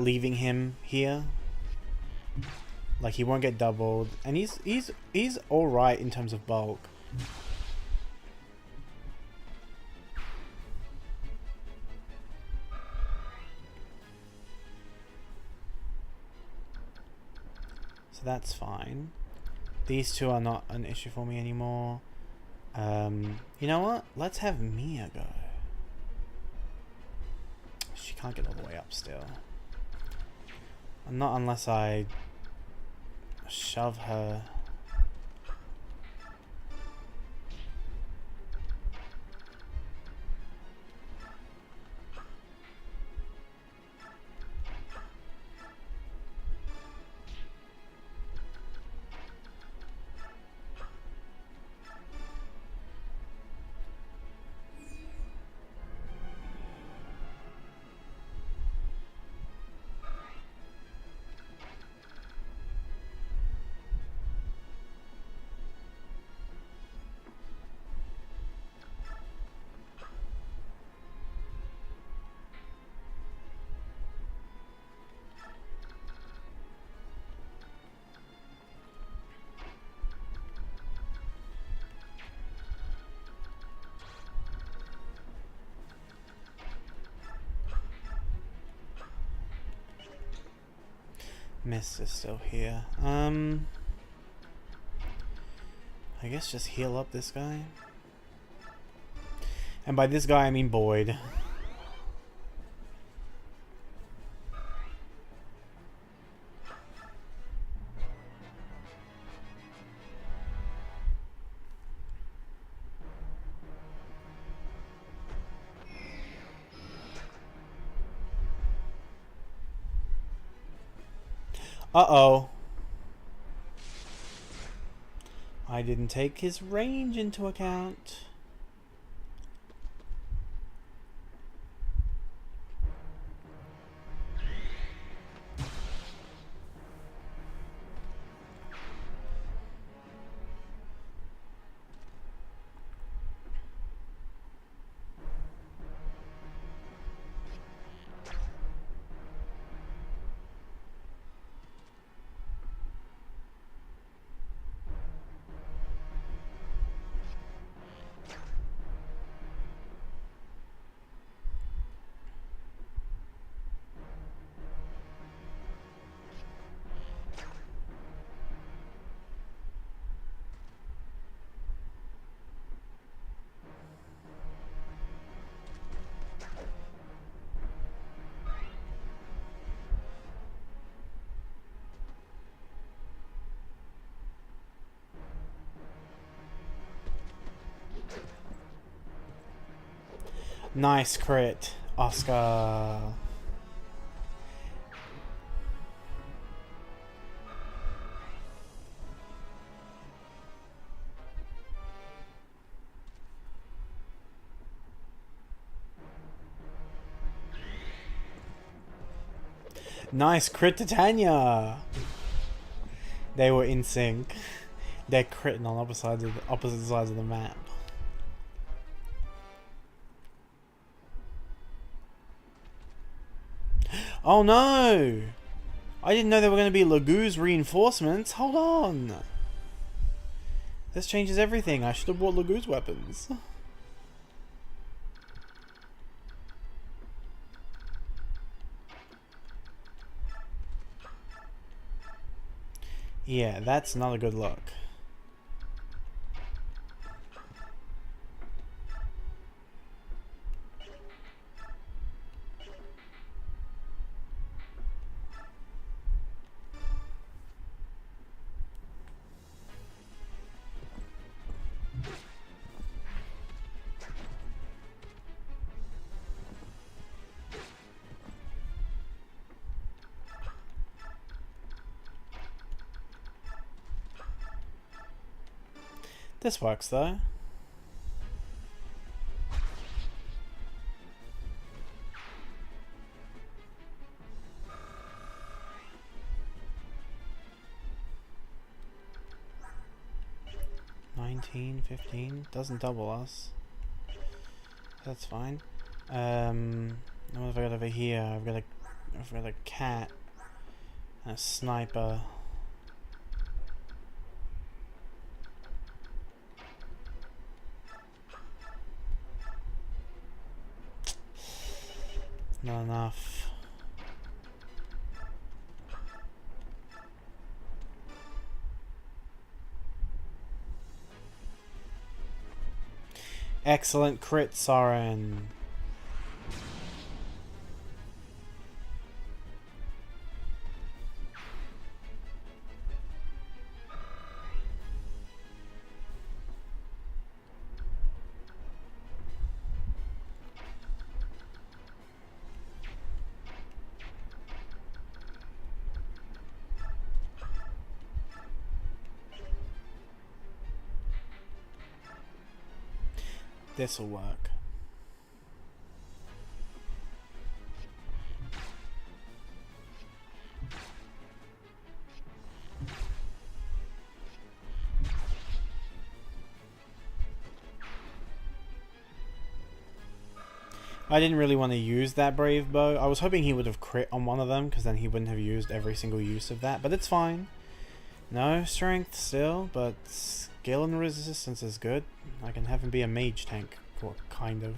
leaving him here. Like, he won't get doubled, and he's all right in terms of bulk. So that's fine. These two are not an issue for me anymore. You know what? Let's have Mia go. She can't get all the way up still. Not unless I shove her. Mist is still here. I guess just heal up this guy. And by this guy, I mean Boyd. Uh-oh. I didn't take his range into account. Nice crit, Oscar. Nice crit to Tanya. They were in sync. They're critting on opposite sides of the map. Oh no! I didn't know there were going to be Lagoo's reinforcements. Hold on. This changes everything. I should have bought Lagoo's weapons. Yeah, that's not a good look. This works though. $19.15 doesn't double us. That's fine. What have I got over here? I've got a cat and a sniper. Not enough. Excellent crit, Soren. This'll work. I didn't really want to use that brave bow. I was hoping he would have crit on one of them, because then he wouldn't have used every single use of that, but it's fine. No strength still, but skill and resistance is good. I can have him be a mage tank, or kind of.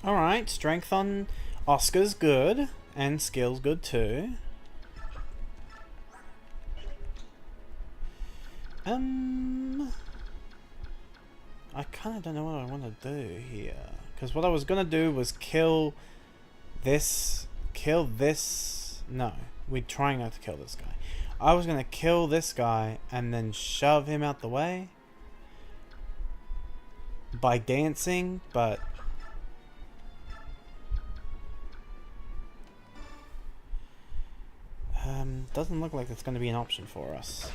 Alright, strength on Oscar's good, and skill's good too. I kind of don't know what I want to do here. Because what I was going to do was kill this... No, we're trying not to kill this guy. I was going to kill this guy and then shove him out the way by dancing, but... doesn't look like it's going to be an option for us.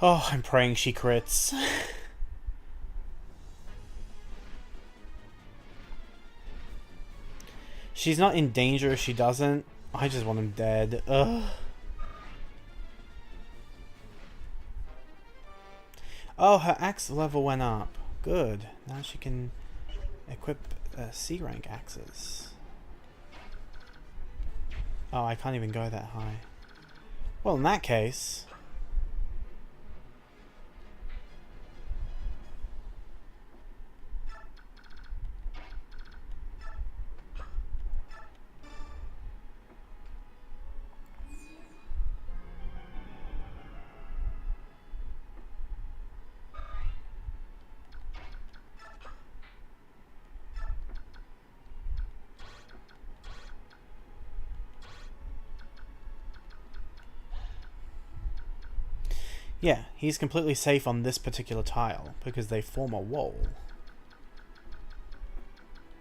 Oh, I'm praying she crits. She's not in danger if she doesn't. I just want him dead. Ugh. Oh, her axe level went up. Good. Now she can equip C rank axes. Oh, I can't even go that high. Well, in that case... yeah, he's completely safe on this particular tile because they form a wall.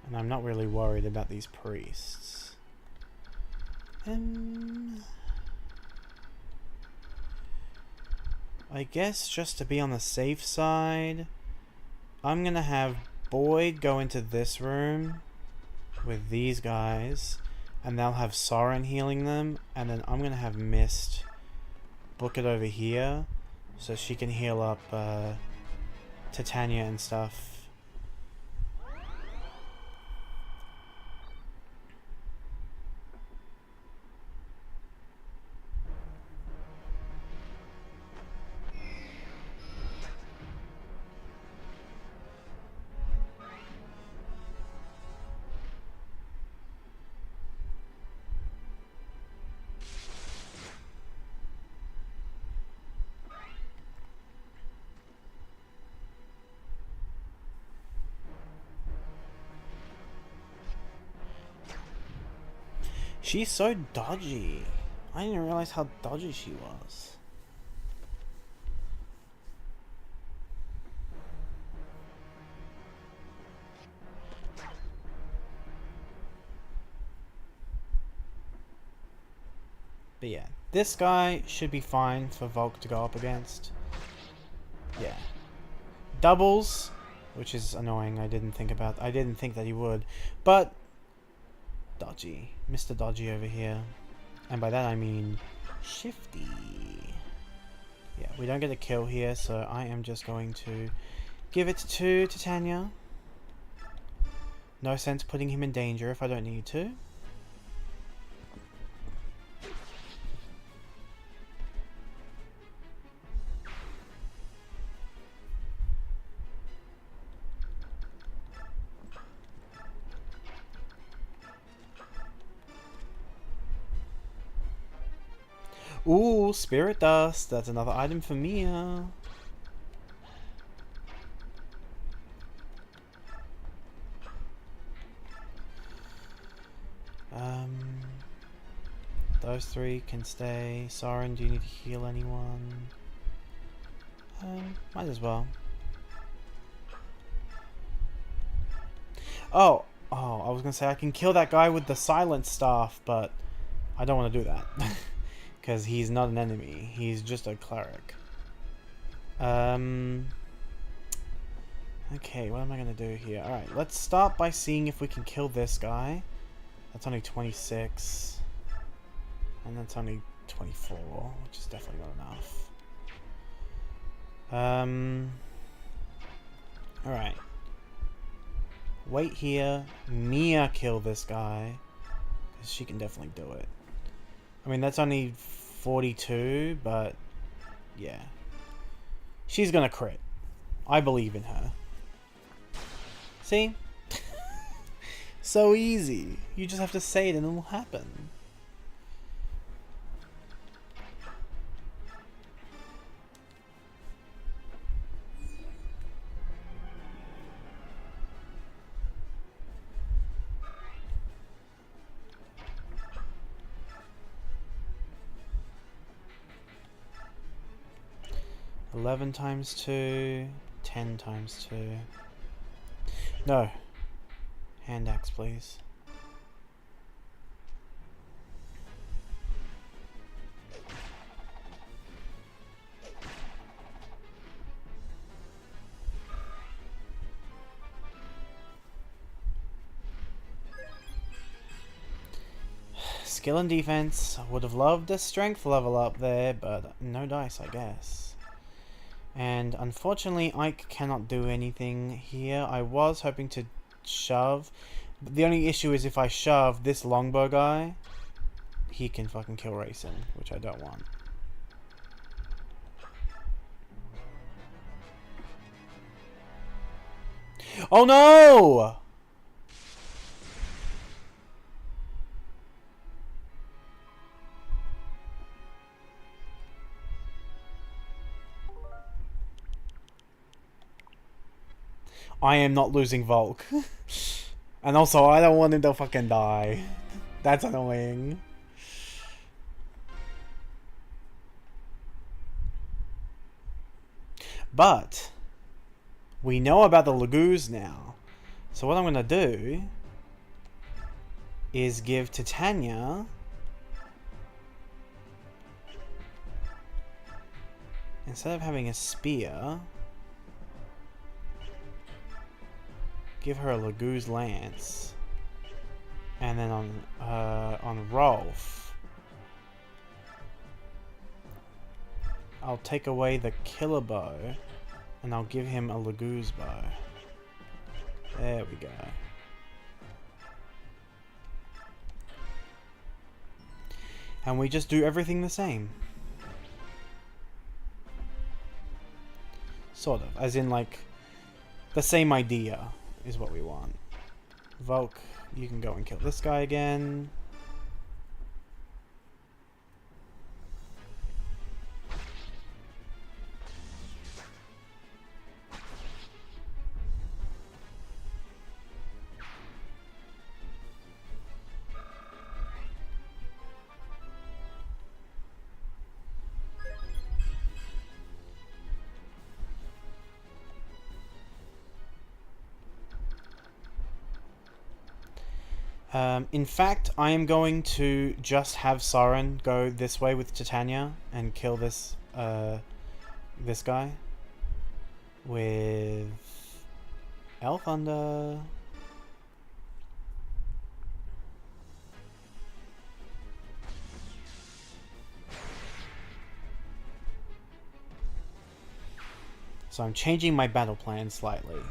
And I'm not really worried about these priests. I guess just to be on the safe side, I'm gonna have Boyd go into this room with these guys, and they'll have Soren healing them, and then I'm gonna have Mist book it over here so she can heal up Titania and stuff. She's so dodgy. I didn't realize how dodgy she was. But yeah, this guy should be fine for Volk to go up against. Yeah. Doubles, which is annoying. I didn't think that he would. But dodgy. Mr. Dodgy over here. And by that I mean shifty. Yeah, we don't get a kill here, so I am just going to give it to Titania. No sense putting him in danger if I don't need to. Ooh, Spirit Dust. That's another item for Mia. Those three can stay. Soren, do you need to heal anyone? Might as well. Oh, I was gonna say I can kill that guy with the silent staff, but I don't want to do that. Because he's not an enemy. He's just a cleric. Okay, what am I going to do here? Alright, let's start by seeing if we can kill this guy. That's only 26. And that's only 24, which is definitely not enough. Alright. Wait here. Mia kill this guy. Because she can definitely do it. I mean, that's only 42, but... yeah. She's gonna crit. I believe in her. See? So easy. You just have to say it and it'll happen. $11 times 2, 10 times 2. No. Hand axe, please. Skill and defense. I would have loved a strength level up there, but no dice, I guess. And unfortunately, Ike cannot do anything here. I was hoping to shove. The only issue is if I shove this longbow guy, he can fucking kill Racing, which I don't want. Oh no! I am not losing Volk. And also, I don't want him to fucking die. That's annoying. But we know about the Lagoos now. So what I'm going to do is give Titania instead of having a spear, give her a Lagoo's lance, and then on Rolf, I'll take away the killer bow, and I'll give him a Lagoo's bow. There we go. And we just do everything the same. Sort of, as in like the same idea is what we want. Volk, you can go and kill this guy again. In fact, I am going to just have Soren go this way with Titania and kill this this guy with Thunder. So I'm changing my battle plan slightly.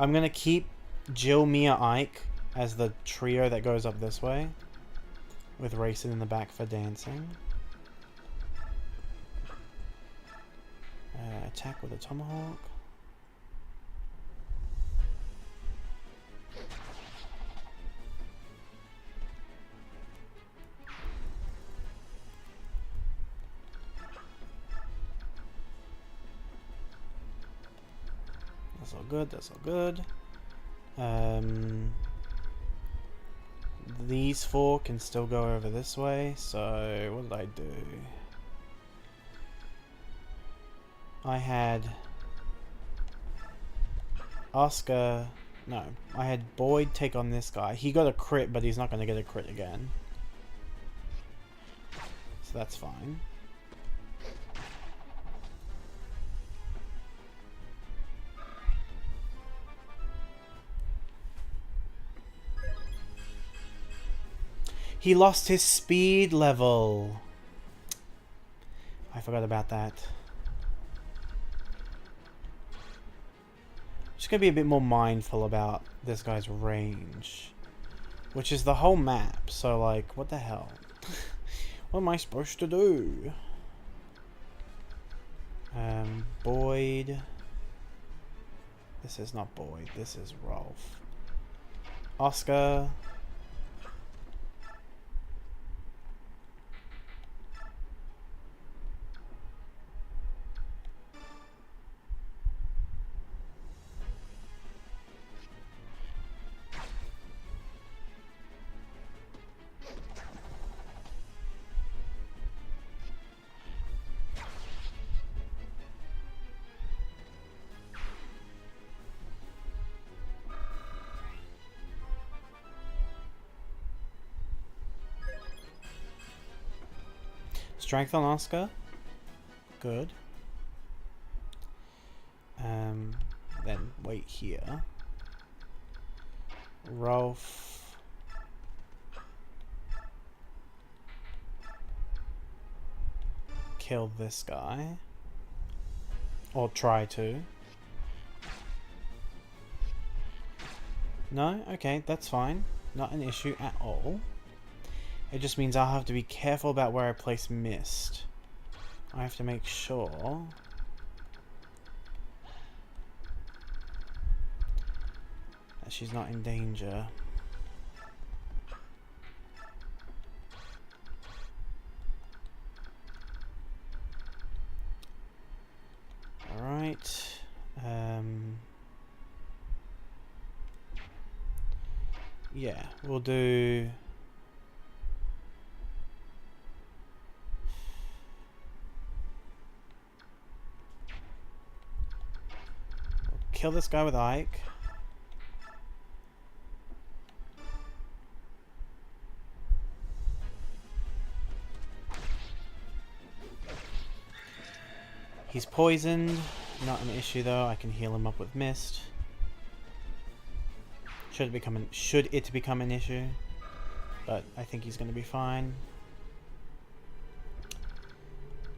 I'm gonna keep Jill, Mia, Ike as the trio that goes up this way, with Racing in the back for dancing. Attack with a tomahawk. That's all good, that's all good. These four can still go over this way, so what did I do? I had Oscar, no, I had Boyd take on this guy. He got a crit, but he's not going to get a crit again. So that's fine. He lost his speed level. I forgot about that. just gonna be a bit more mindful about this guy's range, which is the whole map. So like, what the hell? What am I supposed to do? Boyd. This is not Boyd. This is Rolf. Oscar. Strength on Oscar. Good. Then wait here. Rolf. Kill this guy. Or try to. No? Okay, that's fine. Not an issue at all. It just means I'll have to be careful about where I place Mist. I have to make sure that she's not in danger. Alright. Yeah, we'll do... Kill this guy with Ike. He's poisoned. Not an issue though. I can heal him up with Mist. Should it become an issue? But I think he's going to be fine.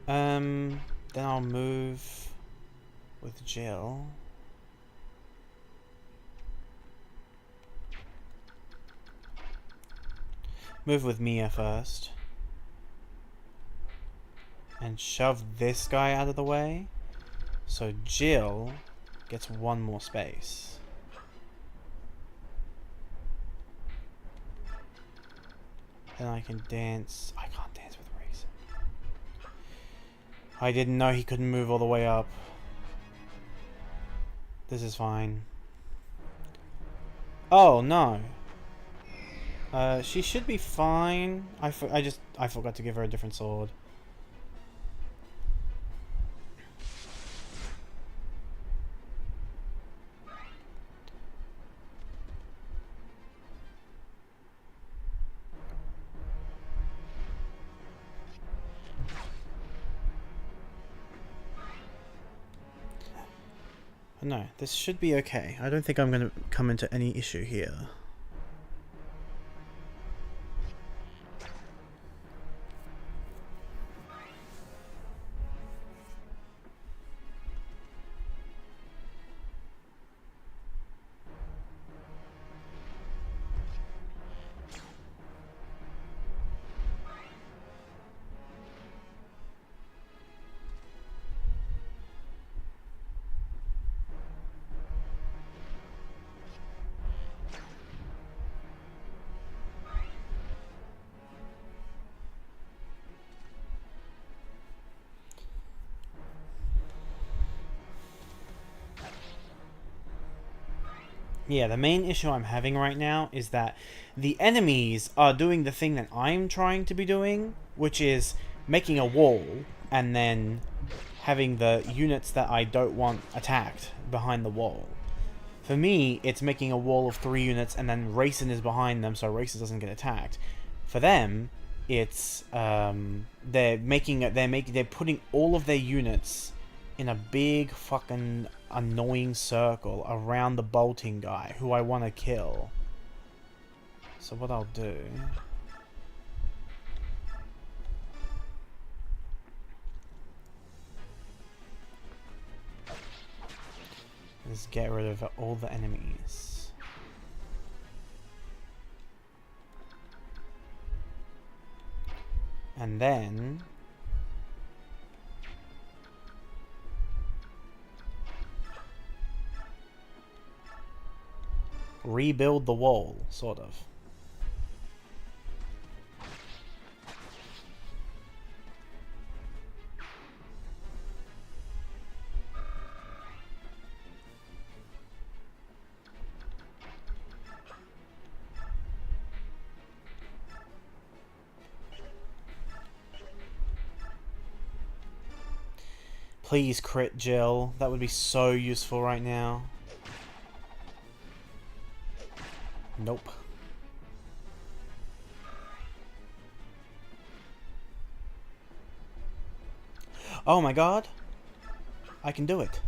Then I'll move with Jill. Move with Mia first. And shove this guy out of the way. So Jill gets one more space. Then I can dance. I can't dance with Raisin. I didn't know he couldn't move all the way up. This is fine. Oh no. She should be fine. I forgot to give her a different sword. No, this should be okay. I don't think I'm going to come into any issue here. Yeah, the main issue I'm having right now is that the enemies are doing the thing that I'm trying to be doing, which is making a wall and then having the units that I don't want attacked behind the wall. For me, it's making a wall of 3 units and then Racing is behind them so Racing doesn't get attacked. For them, it's they're putting all of their units in a big fucking annoying circle around the bolting guy who I want to kill. So what I'll do is get rid of all the enemies. And then rebuild the wall, sort of. Please crit Jill. That would be so useful right now. Nope. Oh my god. I can do it.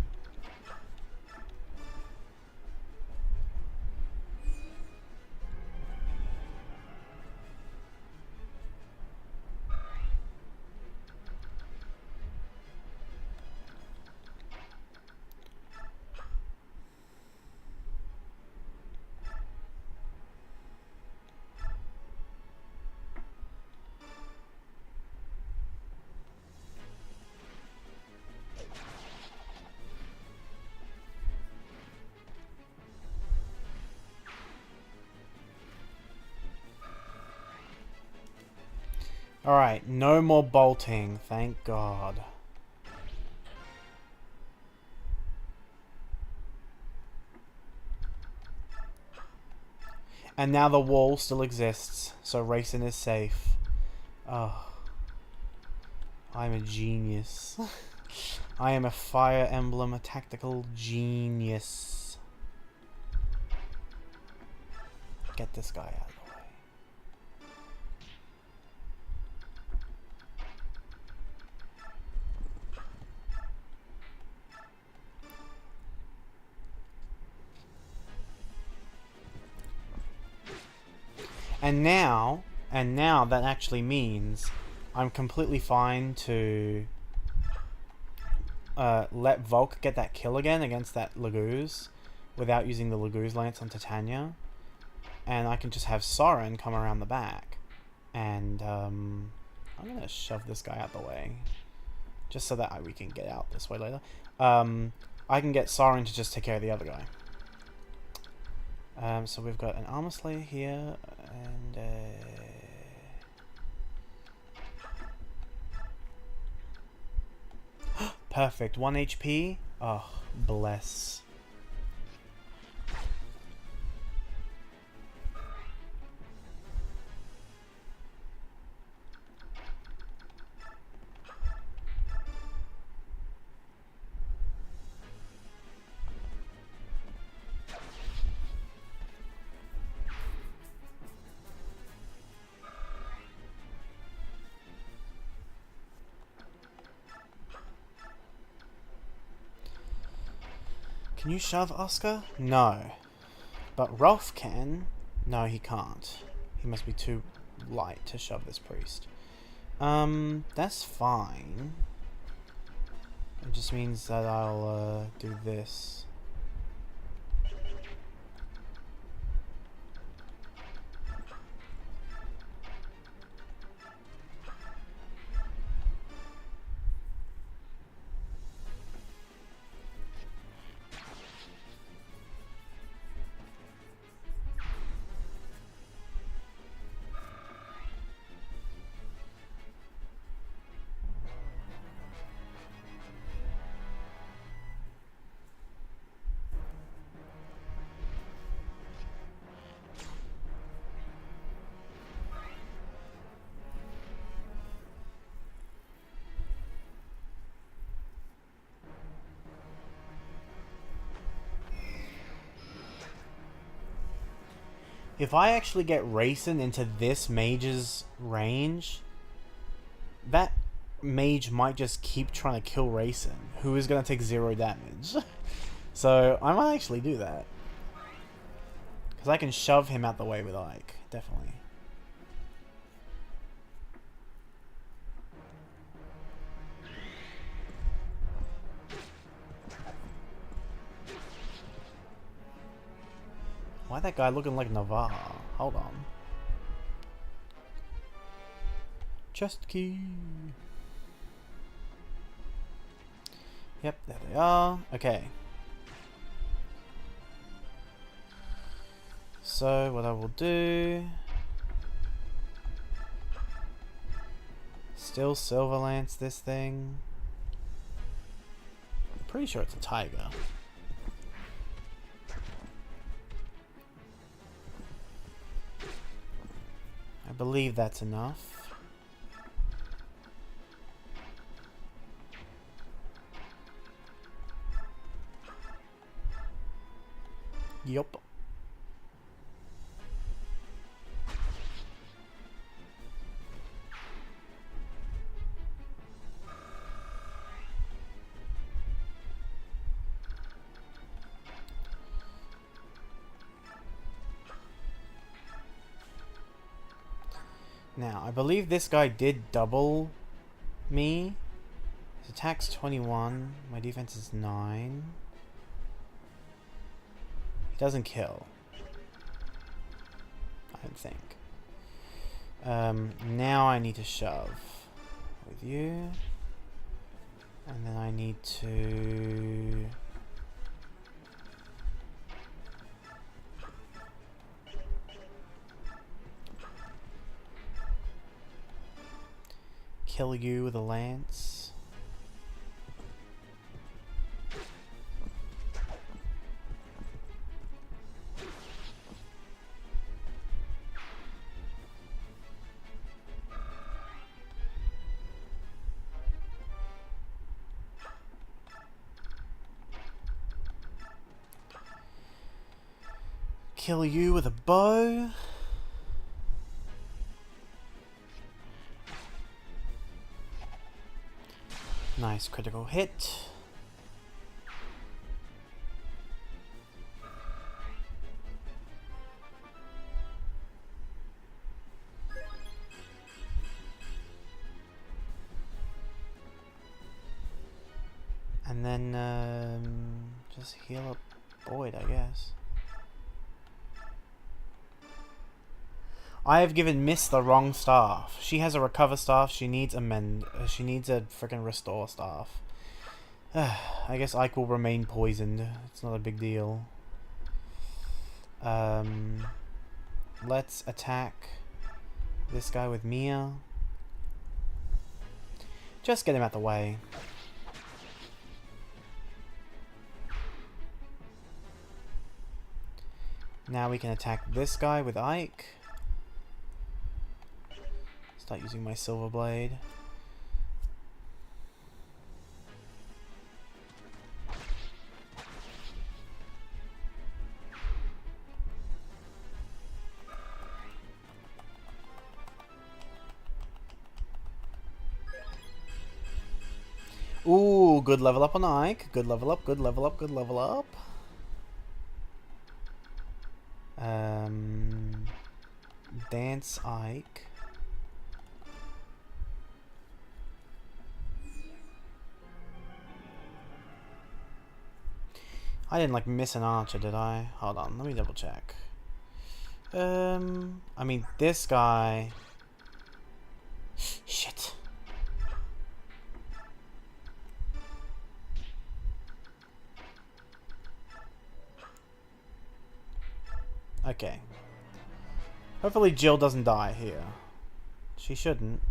Alright, no more bolting, thank God. And now the wall still exists, so racing is safe. Oh. I'm a genius. I am a Fire Emblem, a tactical genius. Get this guy out of the way. And now that actually means I'm completely fine to let Volk get that kill again against that Laguz without using the Laguz Lance on Titania. And I can just have Soren come around the back. And I'm going to shove this guy out the way. Just so that we can get out this way later. I can get Soren to just take care of the other guy. So we've got an Armor Slayer here, and perfect, 1 HP. Oh, bless. Can you shove Oscar? No. But Rolf can. No, he can't. He must be too light to shove this priest. That's fine. It just means that I'll do this. If I actually get Racing into this mage's range, that mage might just keep trying to kill Racing, who is going to take 0 damage. So I might actually do that. Because I can shove him out the way with Ike, definitely. Why that guy looking like Navarre? Hold on. Chest key. Yep, there they are. Okay. So, what I will do... Still Silver Lance this thing. I'm pretty sure it's a tiger. I believe that's enough. Yup. Now, I believe this guy did double me. His attack's 21. My defense is 9. He doesn't kill. I don't think. Now I need to shove with you. And then I need to... kill you with a lance. Kill you with a bow. Nice critical hit. And then just heal up Boyd, I guess. I have given Miss the wrong staff. She has a recover staff. She needs a she needs a freaking restore staff. I guess Ike will remain poisoned. It's not a big deal. Let's attack this guy with Mia. Just get him out the way. Now we can attack this guy with Ike. Start using my silver blade. Ooh, good level up on Ike. Good level up, good level up, good level up. Dance Ike. I didn't like miss an archer, did I? Hold on, let me double check. I mean, this guy... Shit. Okay. Hopefully Jill doesn't die here. She shouldn't.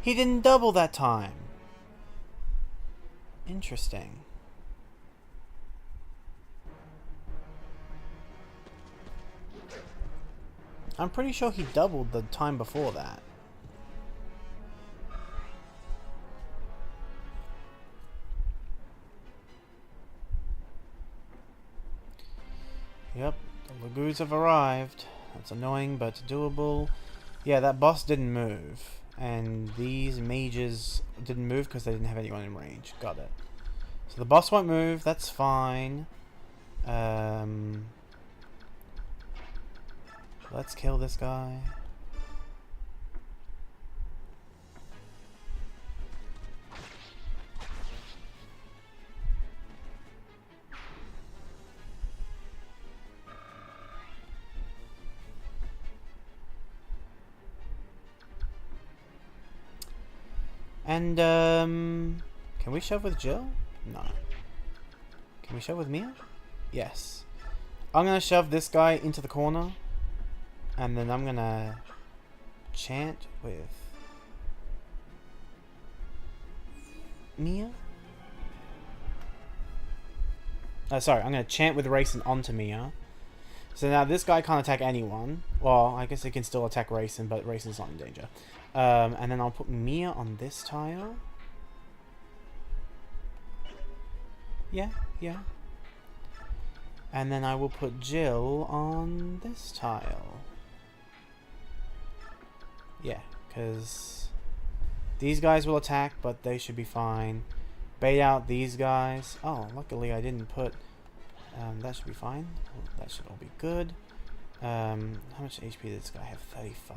He didn't double that time. Interesting. I'm pretty sure he doubled the time before that. Yep, the Lagoos have arrived. That's annoying, but doable. Yeah, that boss didn't move. And these mages didn't move because they didn't have anyone in range. Got it. So the boss won't move, that's fine. Let's kill this guy. And, can we shove with Jill? No. Can we shove with Mia? Yes. I'm gonna shove this guy into the corner. And then I'm gonna chant with Mia? Sorry, I'm gonna chant with Rayson onto Mia. So now this guy can't attack anyone. Well, I guess he can still attack Rayson, but Rayson's not in danger. And then I'll put Mia on this tile. Yeah. And then I will put Jill on this tile. Yeah, because these guys will attack, but they should be fine. Bait out these guys. Oh, luckily I didn't put... that should be fine. That should all be good. How much HP did this guy have? 35.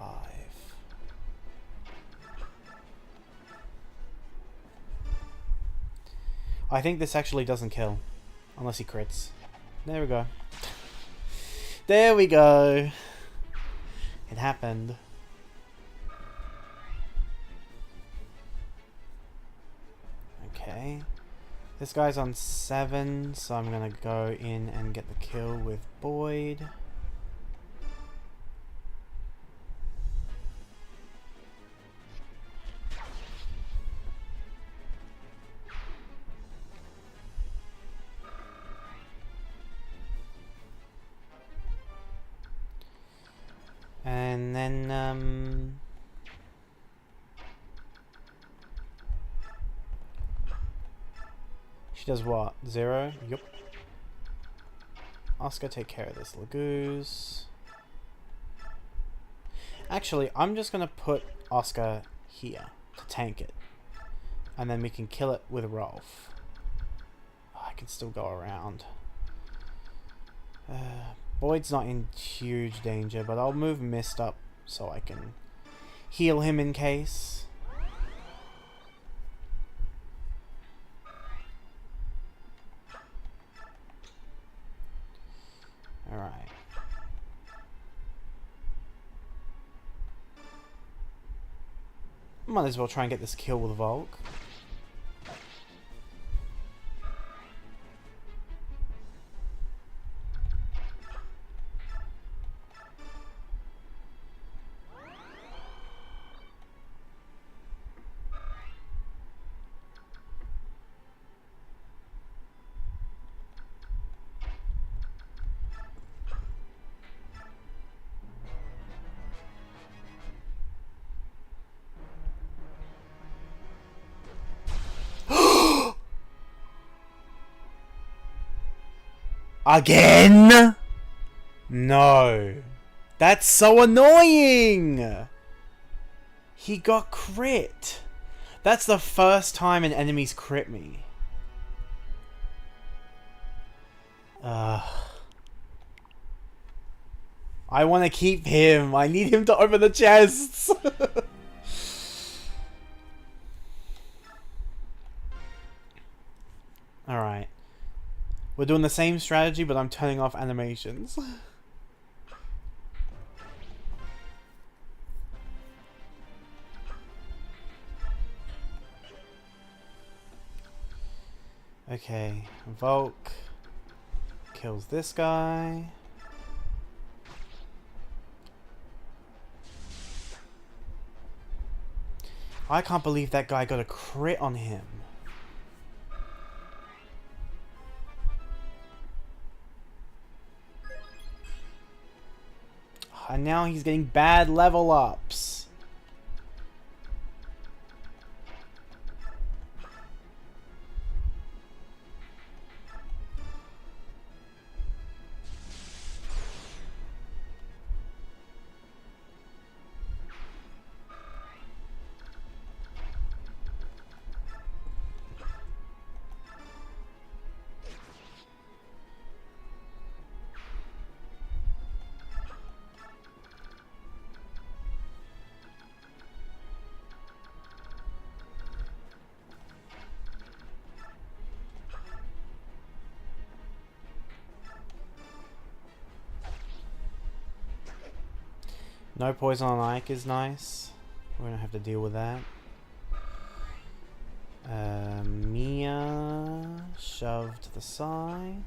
I think this actually doesn't kill. Unless he crits. There we go. There we go. It happened. Okay. This guy's on 7, so I'm gonna go in and get the kill with Boyd. And then, she does what? 0? Yup. Oscar, take care of this Lagoos. Actually, I'm just gonna put Oscar here to tank it. And then we can kill it with Rolf. Oh, I can still go around. Boyd's not in huge danger, but I'll move Mist up so I can heal him in case. Alright. Might as well try and get this kill with Volk. Again? No. That's so annoying! He got crit. That's the first time an enemy's crit me. I want to keep him. I need him to open the chests. Alright. We're doing the same strategy, but I'm turning off animations. Okay, Volk kills this guy. I can't believe that guy got a crit on him. And now he's getting bad level ups. No poison on Ike is nice. We're gonna have to deal with that. Mia shoved to the side.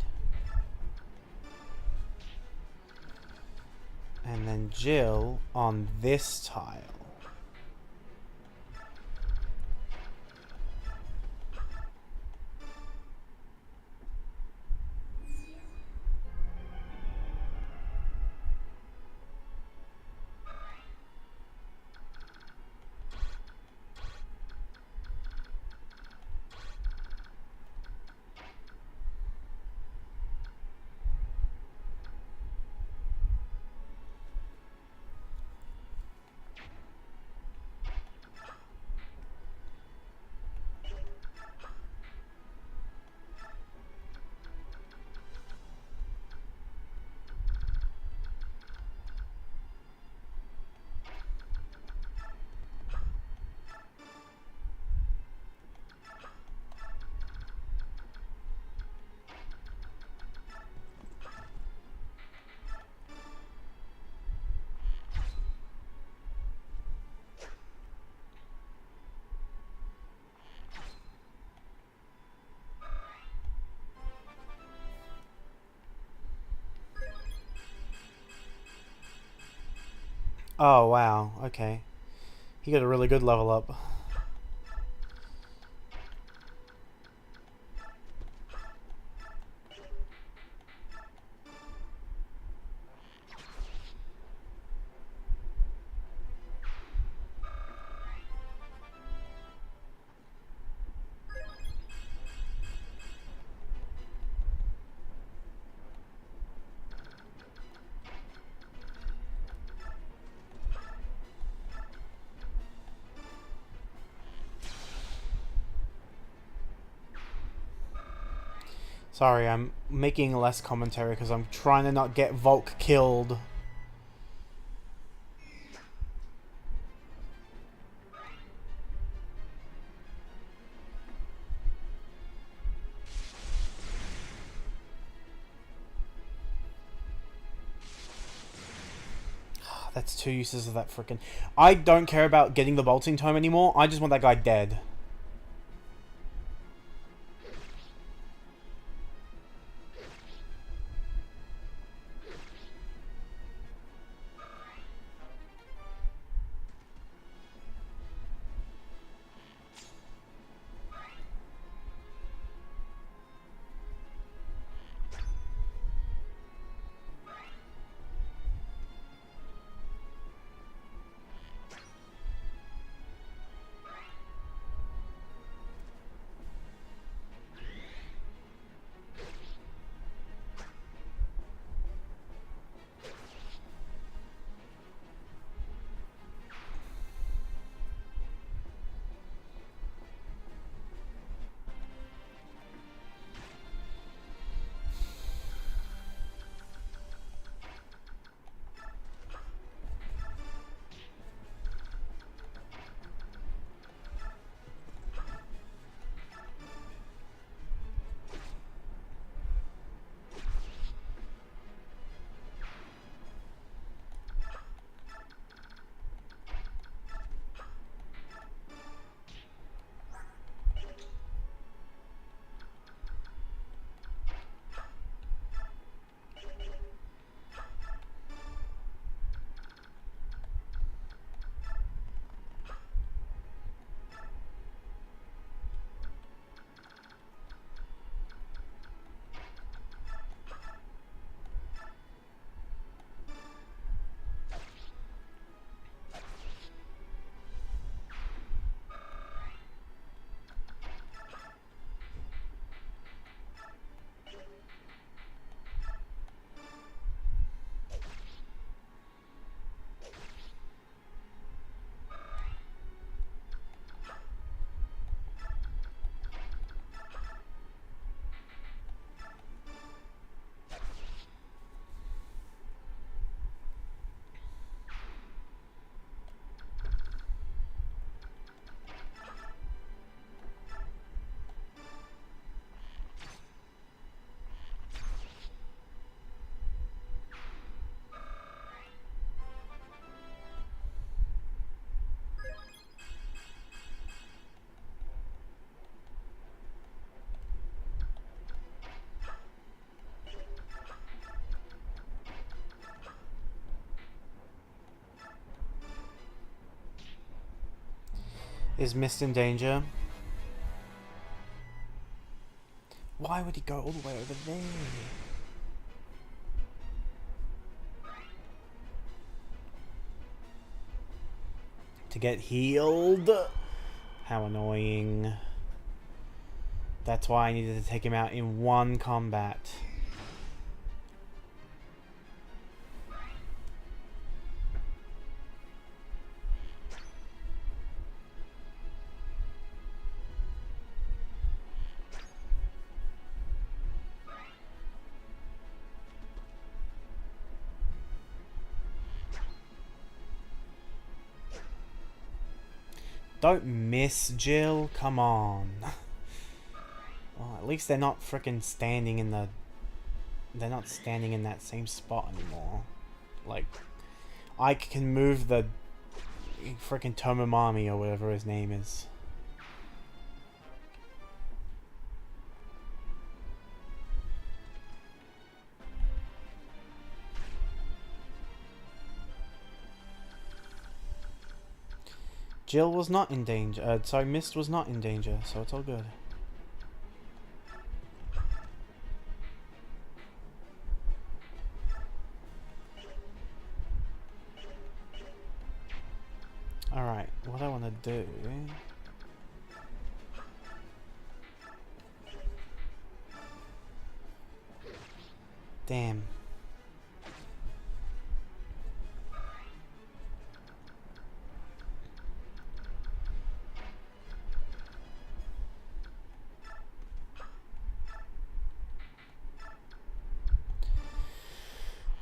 And then Jill on this tile. Oh, wow. Okay. He got a really good level up. Sorry, I'm making less commentary because I'm trying to not get Volk killed. That's 2 uses of that frickin'... I don't care about getting the bolting tome anymore. I just want that guy dead. Is Mist in danger? Why would he go all the way over there? To get healed? How annoying. That's why I needed to take him out in one combat. Don't miss, Jill. Come on. Well, at least they're not frickin' standing in the... They're not standing in that same spot anymore. Like, I can move the frickin' Tomomami or whatever his name is. Jill was not in danger. Sorry, Mist was not in danger, so it's all good. Alright, what I want to do... Damn.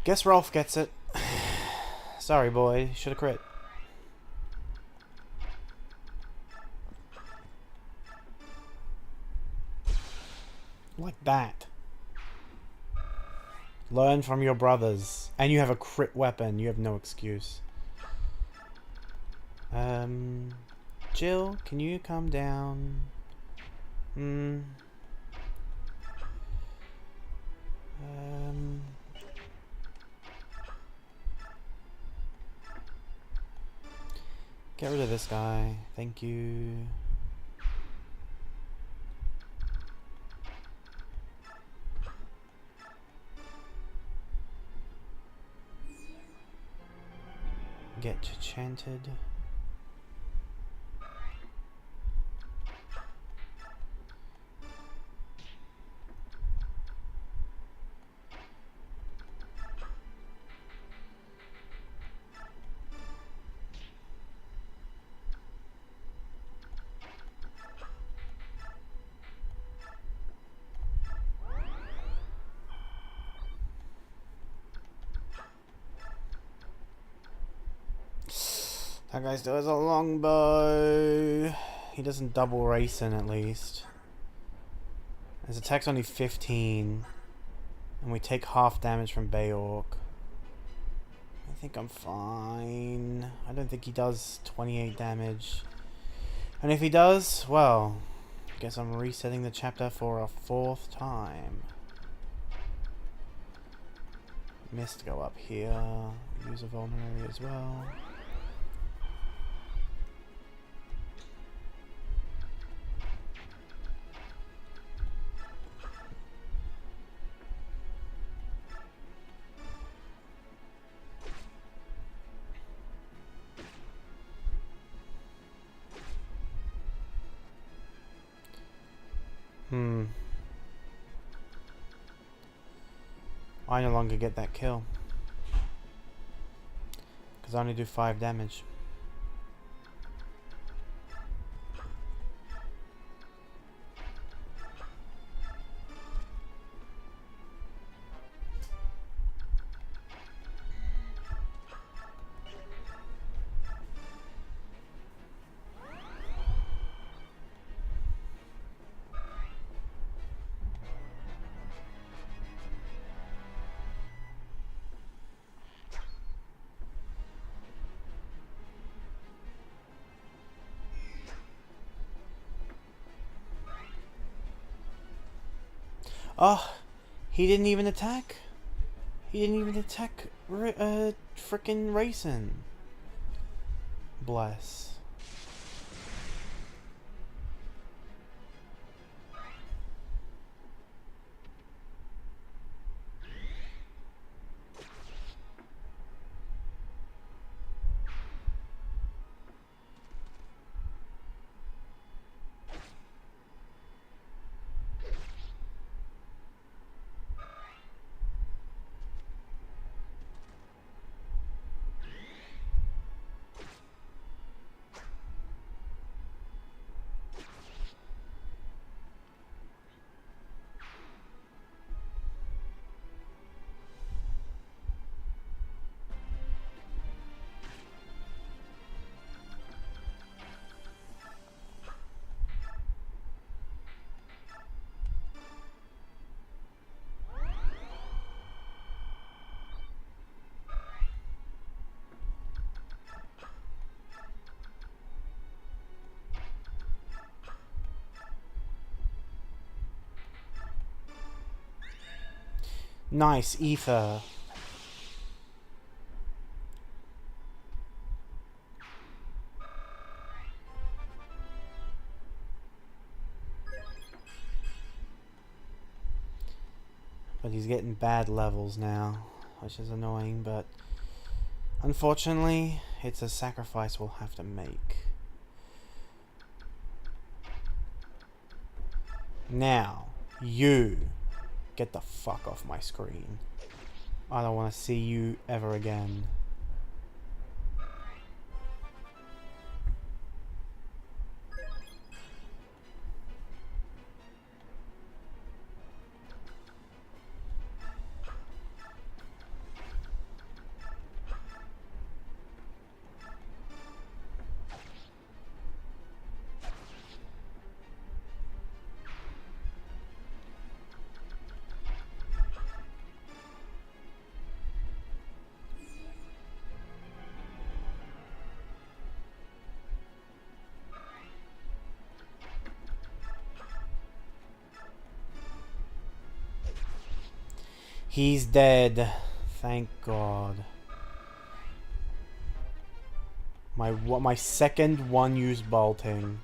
Guess Rolf gets it. Sorry, boy. Should've crit. Like that. Learn from your brothers. And you have a crit weapon. You have no excuse. Jill, can you come down? Get rid of this guy. Thank you. Get chanted. That guy still has a longbow. He doesn't double racing at least. His attack's only 15. And we take half damage from Bayork. I think I'm fine. I don't think he does 28 damage. And if he does, well, I guess I'm resetting the chapter for a 4th time. Mist go up here. Use a vulnerary as well. I no longer get that kill. Because I only do 5 damage. Oh, he didn't even attack. He didn't even attack frickin' Racing. Bless. Nice, ether. But he's getting bad levels now, which is annoying, but unfortunately, it's a sacrifice we'll have to make. Now, you get the fuck off my screen. I don't want to see you ever again. He's dead. Thank God. My second one-use bolting.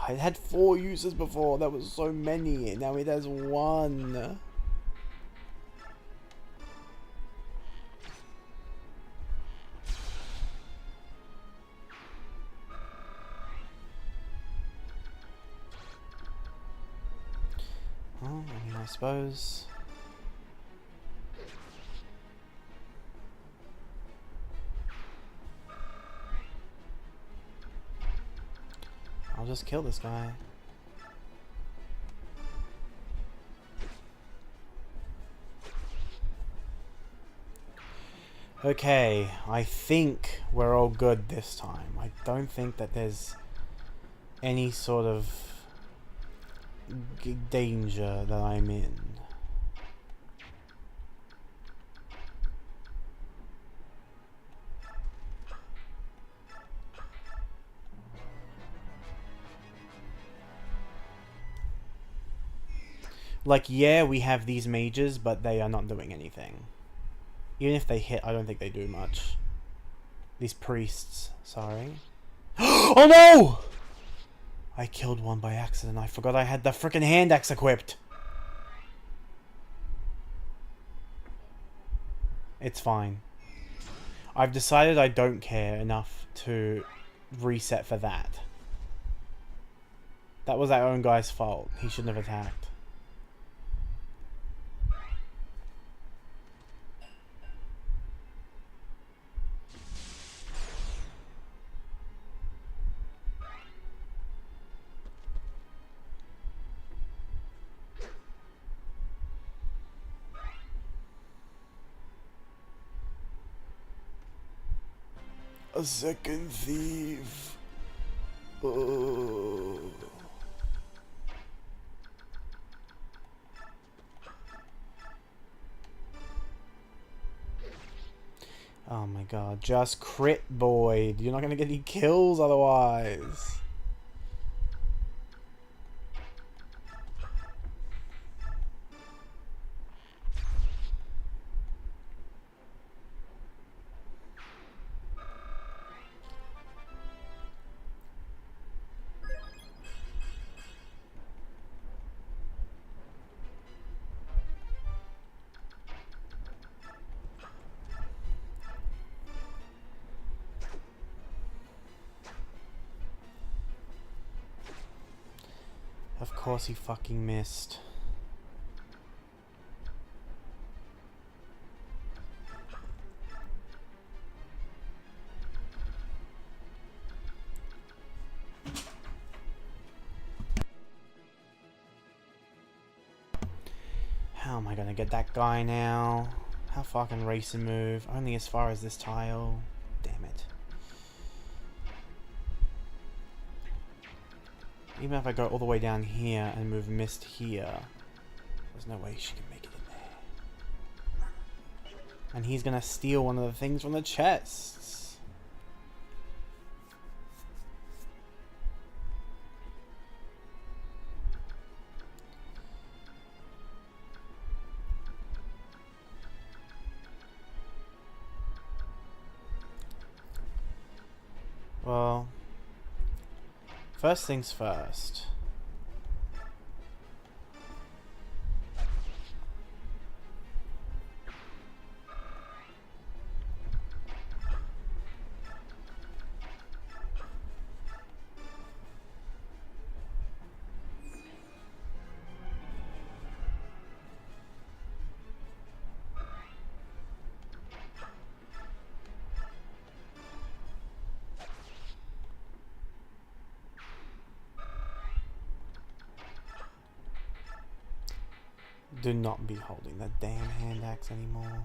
It had 4 uses before. That was so many. Now it has 1. Well, I mean, I suppose. I'll just kill this guy. Okay, I think we're all good this time. I don't think that there's any sort of danger that I'm in. Like, yeah, we have these mages, but they are not doing anything. Even if they hit, I don't think they do much. These priests, sorry. Oh no! I killed one by accident. I forgot I had the frickin' hand axe equipped. It's fine. I've decided I don't care enough to reset for that. That was our own guy's fault. He shouldn't have attacked. A second thief. Oh. Oh my god, just crit, Boyd. You're not gonna get any kills otherwise. Of course he fucking missed. How am I gonna get that guy now? How far can race and move? Only as far as this tile. Damn it. Even if I go all the way down here and move Mist here, there's no way she can make it in there. And he's gonna steal one of the things from the chests. Well, first things first. Do not be holding that damn hand axe anymore.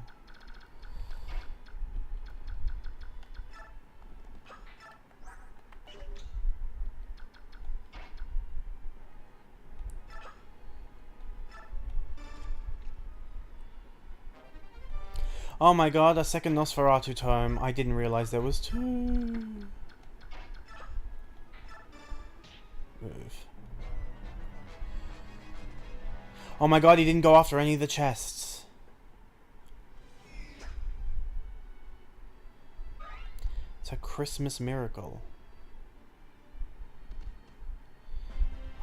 Oh my god, a second Nosferatu tome. I didn't realize there was two. Move. Oh my god, he didn't go after any of the chests. It's a Christmas miracle.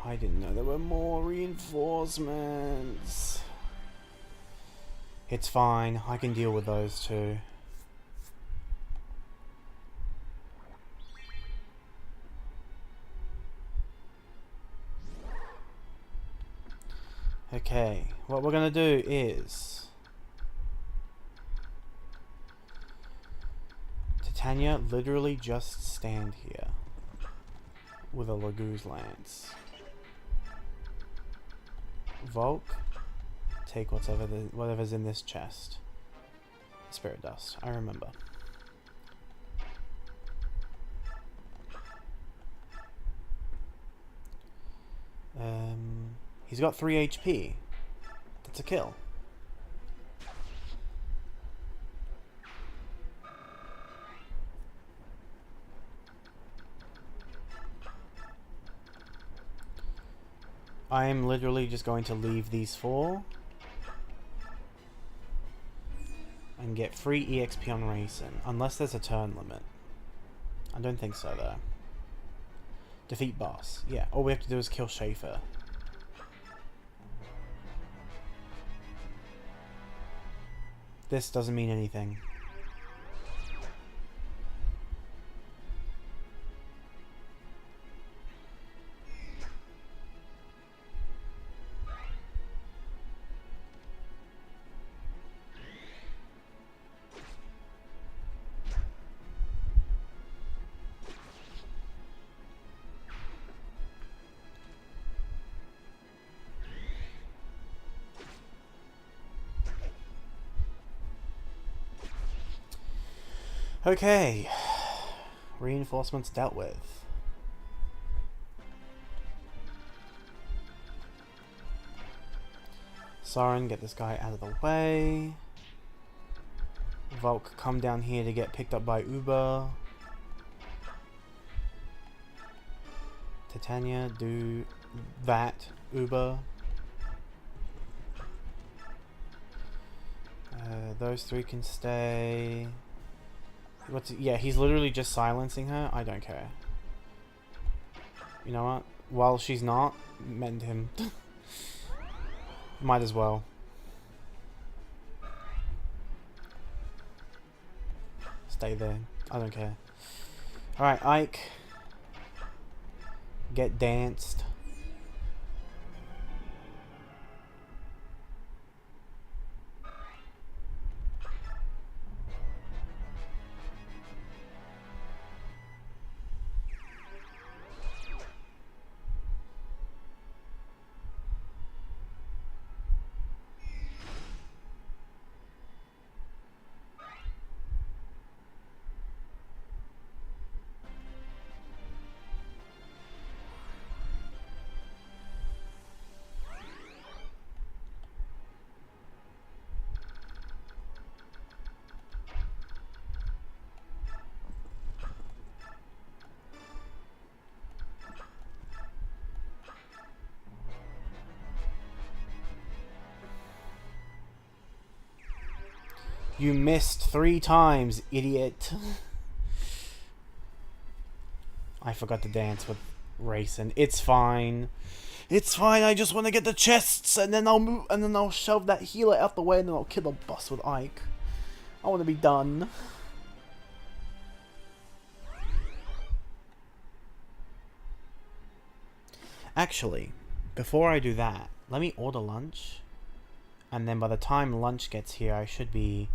I didn't know there were more reinforcements. It's fine, I can deal with those two. Okay, what we're gonna do is Titania, literally just stand here with a Laguz lance. Volk, take whatever's in this chest. Spirit dust, I remember. He's got 3 HP. That's a kill. I am literally just going to leave these 4 and get free EXP on Racing, unless there's a turn limit. I don't think so though. Defeat boss. Yeah, all we have to do is kill Schaefer. This doesn't mean anything. Okay, reinforcements dealt with. Soren, get this guy out of the way. Volk, come down here to get picked up by Uber. Titania, do that, Uber. Those 3 can stay. Yeah, he's literally just silencing her. I don't care. You know what? While she's not, mend him. Might as well. Stay there. I don't care. Alright, Ike. Get danced. You missed 3 times, idiot. I forgot to dance with Rayson. It's fine. It's fine. I just want to get the chests, and then I'll move, and then I'll shove that healer out the way, and then I'll kill the boss with Ike. I want to be done. Actually, before I do that, let me order lunch. And then by the time lunch gets here, I should be,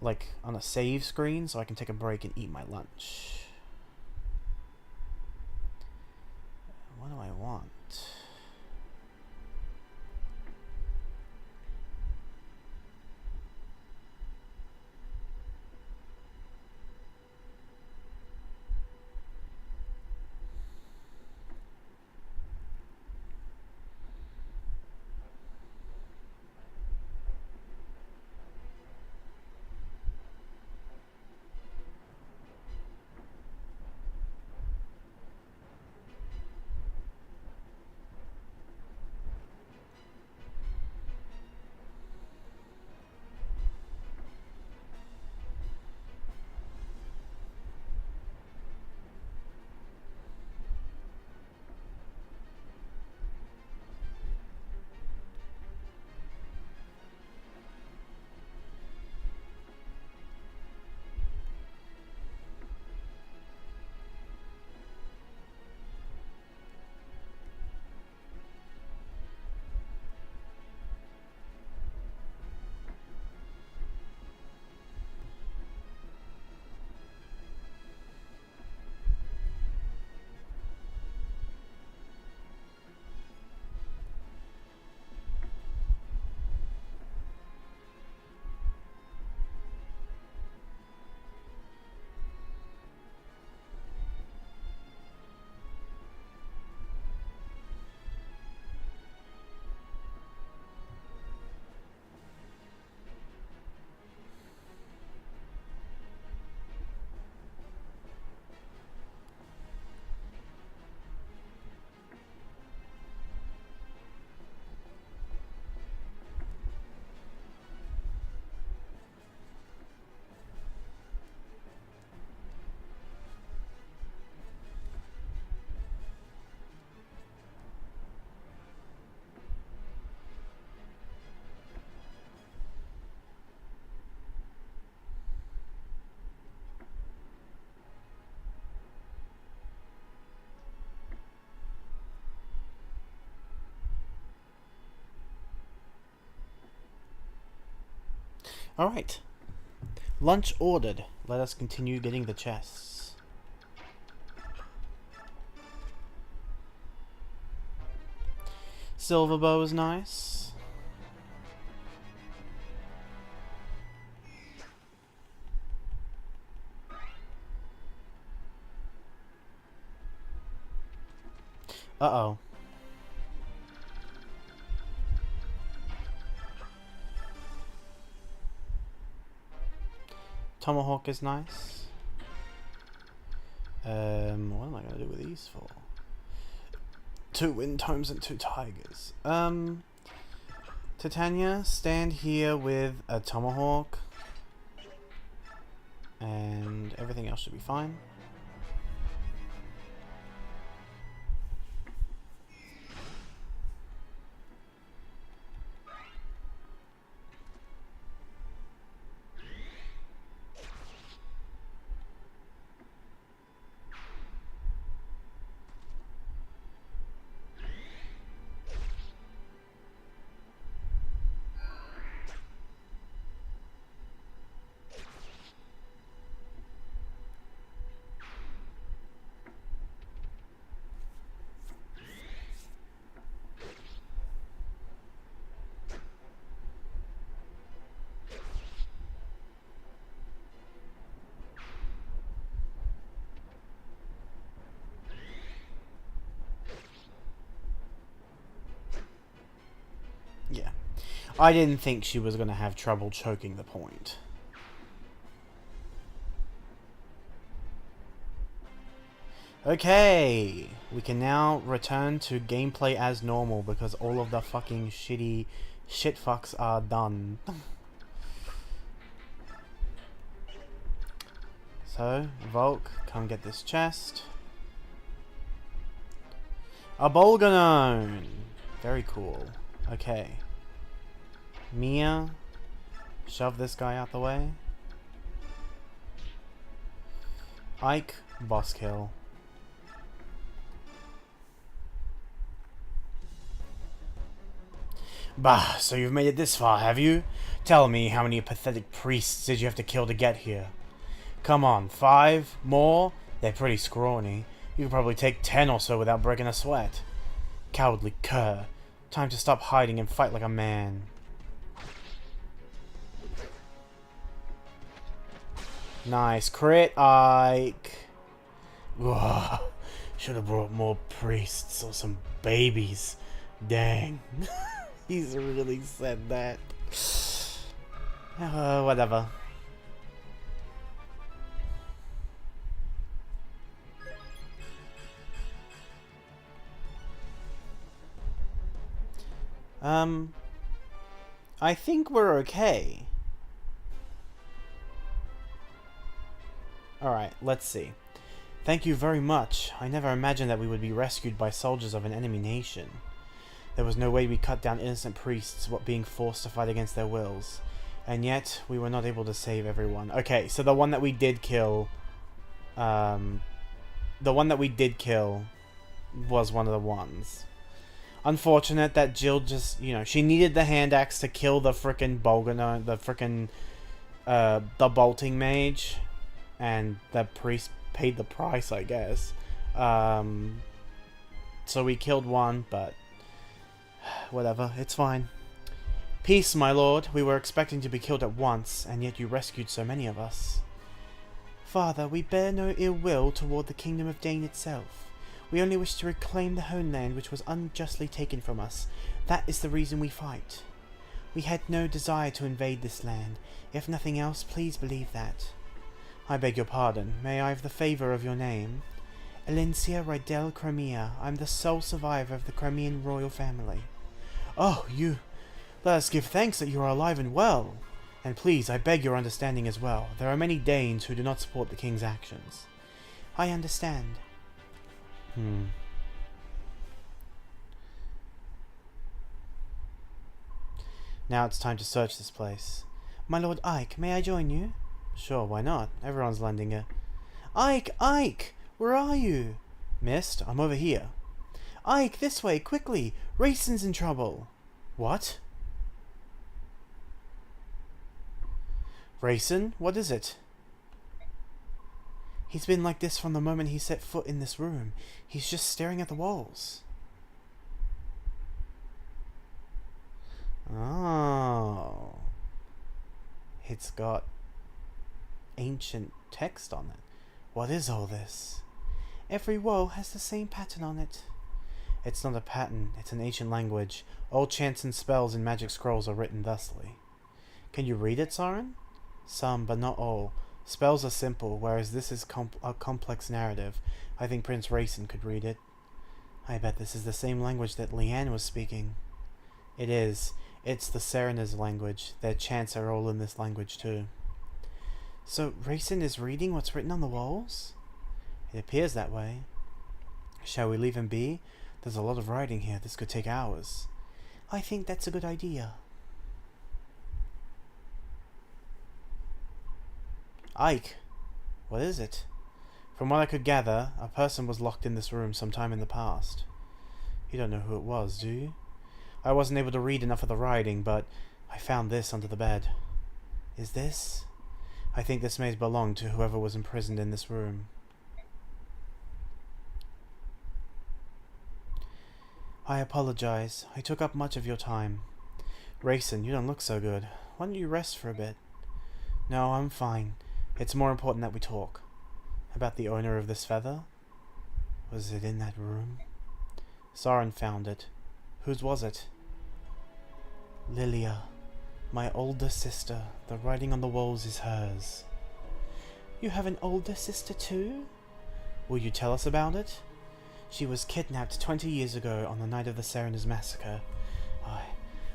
like, on a save screen, so I can take a break and eat my lunch. What do I want? Alright. Lunch ordered. Let us continue getting the chests. Silver bow is nice. Uh-oh. Tomahawk is nice. What am I gonna do with these for? 2 wind tomes and 2 tigers. Titania, stand here with a tomahawk. And everything else should be fine. Yeah. I didn't think she was going to have trouble choking the point. Okay, we can now return to gameplay as normal because all of the fucking shitty shitfucks are done. So, Volk, come get this chest. A Bolganone! Very cool. Okay. Mia, shove this guy out the way. Ike, boss kill. Bah, so you've made it this far, have you? Tell me, how many pathetic priests did you have to kill to get here? Come on, 5 more? They're pretty scrawny. You could probably take 10 or so without breaking a sweat. Cowardly cur. Time to stop hiding and fight like a man. Nice. Crit, Ike. Should have brought more priests or some babies. Dang. He's really said that. Whatever. I think we're okay. Alright, let's see. Thank you very much. I never imagined that we would be rescued by soldiers of an enemy nation. There was no way we cut down innocent priests being forced to fight against their wills. And yet, we were not able to save everyone. Okay, so the one that we did kill... the one that we did kill was one of the ones. Unfortunate that Jill just, you know, she needed the hand axe to kill the frickin' Bolganone, the frickin', the bolting mage. And the priest paid the price, I guess. So we killed one, but... whatever, it's fine. Peace, my lord. We were expecting to be killed at once, and yet you rescued so many of us. Father, we bear no ill will toward the kingdom of Dane itself. We only wish to reclaim the homeland which was unjustly taken from us. That is the reason we fight. We had no desire to invade this land. If nothing else, please believe that. I beg your pardon. May I have the favour of your name? Elincia Rydell Crimea. I'm the sole survivor of the Crimean royal family. Oh, you... Let us give thanks that you are alive and well. And please, I beg your understanding as well. There are many Danes who do not support the king's actions. I understand. Now it's time to search this place. My lord Ike, may I join you? Sure, why not? Everyone's lending it. Ike! Ike! Where are you? Mist, I'm over here. Ike, this way, quickly! Rayson's in trouble. What? Rayson? What is it? He's been like this from the moment he set foot in this room. He's just staring at the walls. Oh. It's got ancient text on it. What is all this? Every wall has the same pattern on it. It's not a pattern, it's an ancient language. All chants and spells in magic scrolls are written thusly. Can you read it, Soren? Some, but not all. Spells are simple, whereas this is a complex narrative. I think Prince Rayson could read it. I bet this is the same language that Leanne was speaking. It is. It's the Serenaz language. Their chants are all in this language too. So, Rayson is reading what's written on the walls? It appears that way. Shall we leave him be? There's a lot of writing here. This could take hours. I think that's a good idea. Ike! What is it? From what I could gather, a person was locked in this room sometime in the past. You don't know who it was, do you? I wasn't able to read enough of the writing, but I found this under the bed. Is this? I think this may belong to whoever was imprisoned in this room. I apologize. I took up much of your time. Rayson, you don't look so good. Why don't you rest for a bit? No, I'm fine. It's more important that we talk. About the owner of this feather? Was it in that room? Soren found it. Whose was it? Lilia. My older sister. The writing on the walls is hers. You have an older sister too? Will you tell us about it? She was kidnapped 20 years ago on the night of the Serenaz massacre.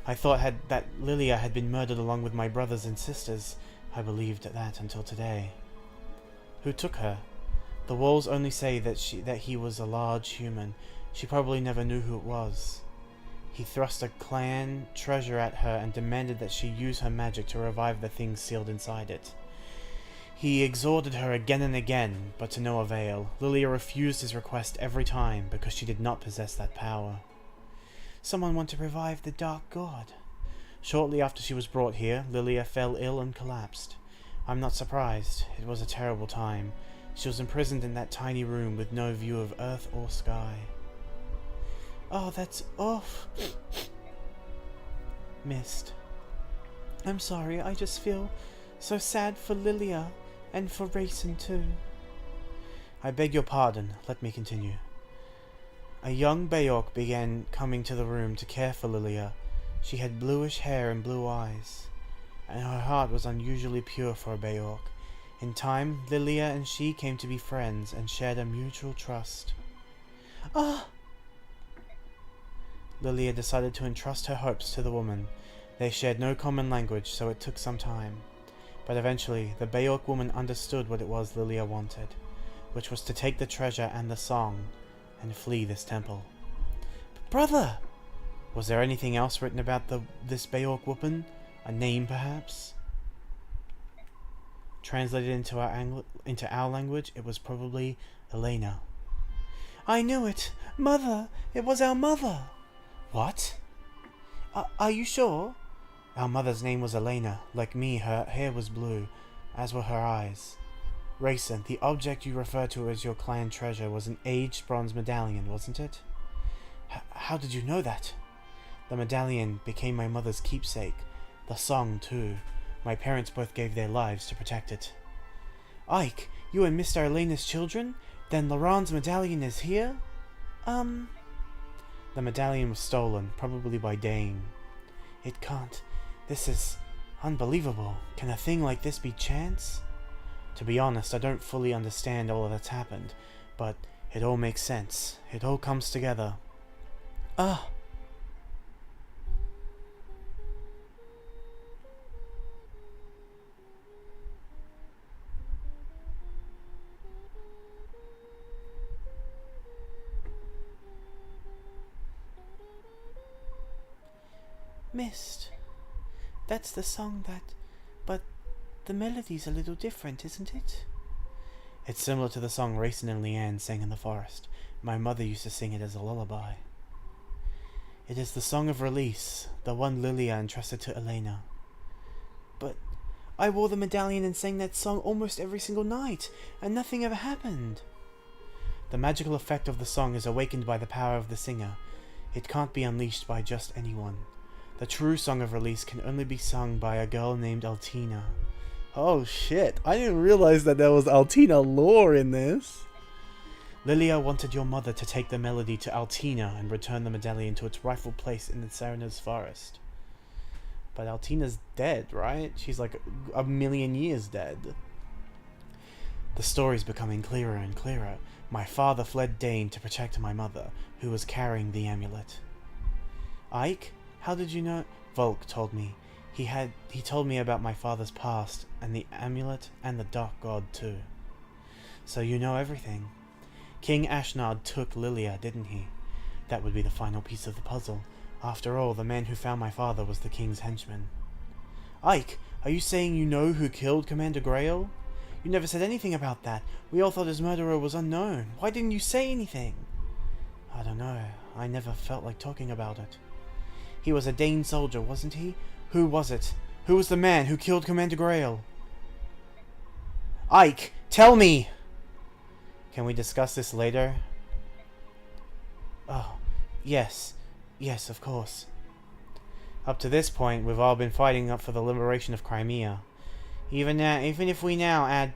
I thought that Lilia had been murdered along with my brothers and sisters. I believed that until today. Who took her? The walls only say that he was a large human. She probably never knew who it was. He thrust a clan treasure at her and demanded that she use her magic to revive the things sealed inside it. He exhorted her again and again, but to no avail. Lilia refused his request every time because she did not possess that power. Someone want to revive the Dark God. Shortly after she was brought here, Lilia fell ill and collapsed. I'm not surprised. It was a terrible time. She was imprisoned in that tiny room with no view of earth or sky. Oh, that's off. Mist. I'm sorry, I just feel so sad for Lilia, and for Racing too. I beg your pardon, let me continue. A young Bayok began coming to the room to care for Lilia. She had bluish hair and blue eyes, and her heart was unusually pure for a Bayok. In time, Lilia and she came to be friends and shared a mutual trust. Ah! Lilia decided to entrust her hopes to the woman. They shared no common language, so it took some time. But eventually, the Bayok woman understood what it was Lilia wanted, which was to take the treasure and the song, and flee this temple. But brother! Was there anything else written about this Bayok woman? A name, perhaps? Translated into our language, it was probably Elena. I knew it! Mother! It was our mother! What? Are you sure? Our mother's name was Elena. Like me, her hair was blue, as were her eyes. Rayson, the object you refer to as your clan treasure was an aged bronze medallion, wasn't it? How did you know that? The medallion became my mother's keepsake. The song, too. My parents both gave their lives to protect it. Ike, you and Mr. Elena's children? Then Laurent's medallion is here? The medallion was stolen, probably by Dane. It can't. This is unbelievable. Can a thing like this be chance? To be honest, I don't fully understand all that's happened, but it all makes sense. It all comes together. Ah! Mist. That's the song but the melody's a little different, isn't it? It's similar to the song Racing and Leanne sang in the forest. My mother used to sing it as a lullaby. It is the song of release, the one Lilia entrusted to Elena. But I wore the medallion and sang that song almost every single night, and nothing ever happened. The magical effect of the song is awakened by the power of the singer. It can't be unleashed by just anyone. The true song of release can only be sung by a girl named Altina. Oh shit, I didn't realize that there was Altina lore in this. Lilia wanted your mother to take the melody to Altina and return the medallion to its rightful place in the Serena's forest. But Altina's dead, right? She's like a million years dead. The story's becoming clearer and clearer. My father fled Dane to protect my mother, who was carrying the amulet. Ike? How did you know? Volk told me. He told me about my father's past, and the amulet, and the Dark God too. So you know everything. King Ashnard took Lilia, didn't he? That would be the final piece of the puzzle. After all, the man who found my father was the king's henchman. Ike, are you saying you know who killed Commander Grail? You never said anything about that. We all thought his murderer was unknown. Why didn't you say anything? I don't know. I never felt like talking about it. He was a Dane soldier, wasn't he? Who was it? Who was the man who killed Commander Grail? Ike, tell me! Can we discuss this later? Oh, yes. Yes, of course. Up to this point, we've all been fighting up for the liberation of Crimea. Even if we now add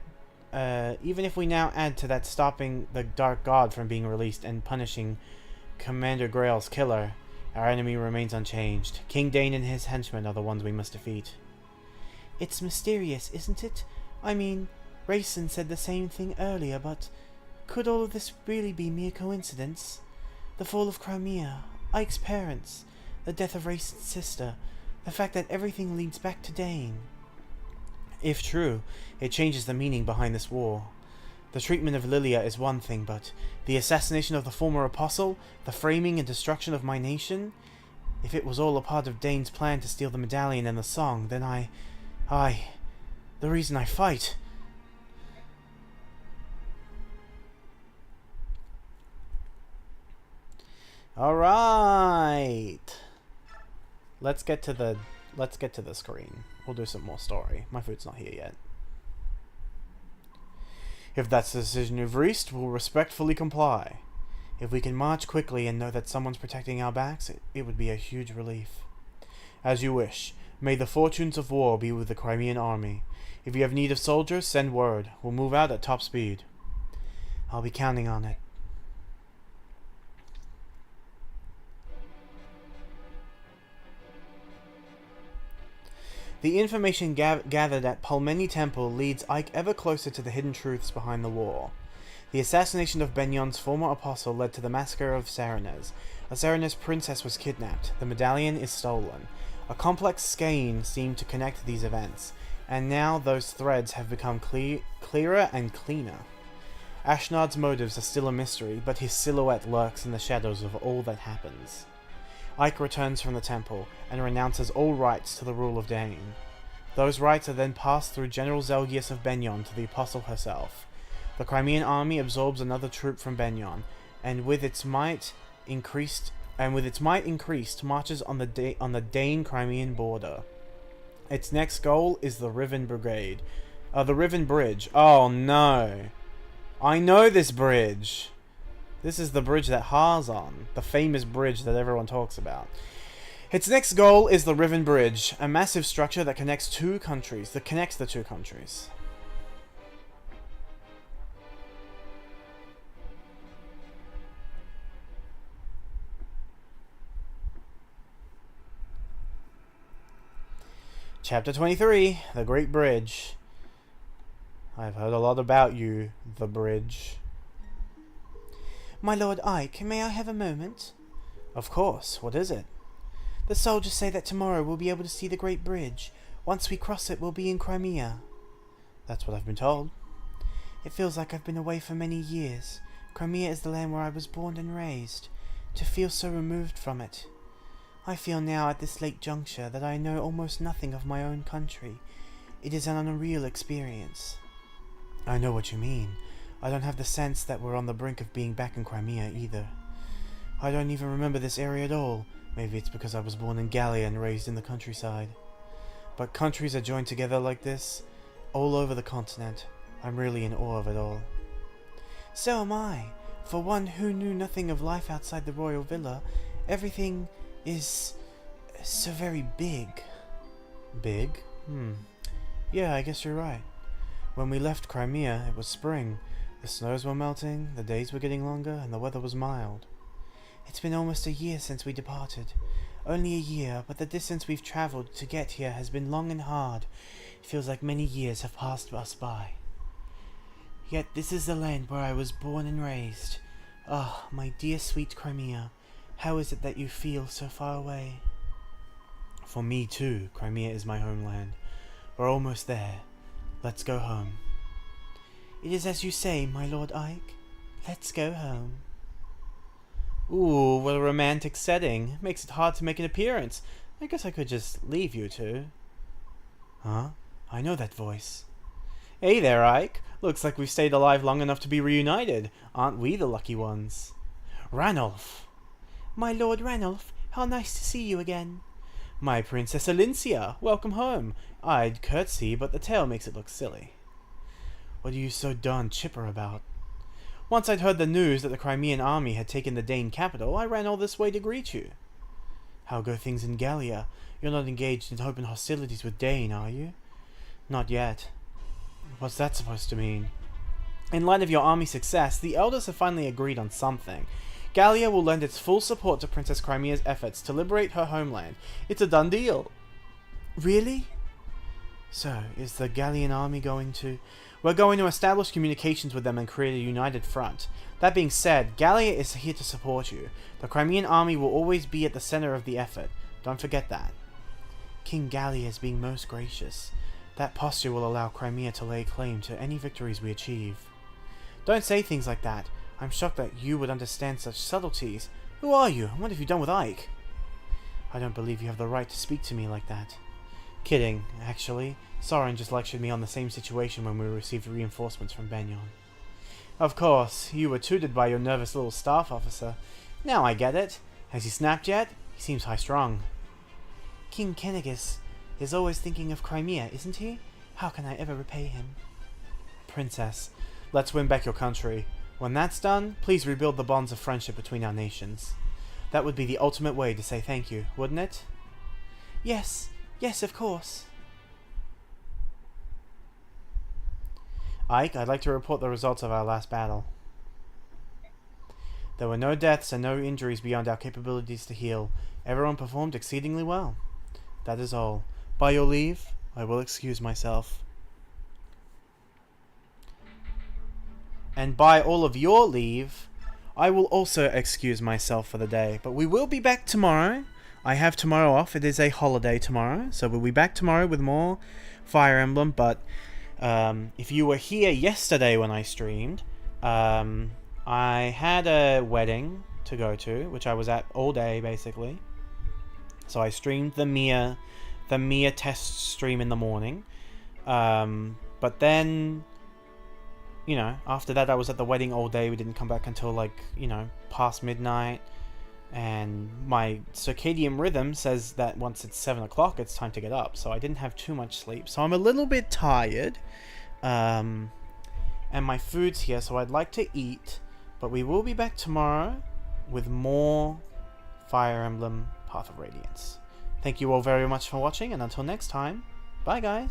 to that stopping the Dark God from being released and punishing Commander Grail's killer, our enemy remains unchanged. King Dane and his henchmen are the ones we must defeat. It's mysterious, isn't it? I mean, Rayson said the same thing earlier, but could all of this really be mere coincidence? The fall of Crimea, Ike's parents, the death of Rayson's sister, the fact that everything leads back to Dane. If true, it changes the meaning behind this war. The treatment of Lilia is one thing, but the assassination of the former apostle, the framing and destruction of my nation? If it was all a part of Dane's plan to steal the medallion and the song, then the reason I fight... Alright! Let's get to the screen. We'll do some more story. My food's not here yet. If that's the decision you've reached, we'll respectfully comply. If we can march quickly and know that someone's protecting our backs, it would be a huge relief. As you wish. May the fortunes of war be with the Crimean army. If you have need of soldiers, send word. We'll move out at top speed. I'll be counting on it. The information gathered at Pulmeni Temple leads Ike ever closer to the hidden truths behind the war. The assassination of Benyon's former apostle led to the massacre of Saranez. A Saranez princess was kidnapped. The medallion is stolen. A complex skein seemed to connect these events, and now those threads have become clearer and cleaner. Ashnard's motives are still a mystery, but his silhouette lurks in the shadows of all that happens. Ike returns from the temple, and renounces all rights to the rule of Dane. Those rights are then passed through General Zelgius of Benyon to the Apostle herself. The Crimean army absorbs another troop from Benyon, and with its might increased, marches on the Dane-Crimean border. Its next goal is the Riven Brigade. The Riven Bridge. Oh no! I know this bridge! This is the bridge that Ha's on, the famous bridge that everyone talks about. Its next goal is the Riven Bridge, a massive structure that connects the two countries. Chapter 23, The Great Bridge. I've heard a lot about you, the bridge. My Lord Ike, may I have a moment? Of course. What is it? The soldiers say that tomorrow we'll be able to see the Great Bridge. Once we cross it, we'll be in Crimea. That's what I've been told. It feels like I've been away for many years. Crimea is the land where I was born and raised. To feel so removed from it. I feel now at this late juncture that I know almost nothing of my own country. It is an unreal experience. I know what you mean. I don't have the sense that we're on the brink of being back in Crimea either. I don't even remember this area at all. Maybe it's because I was born in Gallia and raised in the countryside. But countries are joined together like this, all over the continent. I'm really in awe of it all. So am I. For one who knew nothing of life outside the royal villa, everything is so very big. Big? Yeah, I guess you're right. When we left Crimea, it was spring. The snows were melting, the days were getting longer, and the weather was mild. It's been almost a year since we departed. Only a year, but the distance we've travelled to get here has been long and hard. It feels like many years have passed us by. Yet this is the land where I was born and raised. Ah, my dear sweet Crimea, how is it that you feel so far away? For me too, Crimea is my homeland. We're almost there. Let's go home. It is as you say, my Lord Ike. Let's go home. Ooh, what a romantic setting. Makes it hard to make an appearance. I guess I could just leave you two. Huh? I know that voice. Hey there, Ike. Looks like we've stayed alive long enough to be reunited. Aren't we the lucky ones? Ranulph! My Lord Ranulph, how nice to see you again. My Princess Alincia, welcome home. I'd curtsy, but the tail makes it look silly. What are you so darn chipper about? Once I'd heard the news that the Crimean army had taken the Dane capital, I ran all this way to greet you. How go things in Gallia? You're not engaged in open hostilities with Dane, are you? Not yet. What's that supposed to mean? In light of your army's success, the elders have finally agreed on something. Gallia will lend its full support to Princess Crimea's efforts to liberate her homeland. It's a done deal. Really? So, is the Gallian army going to... We're going to establish communications with them and create a united front. That being said, Gallia is here to support you. The Crimean army will always be at the center of the effort. Don't forget that. King Gallia is being most gracious. That posture will allow Crimea to lay claim to any victories we achieve. Don't say things like that. I'm shocked that you would understand such subtleties. Who are you? What have you done with Ike? I don't believe you have the right to speak to me like that. Kidding, actually. Soren just lectured me on the same situation when we received reinforcements from Banyan. Of course, you were tutored by your nervous little staff officer. Now I get it. Has he snapped yet? He seems high-strung. King Kennegus is always thinking of Crimea, isn't he? How can I ever repay him? Princess, let's win back your country. When that's done, please rebuild the bonds of friendship between our nations. That would be the ultimate way to say thank you, wouldn't it? Yes, yes, of course. Ike, I'd like to report the results of our last battle. There were no deaths and no injuries beyond our capabilities to heal. Everyone performed exceedingly well. That is all. By your leave, I will excuse myself. And by all of your leave, I will also excuse myself for the day. But we will be back tomorrow. I have tomorrow off. It is a holiday tomorrow. So we'll be back tomorrow with more Fire Emblem. But if you were here yesterday when I streamed, I had a wedding to go to, which I was at all day, basically. So I streamed the Mia test stream in the morning. But then, you know, after that I was at the wedding all day. We didn't come back until, like, you know, past midnight. And my circadian rhythm says that once it's 7 o'clock, it's time to get up. So I didn't have too much sleep. So I'm a little bit tired. And my food's here, so I'd like to eat. But we will be back tomorrow with more Fire Emblem Path of Radiance. Thank you all very much for watching, and until next time, bye guys!